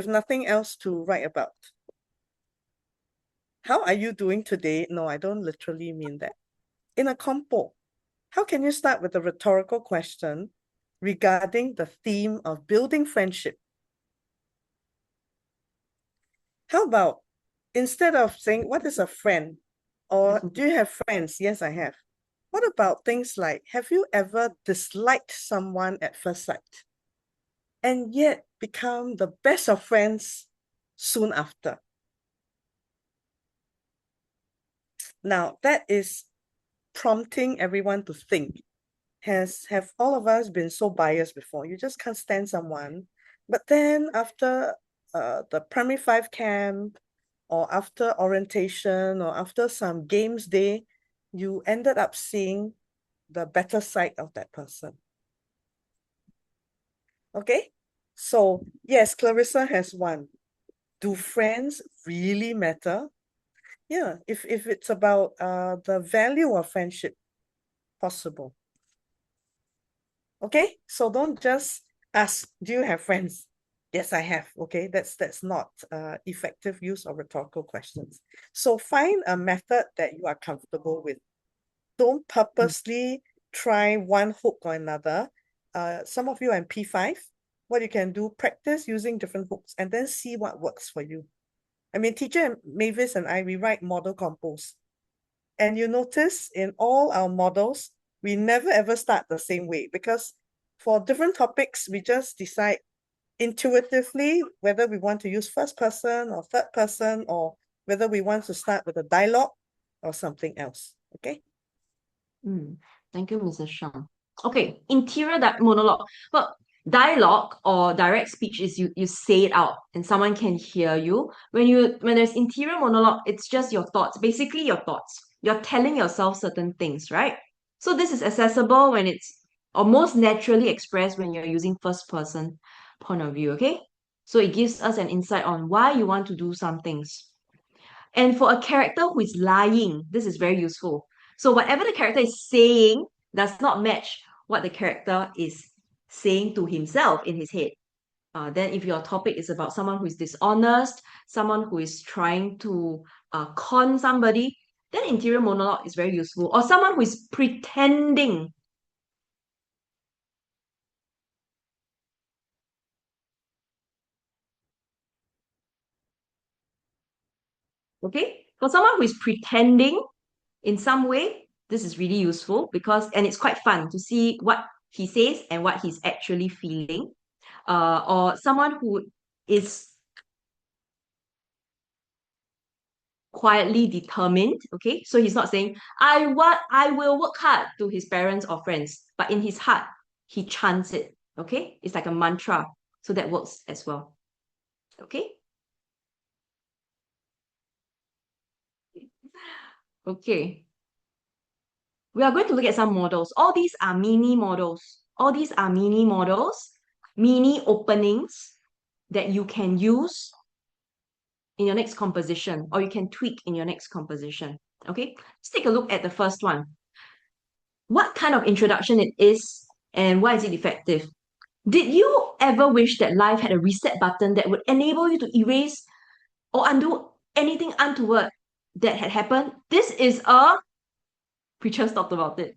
nothing else to write about? How are you doing today? No, I don't literally mean that. In a compo, how can you start with a rhetorical question regarding the theme of building friendship? How about instead of saying, what is a friend? Or do you have friends? Yes, I have. What about things like, have you ever disliked someone at first sight and yet become the best of friends soon after? Now, that is prompting everyone to think. Have all of us been so biased before? You just can't stand someone, but then after the primary 5 camp, or after orientation, or after some games day, you ended up seeing the better side of that person. Okay, so yes, Clarissa has one. Do friends really matter? Yeah, if it's about the value of friendship, possible. Okay, so don't just ask, do you have friends? Yes, I have. Okay, that's not effective use of rhetorical questions. So find a method that you are comfortable with. Don't purposely try one hook or another. Some of you are in P5. What you can do, practice using different hooks and then see what works for you. I mean, teacher Mavis and I, we write model compose. And you notice in all our models, we never ever start the same way because for different topics, we just decide intuitively whether we want to use first person or third person or whether we want to start with a dialogue or something else. Okay. Thank you, Mrs. Shang. Okay, interior monologue. Well, dialogue or direct speech is you say it out and someone can hear you. When there's interior monologue, it's just your thoughts, basically your thoughts. You're telling yourself certain things, right? So this is accessible when it's or most naturally expressed when you're using first person point of view, okay? So it gives us an insight on why you want to do some things. And for a character who is lying, this is very useful. So whatever the character is saying does not match what the character is saying to himself in his head. Then if your topic is about someone who is dishonest, someone who is trying to con somebody, then interior monologue is very useful. Or someone who is pretending. Okay? For someone who is pretending in some way, this is really useful because, and it's quite fun to see what he says and what he's actually feeling. Or someone who is quietly determined, okay? So he's not saying, I will work hard to his parents or friends, but in his heart, he chants it, okay? It's like a mantra. So that works as well. Okay? Okay. We are going to look at some models. All these are mini models. All these are mini models, mini openings that you can use in your next composition or you can tweak in your next composition. Okay, let's take a look at the first one. What kind of introduction it is and why is it effective? Did you ever wish that life had a reset button that would enable you to erase or undo anything untoward that had happened? This is a preacher talked about it.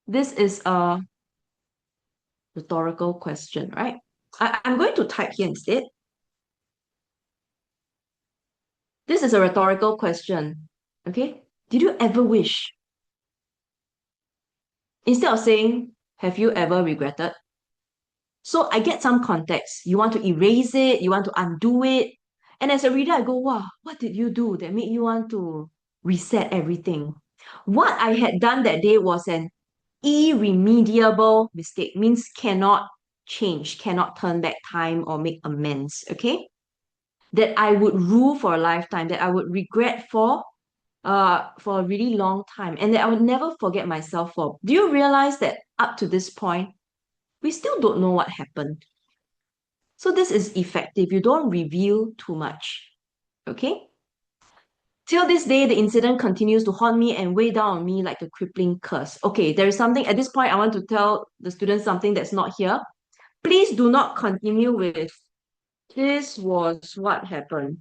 This is a rhetorical question, right? I'm going to type here instead. This is a rhetorical question. Okay? Did you ever wish? Instead of saying, have you ever regretted? So I get some context. You want to erase it, you want to undo it. And as a reader, I go, wow, what did you do that made you want to reset everything? What I had done that day was an irremediable mistake, means cannot change, cannot turn back time or make amends, okay? That I would rue for a lifetime, that I would regret for a really long time, and that I would never forget myself for. Do you realize that up to this point, we still don't know what happened? So this is effective. You don't reveal too much. Okay? Till this day, the incident continues to haunt me and weigh down on me like a crippling curse. Okay, there is something at this point I want to tell the students something that's not here. Please do not continue with this was what happened.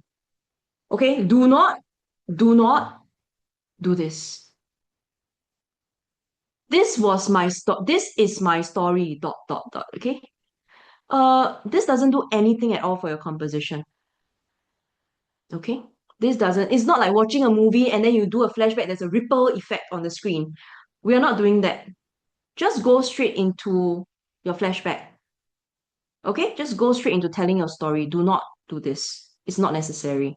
Okay, do not Do not do this. This was my this is my story, dot, dot, dot, okay? This doesn't do anything at all for your composition, okay? This doesn't, it's not like watching a movie and then you do a flashback, there's a ripple effect on the screen. We are not doing that. Just go straight into your flashback, okay? Just go straight into telling your story. Do not do this. It's not necessary,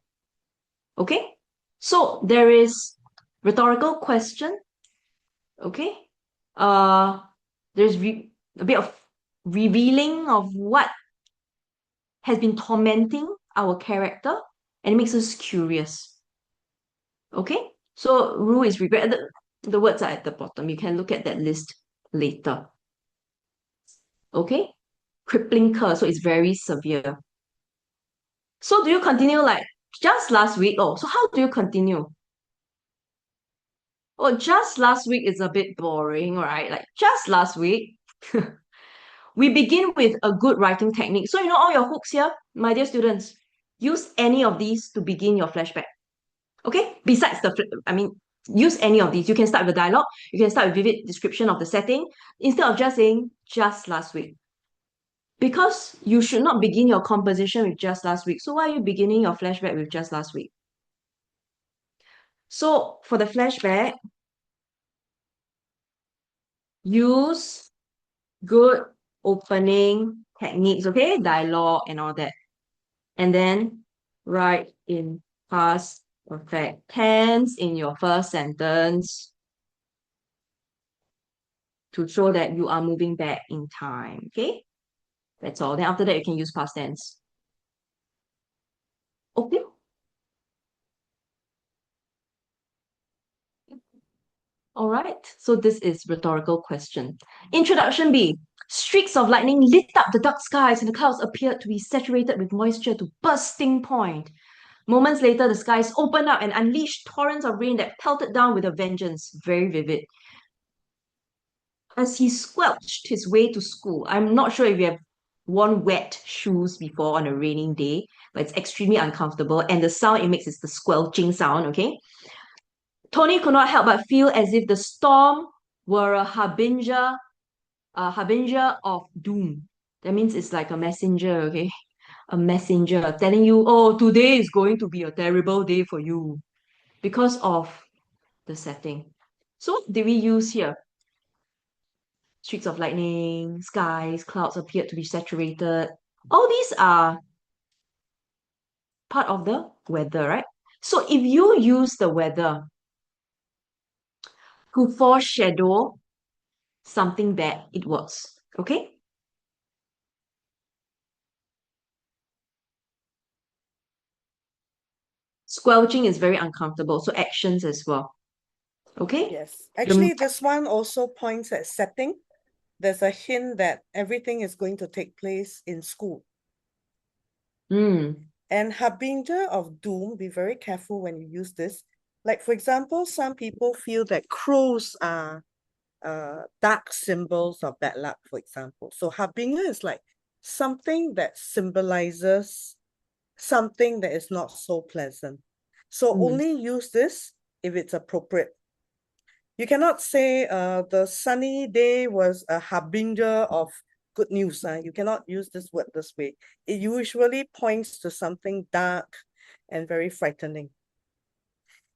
okay? So there is rhetorical question, okay? There's a bit of revealing of what has been tormenting our character and it makes us curious. Okay? So rule is regret. The words are at the bottom. You can look at that list later. Okay? Crippling curse, so it's very severe. So do you continue like just last week? Oh, so how do you continue? Oh, just last week is a bit boring, right? Like just last week. We begin with a good writing technique. So you know all your hooks here, my dear students. Use any of these to begin your flashback. Okay? Besides use any of these. You can start with a dialogue. You can start with vivid description of the setting instead of just saying just last week. Because you should not begin your composition with just last week. So why are you beginning your flashback with just last week? So for the flashback, use good opening techniques, okay? Dialogue and all that. And then write in past perfect tense in your first sentence to show that you are moving back in time, okay? That's all. Then after that, you can use past tense. Okay? All right. So this is rhetorical question. Introduction B. Streaks of lightning lit up the dark skies and the clouds appeared to be saturated with moisture to bursting point. Moments later, the skies opened up and unleashed torrents of rain that pelted down with a vengeance. Very vivid. As he squelched his way to school, I'm not sure if you have worn wet shoes before on a raining day, but it's extremely uncomfortable. And the sound it makes is the squelching sound, okay? Tony could not help but feel as if the storm were a harbinger of doom. That means it's like a messenger, okay? A messenger telling you, oh, today is going to be a terrible day for you because of the setting. So what did we use here? Streaks of lightning, skies, clouds appeared to be saturated. All these are part of the weather, right? So if you use the weather to foreshadow something bad, it works. Okay? Squelching is very uncomfortable, so actions as well. Okay? Yes. Actually, this one also points at setting. There's a hint that everything is going to take place in school. And harbinger of doom, be very careful when you use this. Like, for example, some people feel that crows are dark symbols of bad luck, for example. So harbinger is like something that symbolizes something that is not so pleasant. So only use this if it's appropriate. You cannot say the sunny day was a harbinger of good news. You cannot use this word this way. It usually points to something dark and very frightening.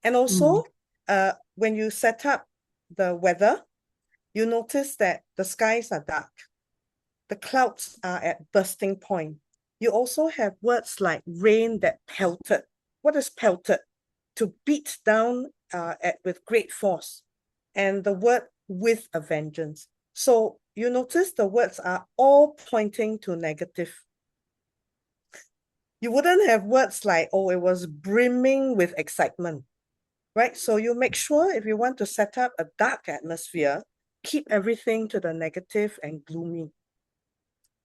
And also, when you set up the weather, you notice that the skies are dark. The clouds are at bursting point. You also have words like rain that pelted. What is pelted? To beat down with great force. And the word with a vengeance. So you notice the words are all pointing to negative. You wouldn't have words like, oh, it was brimming with excitement, right? So you make sure if you want to set up a dark atmosphere, keep everything to the negative and gloomy.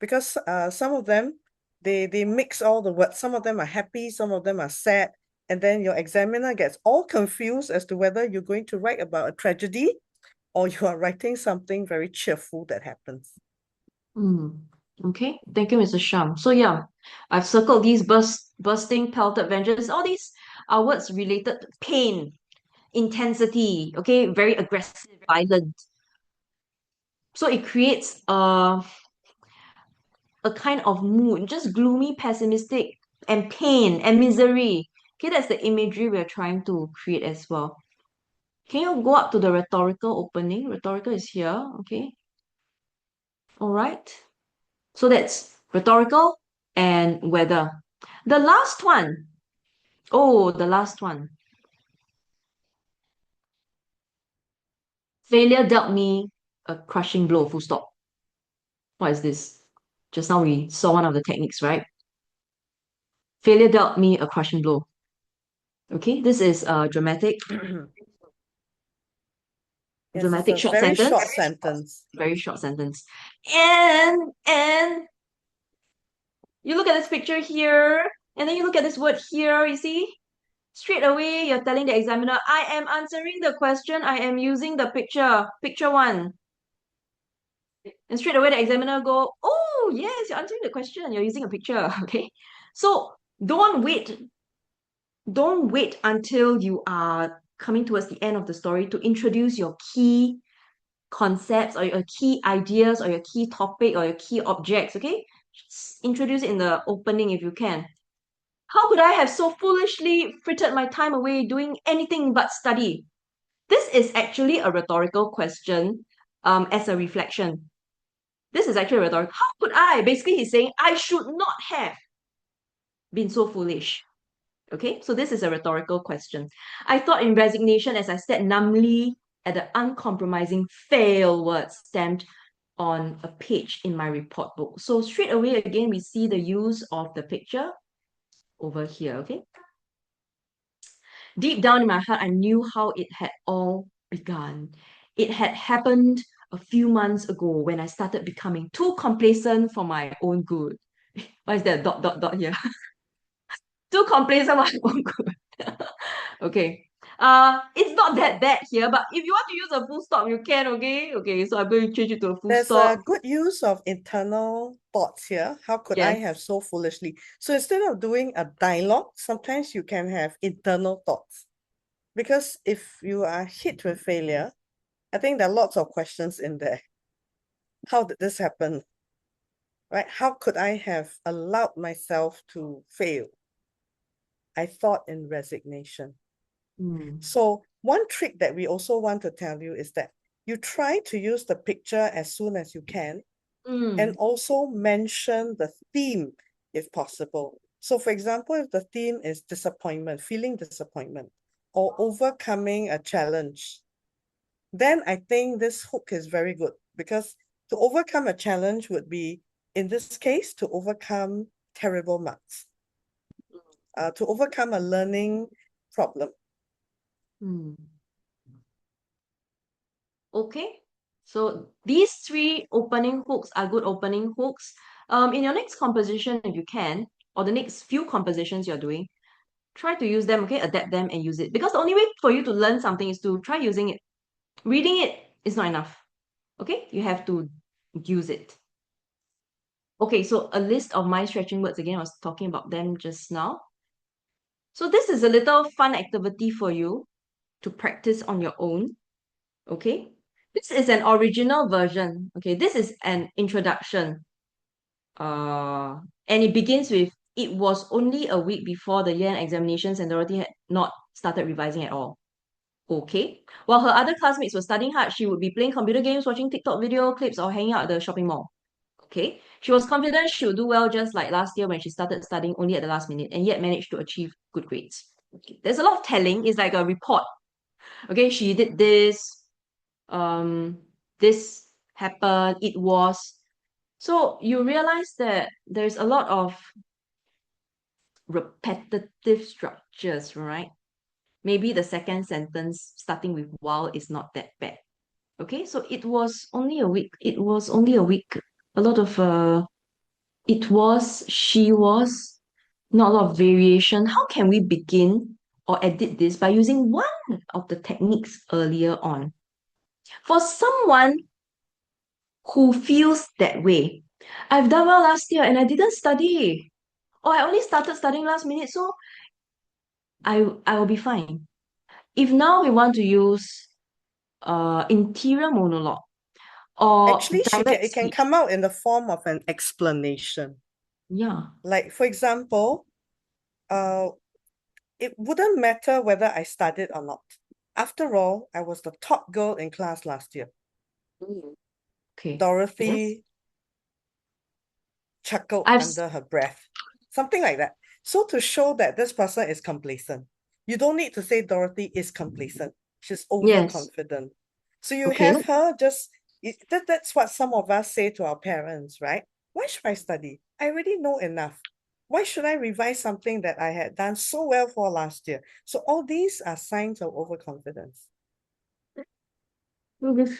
Because some of them, they mix all the words. Some of them are happy, some of them are sad. And then your examiner gets all confused as to whether you're going to write about a tragedy or you are writing something very cheerful that happens. Okay, thank you, Mr. Sham. So yeah, I've circled these bursting, pelted vengeance. All these are words related to pain, intensity, okay, very aggressive, violent. So it creates a kind of mood, just gloomy, pessimistic, and pain and misery. Okay, that's the imagery we're trying to create as well. Can you go up to the rhetorical opening? Rhetorical is here, okay? All right. So that's rhetorical and weather. The last one. Oh, the last one. Failure dealt me a crushing blow, full stop. What is this? Just now we saw one of the techniques, right? Failure dealt me a crushing blow. Okay, this is a Yes, it's dramatic a short very sentence. short sentence. Very short sentence. And you look at this picture here, and then you look at this word here, you see? Straight away, you're telling the examiner, I am answering the question, I am using the picture one. And straight away, the examiner go, oh, yes, you're answering the question, you're using a picture, okay? So don't wait until you are coming towards the end of the story to introduce your key concepts or your key ideas or your key topic or your key objects, okay? Just introduce it in the opening if you can. How could I have so foolishly frittered my time away doing anything but study? This is actually a rhetorical question as a reflection. This is actually a rhetorical. How could I? Basically, he's saying, I should not have been so foolish. Okay, so this is a rhetorical question. I thought in resignation as I stared numbly at the uncompromising fail word stamped on a page in my report book. So straight away, again, we see the use of the picture over here, okay? Deep down in my heart, I knew how it had all begun. It had happened a few months ago when I started becoming too complacent for my own good. Why is there a dot, dot, dot here? Too complacent for my own good. Okay. It's not that bad here, but if you want to use a full stop, you can, okay? Okay, so I'm going to change it to a full There's a stop. good use of internal thoughts here. How could I Yes. have so foolishly? So instead of doing a dialogue, sometimes you can have internal thoughts. Because if you are hit with failure, I think there are lots of questions in there. How did this happen? Right? How could I have allowed myself to fail? I thought in resignation. Mm. So one trick that we also want to tell you is that you try to use the picture as soon as you can and also mention the theme if possible. So for example, if the theme is disappointment, feeling disappointment, or overcoming a challenge, then I think this hook is very good because to overcome a challenge would be, in this case, to overcome terrible marks, to overcome a learning problem. Mm. Okay, so these three opening hooks are good opening hooks. In your next composition, if you can, or the next few compositions you're doing, try to use them, okay? Adapt them and use it. Because the only way for you to learn something is to try using it. Reading it is not enough, okay? You have to use it. Okay, so a list of mind stretching words again. I was talking about them just now. So this is a little fun activity for you to practice on your own, okay? This is an original version, okay? This is an introduction. And it begins with, it was only a week before the year-end examinations and Dorothy had not started revising at all. Okay. While her other classmates were studying hard, she would be playing computer games, watching TikTok video clips, or hanging out at the shopping mall. Okay. She was confident she would do well just like last year when she started studying only at the last minute and yet managed to achieve good grades. Okay. There's a lot of telling. It's like a report. Okay, she did this, this happened, it was. So you realize that there's a lot of repetitive structures, right? Maybe the second sentence starting with while is not that bad. Okay, so it was only a week. It was only a week. A lot of it was, she was, not a lot of variation. How can we begin or edit this by using one of the techniques earlier on? For someone who feels that way, I've done well last year and I didn't study. Or I only started studying last minute. So I will be fine. If now we want to use interior monologue or Actually, direct it can speech, come out in the form of an explanation. yeah. Like, for example, uh, it wouldn't matter whether I studied or not. After all, I was the top girl in class last year. Mm. Okay. Yes. Dorothy chuckled I've under her breath, something like that. So to show that this person is complacent, you don't need to say Dorothy is complacent. She's yes. overconfident. So you Okay. have her just, that's what some of us say to our parents, right? Why should I study? I already know enough. Why should I revise something that I had done so well for last year? So all these are signs of overconfidence.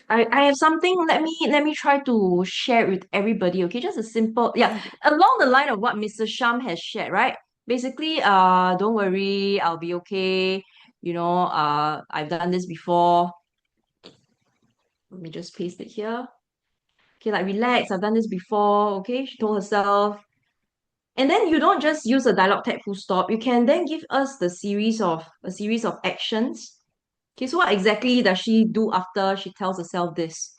I have something. Let me try to share it with everybody. Okay, just a simple, yeah, Ah, along the line of what Mr. Sham has shared, right? Basically, don't worry, I'll be okay. I've done this before. Let me just paste it here. Okay, like relax, I've done this before. Okay, she told herself. And then you don't just use a dialogue tag full stop. You can then give us a series of actions. Okay, so what exactly does she do after she tells herself this?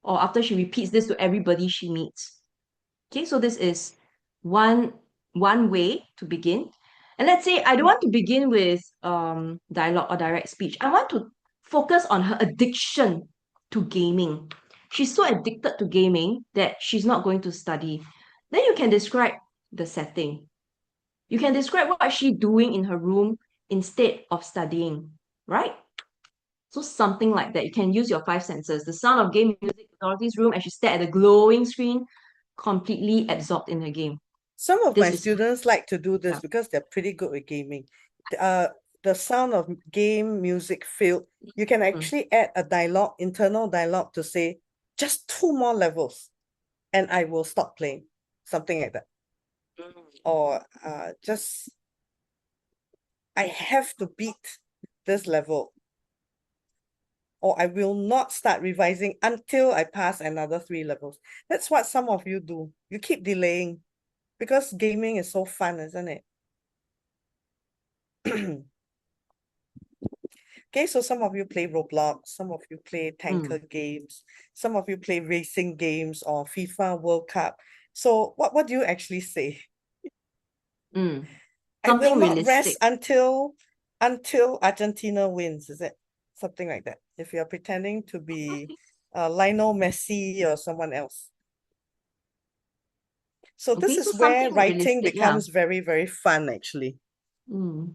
Or after she repeats this to everybody she meets. Okay, so this is one one way to begin. And let's say I don't want to begin with dialogue or direct speech. I want to focus on her addiction to gaming. She's so addicted to gaming that she's not going to study. Then you can describe the setting. You can describe what is she doing in her room instead of studying, right? So something like that. You can use your five senses. The sound of game music in Dorothy's room as she stared at the glowing screen, completely absorbed in her game. some of my This is students like to do this yeah. because they're pretty good with gaming. Uh, the sound of game music filled, you can Mm, actually add a dialogue, internal dialogue to say, just 2 more levels and I will stop playing, something like that. mm. Or just, I have to beat this level, or I will not start revising until I pass another 3 levels. That's what some of you do. You keep delaying because gaming is so fun, isn't it? Okay, so some of you play Roblox, some of you play tanker games, some of you play racing games or FIFA World Cup. So what do you actually say? Mm. I will Something not rest realistic. until Argentina wins, is it? Something like that. If you're pretending to be Lionel Messi or someone else. So this Okay, so is where something writing realistic, yeah. becomes very, very fun, actually. Mm.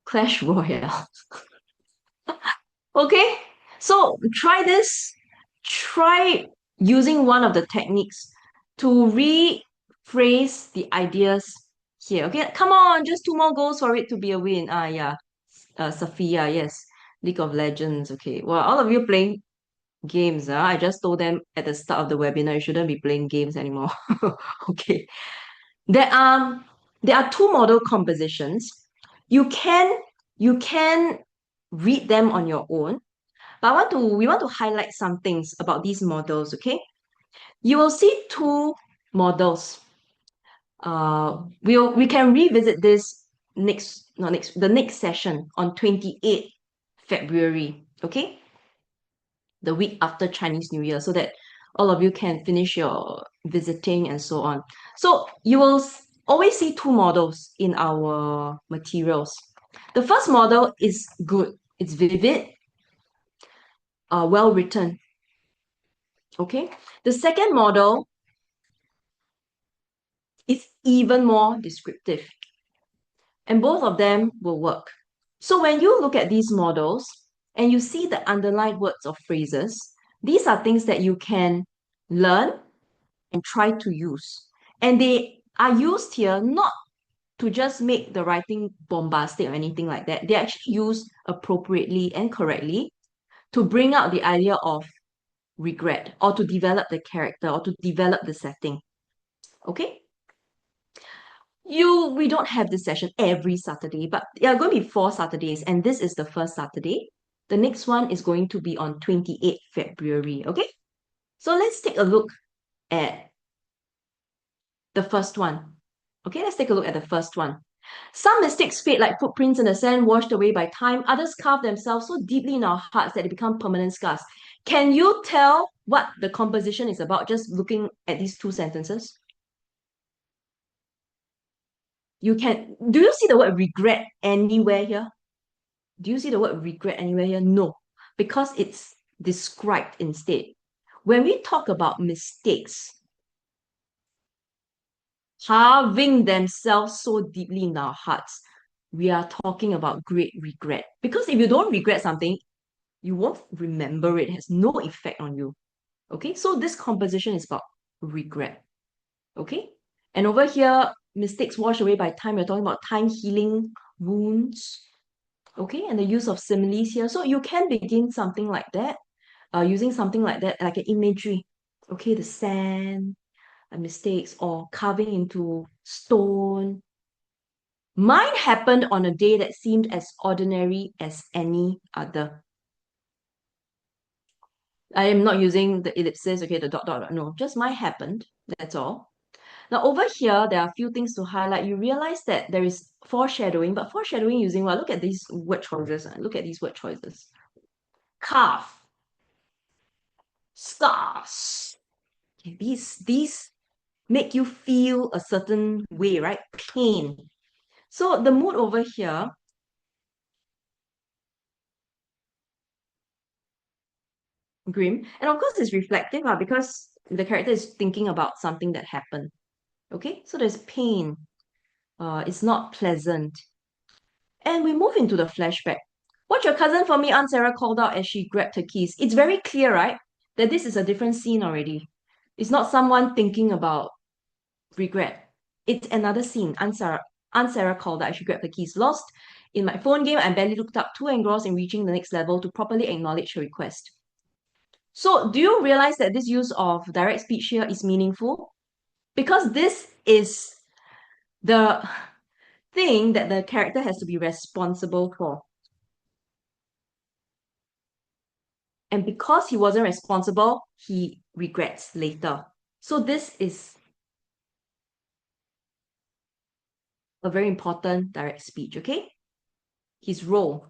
Clash Royale. Okay, so try this. Try using one of the techniques to rephrase the ideas here. Okay, come on, just two more goals for it to be a win. Ah, yeah. Sophia, yes. League of Legends. Okay. Well, all of you playing games, I just told them at the start of the webinar you shouldn't be playing games anymore. Okay. There are there are two model compositions. You can you can read them on your own, but we want to highlight some things about these models, okay? You will see two models. We can revisit this the next session on 28th February, okay? The week after Chinese New Year, so that all of you can finish your visiting and so on. So you will always see two models in our materials. The first model is good. It's vivid, well written. Okay. The second model is even more descriptive, and both of them will work. So when you look at these models and you see the underlined words or phrases, these are things that you can learn and try to use. And they are used here not to just make the writing bombastic or anything like that. They're actually used appropriately and correctly to bring out the idea of regret or to develop the character or to develop the setting. Okay? We don't have this session every Saturday, but there are going to be 4 Saturdays, and this is the first Saturday. The next one is going to be on 28th February. Okay? So let's take a look at the first one. Okay, let's take a look at the first one. Some mistakes fade like footprints in the sand washed away by time. Others carve themselves so deeply in our hearts that they become permanent scars. Can you tell what the composition is about just looking at these two sentences? You can, do you see the word regret anywhere here? Do you see the word regret anywhere here? No, because it's described instead. When we talk about mistakes, carving themselves so deeply in our hearts, we are talking about great regret. Because if you don't regret something, you won't remember it. It has no effect on you. Okay, so this composition is about regret. Okay, and over here, mistakes washed away by time. We're talking about time healing wounds. Okay, and the use of similes here. So you can begin something like that, using something like that, like an imagery. Okay, the sand, mistakes, or carving into stone. Mine happened on a day that seemed as ordinary as any other. I am not using the ellipsis, okay, the dot, dot, dot. No, just mine happened. That's all. Now, over here, there are a few things to highlight. You realize that there is foreshadowing, but foreshadowing using what? Look at these word choices. Look at these word choices. Carve, scars. Okay, these make you feel a certain way, right? Pain. So the mood over here, grim, and of course it's reflective because the character is thinking about something that happened. Okay, so there's pain. It's not pleasant. And we move into the flashback. Watch your cousin for me, Aunt Sarah called out as she grabbed her keys. It's very clear, right? That this is a different scene already. It's not someone thinking about regret. It's another scene. Aunt Sarah called out as she grabbed her keys. Lost in my phone game, I barely looked up, too engrossed in reaching the next level to properly acknowledge her request. So, do you realize that this use of direct speech here is meaningful? Because this is the thing that the character has to be responsible for. And because he wasn't responsible, he regrets later. So this is a very important direct speech, okay? His role.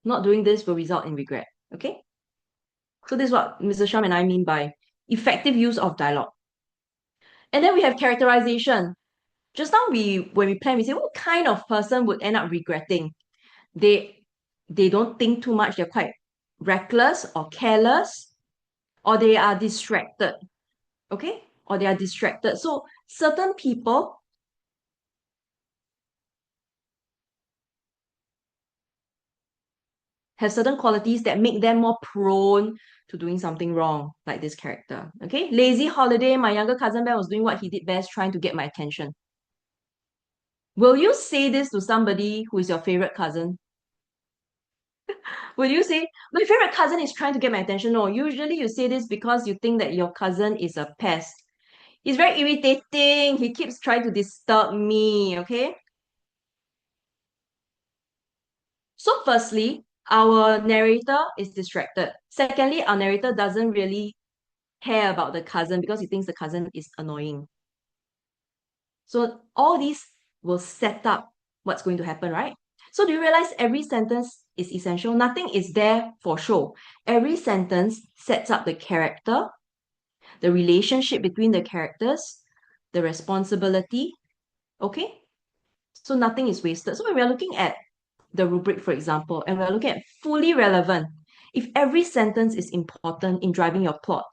Not doing this will result in regret, okay? So this is what Mr. Shum and I mean by effective use of dialogue. And then we have characterization. Just now when we plan, we say what kind of person would end up regretting? They they don't think too much, they're quite reckless or careless, or they are distracted. Okay? Or they are distracted. So certain people have certain qualities that make them more prone to doing something wrong, like this character. Okay? Lazy holiday, my younger cousin Ben was doing what he did best, trying to get my attention. Will you say this to somebody who is your favorite cousin? Will you say, my favorite cousin is trying to get my attention? No, usually you say this because you think that your cousin is a pest. He's very irritating. He keeps trying to disturb me, okay? So firstly, our narrator is distracted. Secondly, our narrator doesn't really care about the cousin because he thinks the cousin is annoying. So all these will set up what's going to happen, right? So do you realize every sentence is essential? Nothing is there for show. Every sentence sets up the character, the relationship between the characters, the responsibility, okay? So nothing is wasted. So when we're looking at the rubric, for example, and we're looking at fully relevant, if every sentence is important in driving your plot,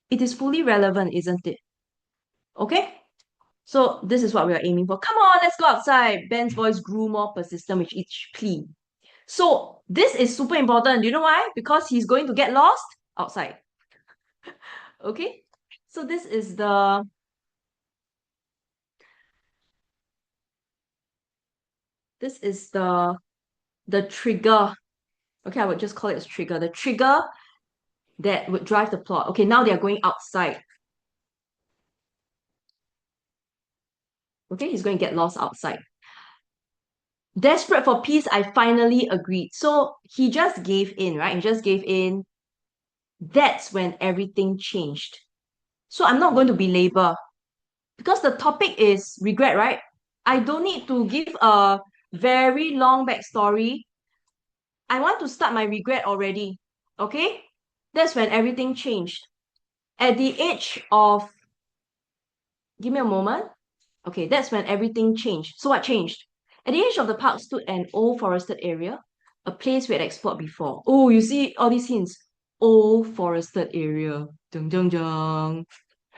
it is fully relevant, isn't it? Okay? So this is what we are aiming for. Come on, let's go outside. Ben's voice grew more persistent with each plea. So this is super important. Do you know why? Because he's going to get lost outside. Okay? So this is the trigger. Okay, I would just call it a trigger. The trigger that would drive the plot. Okay, now they are going outside. Okay, he's going to get lost outside. Desperate for peace, I finally agreed. So he just gave in, right? He just gave in That's when everything changed. So I'm not going to belabor because the topic is regret, right? I don't need to give a very long backstory. I want to start my regret already. Okay? That's when everything changed. At the age of, give me a moment. Okay, that's when everything changed. So what changed? At the edge of the park stood an old forested area, a place we had explored before. Oh, you see all these hints. Old forested area. Dun dun dun.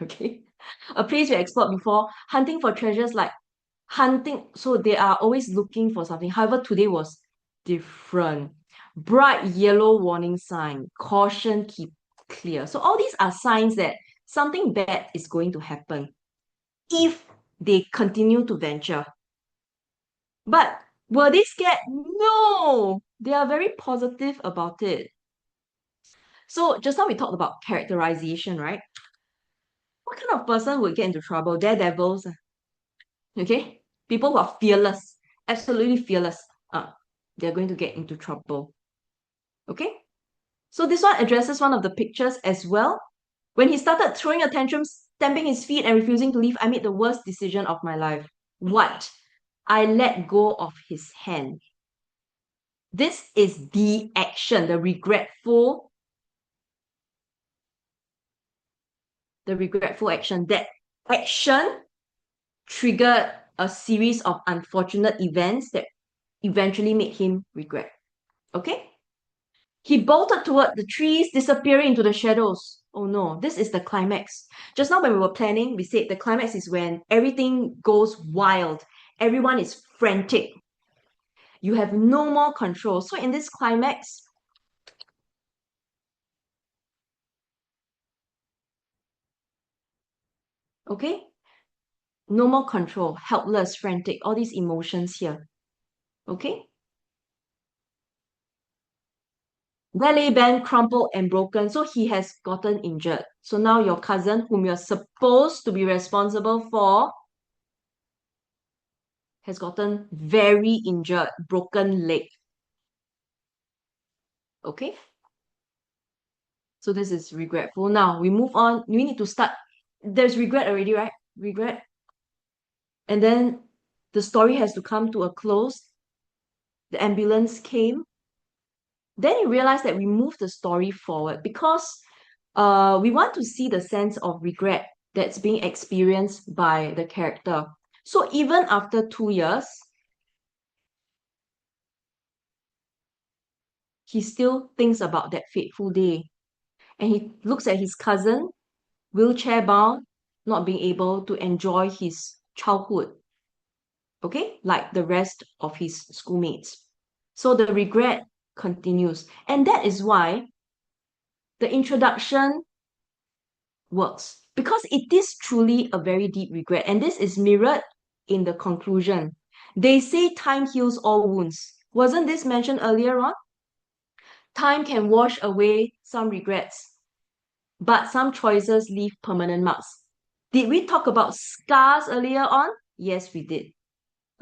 Okay. A place we explored before, hunting for treasures like hunting. So they are always looking for something. However, today was different. Bright yellow warning sign. Caution, keep clear. So all these are signs that something bad is going to happen if they continue to venture. But were they scared? No, they are very positive about it. So just now we talked about characterization, right? What kind of person would get into trouble? Daredevils, okay? People who are fearless, absolutely fearless. They're going to get into trouble. Okay? So this one addresses one of the pictures as well. When he started throwing a tantrum, stamping his feet and refusing to leave, I made the worst decision of my life. What? I let go of his hand. This is the action, the regretful action. That action triggered a series of unfortunate events that eventually made him regret. Okay? He bolted toward the trees, disappearing into the shadows. Oh no, this is the climax. Just now, when we were planning, we said the climax is when everything goes wild, everyone is frantic. You have no more control. So, in this climax, okay, no more control, helpless, frantic, all these emotions here. Okay? Ballet band crumpled and broken, so he has gotten injured. So now your cousin, whom you're supposed to be responsible for, has gotten very injured, broken leg. Okay? So this is regretful. Now we move on. We need to start. There's regret already, right? Regret. And then the story has to come to a close. The ambulance came. Then you realize that we move the story forward because we want to see the sense of regret that's being experienced by the character. So even after 2 years, he still thinks about that fateful day. And he looks at his cousin, wheelchair bound, not being able to enjoy his childhood, okay, like the rest of his schoolmates. So the regret continues. And that is why the introduction works because it is truly a very deep regret. And this is mirrored in the conclusion. They say time heals all wounds. Wasn't this mentioned earlier on? Time can wash away some regrets, but some choices leave permanent marks. Did we talk about scars earlier on? Yes, we did.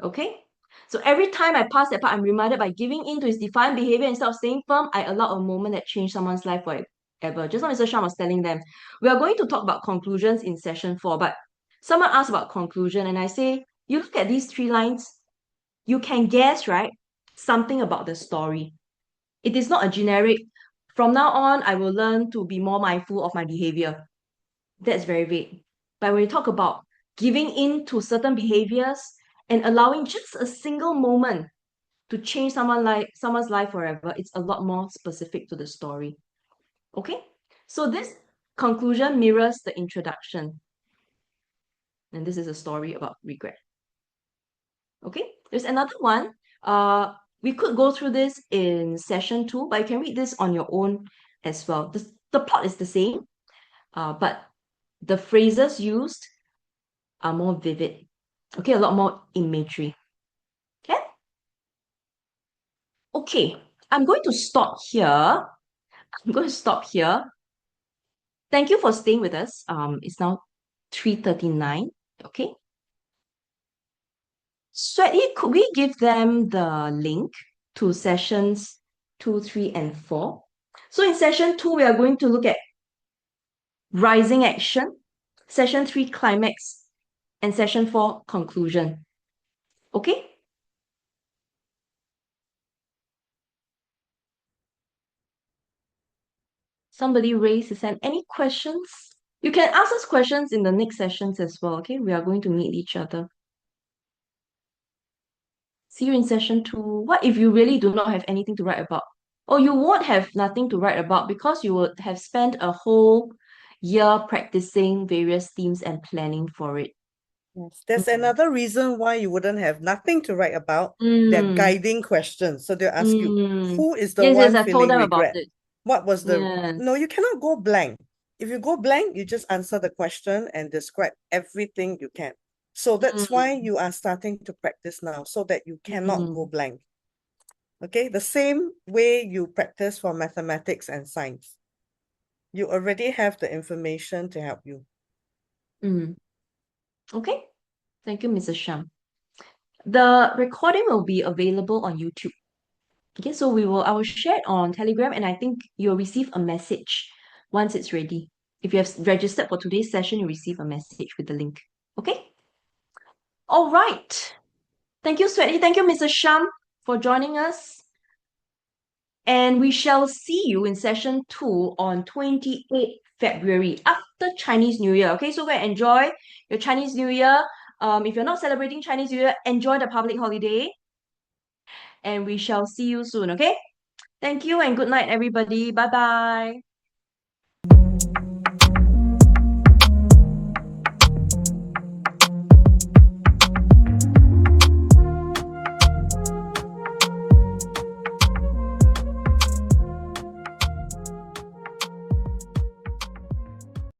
Okay? So every time I pass that part, I'm reminded by giving in to his defiant behavior instead of staying firm, I allow a moment that changed someone's life forever. Just now Mr. Shah was telling them, we are going to talk about conclusions in session 4, but someone asked about conclusion, and I say, you look at these 3 lines, you can guess, right? Something about the story. It is not a generic, from now on, I will learn to be more mindful of my behavior. That's very vague. But when we talk about giving in to certain behaviors and allowing just a single moment to change someone's life forever, it's a lot more specific to the story. Okay? So this conclusion mirrors the introduction. And this is a story about regret. Okay? There's another one. We could go through this in session 2, but you can read this on your own as well. The plot is the same, but the phrases used are more vivid. Okay, a lot more imagery. Okay? Okay, I'm going to stop here. I'm going to stop here. Thank you for staying with us. It's now 3:39. Okay. Sweaty, could we give them the link to sessions 2, 3, and 4? So in session 2, we are going to look at rising action, session 3, climax, and session 4, conclusion. Okay? Somebody raise his hand. Any questions? You can ask us questions in the next sessions as well, okay? We are going to meet each other. See you in session 2. What if you really do not have anything to write about? Or you won't have nothing to write about because you would have spent a whole year practicing various themes and planning for it. Yes. There's Mm. another reason why you wouldn't have nothing to write about. They're Mm. guiding questions. So they'll ask you, Mm. who is the Yes, yes, one I told feeling them about regret? it. What was the... Yes. No, you cannot go blank. If you go blank, you just answer the question and describe everything you can. So that's why Mm. you are starting to practice now, so that you cannot go Mm. blank. Okay, the same way you practice for mathematics and science. You already have the information to help you. Mm. Okay. Thank you, Mrs. Sham. The recording will be available on YouTube. Okay, so I will share it on Telegram, and I think you'll receive a message once it's ready. If you have registered for today's session, you'll receive a message with the link. Okay? All right. Thank you, Sweaty. Thank you, Mrs. Sham, for joining us. And we shall see you in session 2 on 28th February after Chinese New Year. Okay, so go and enjoy your Chinese New Year. If you're not celebrating Chinese New Year, enjoy the public holiday. And we shall see you soon, okay? Thank you and good night, everybody. Bye bye.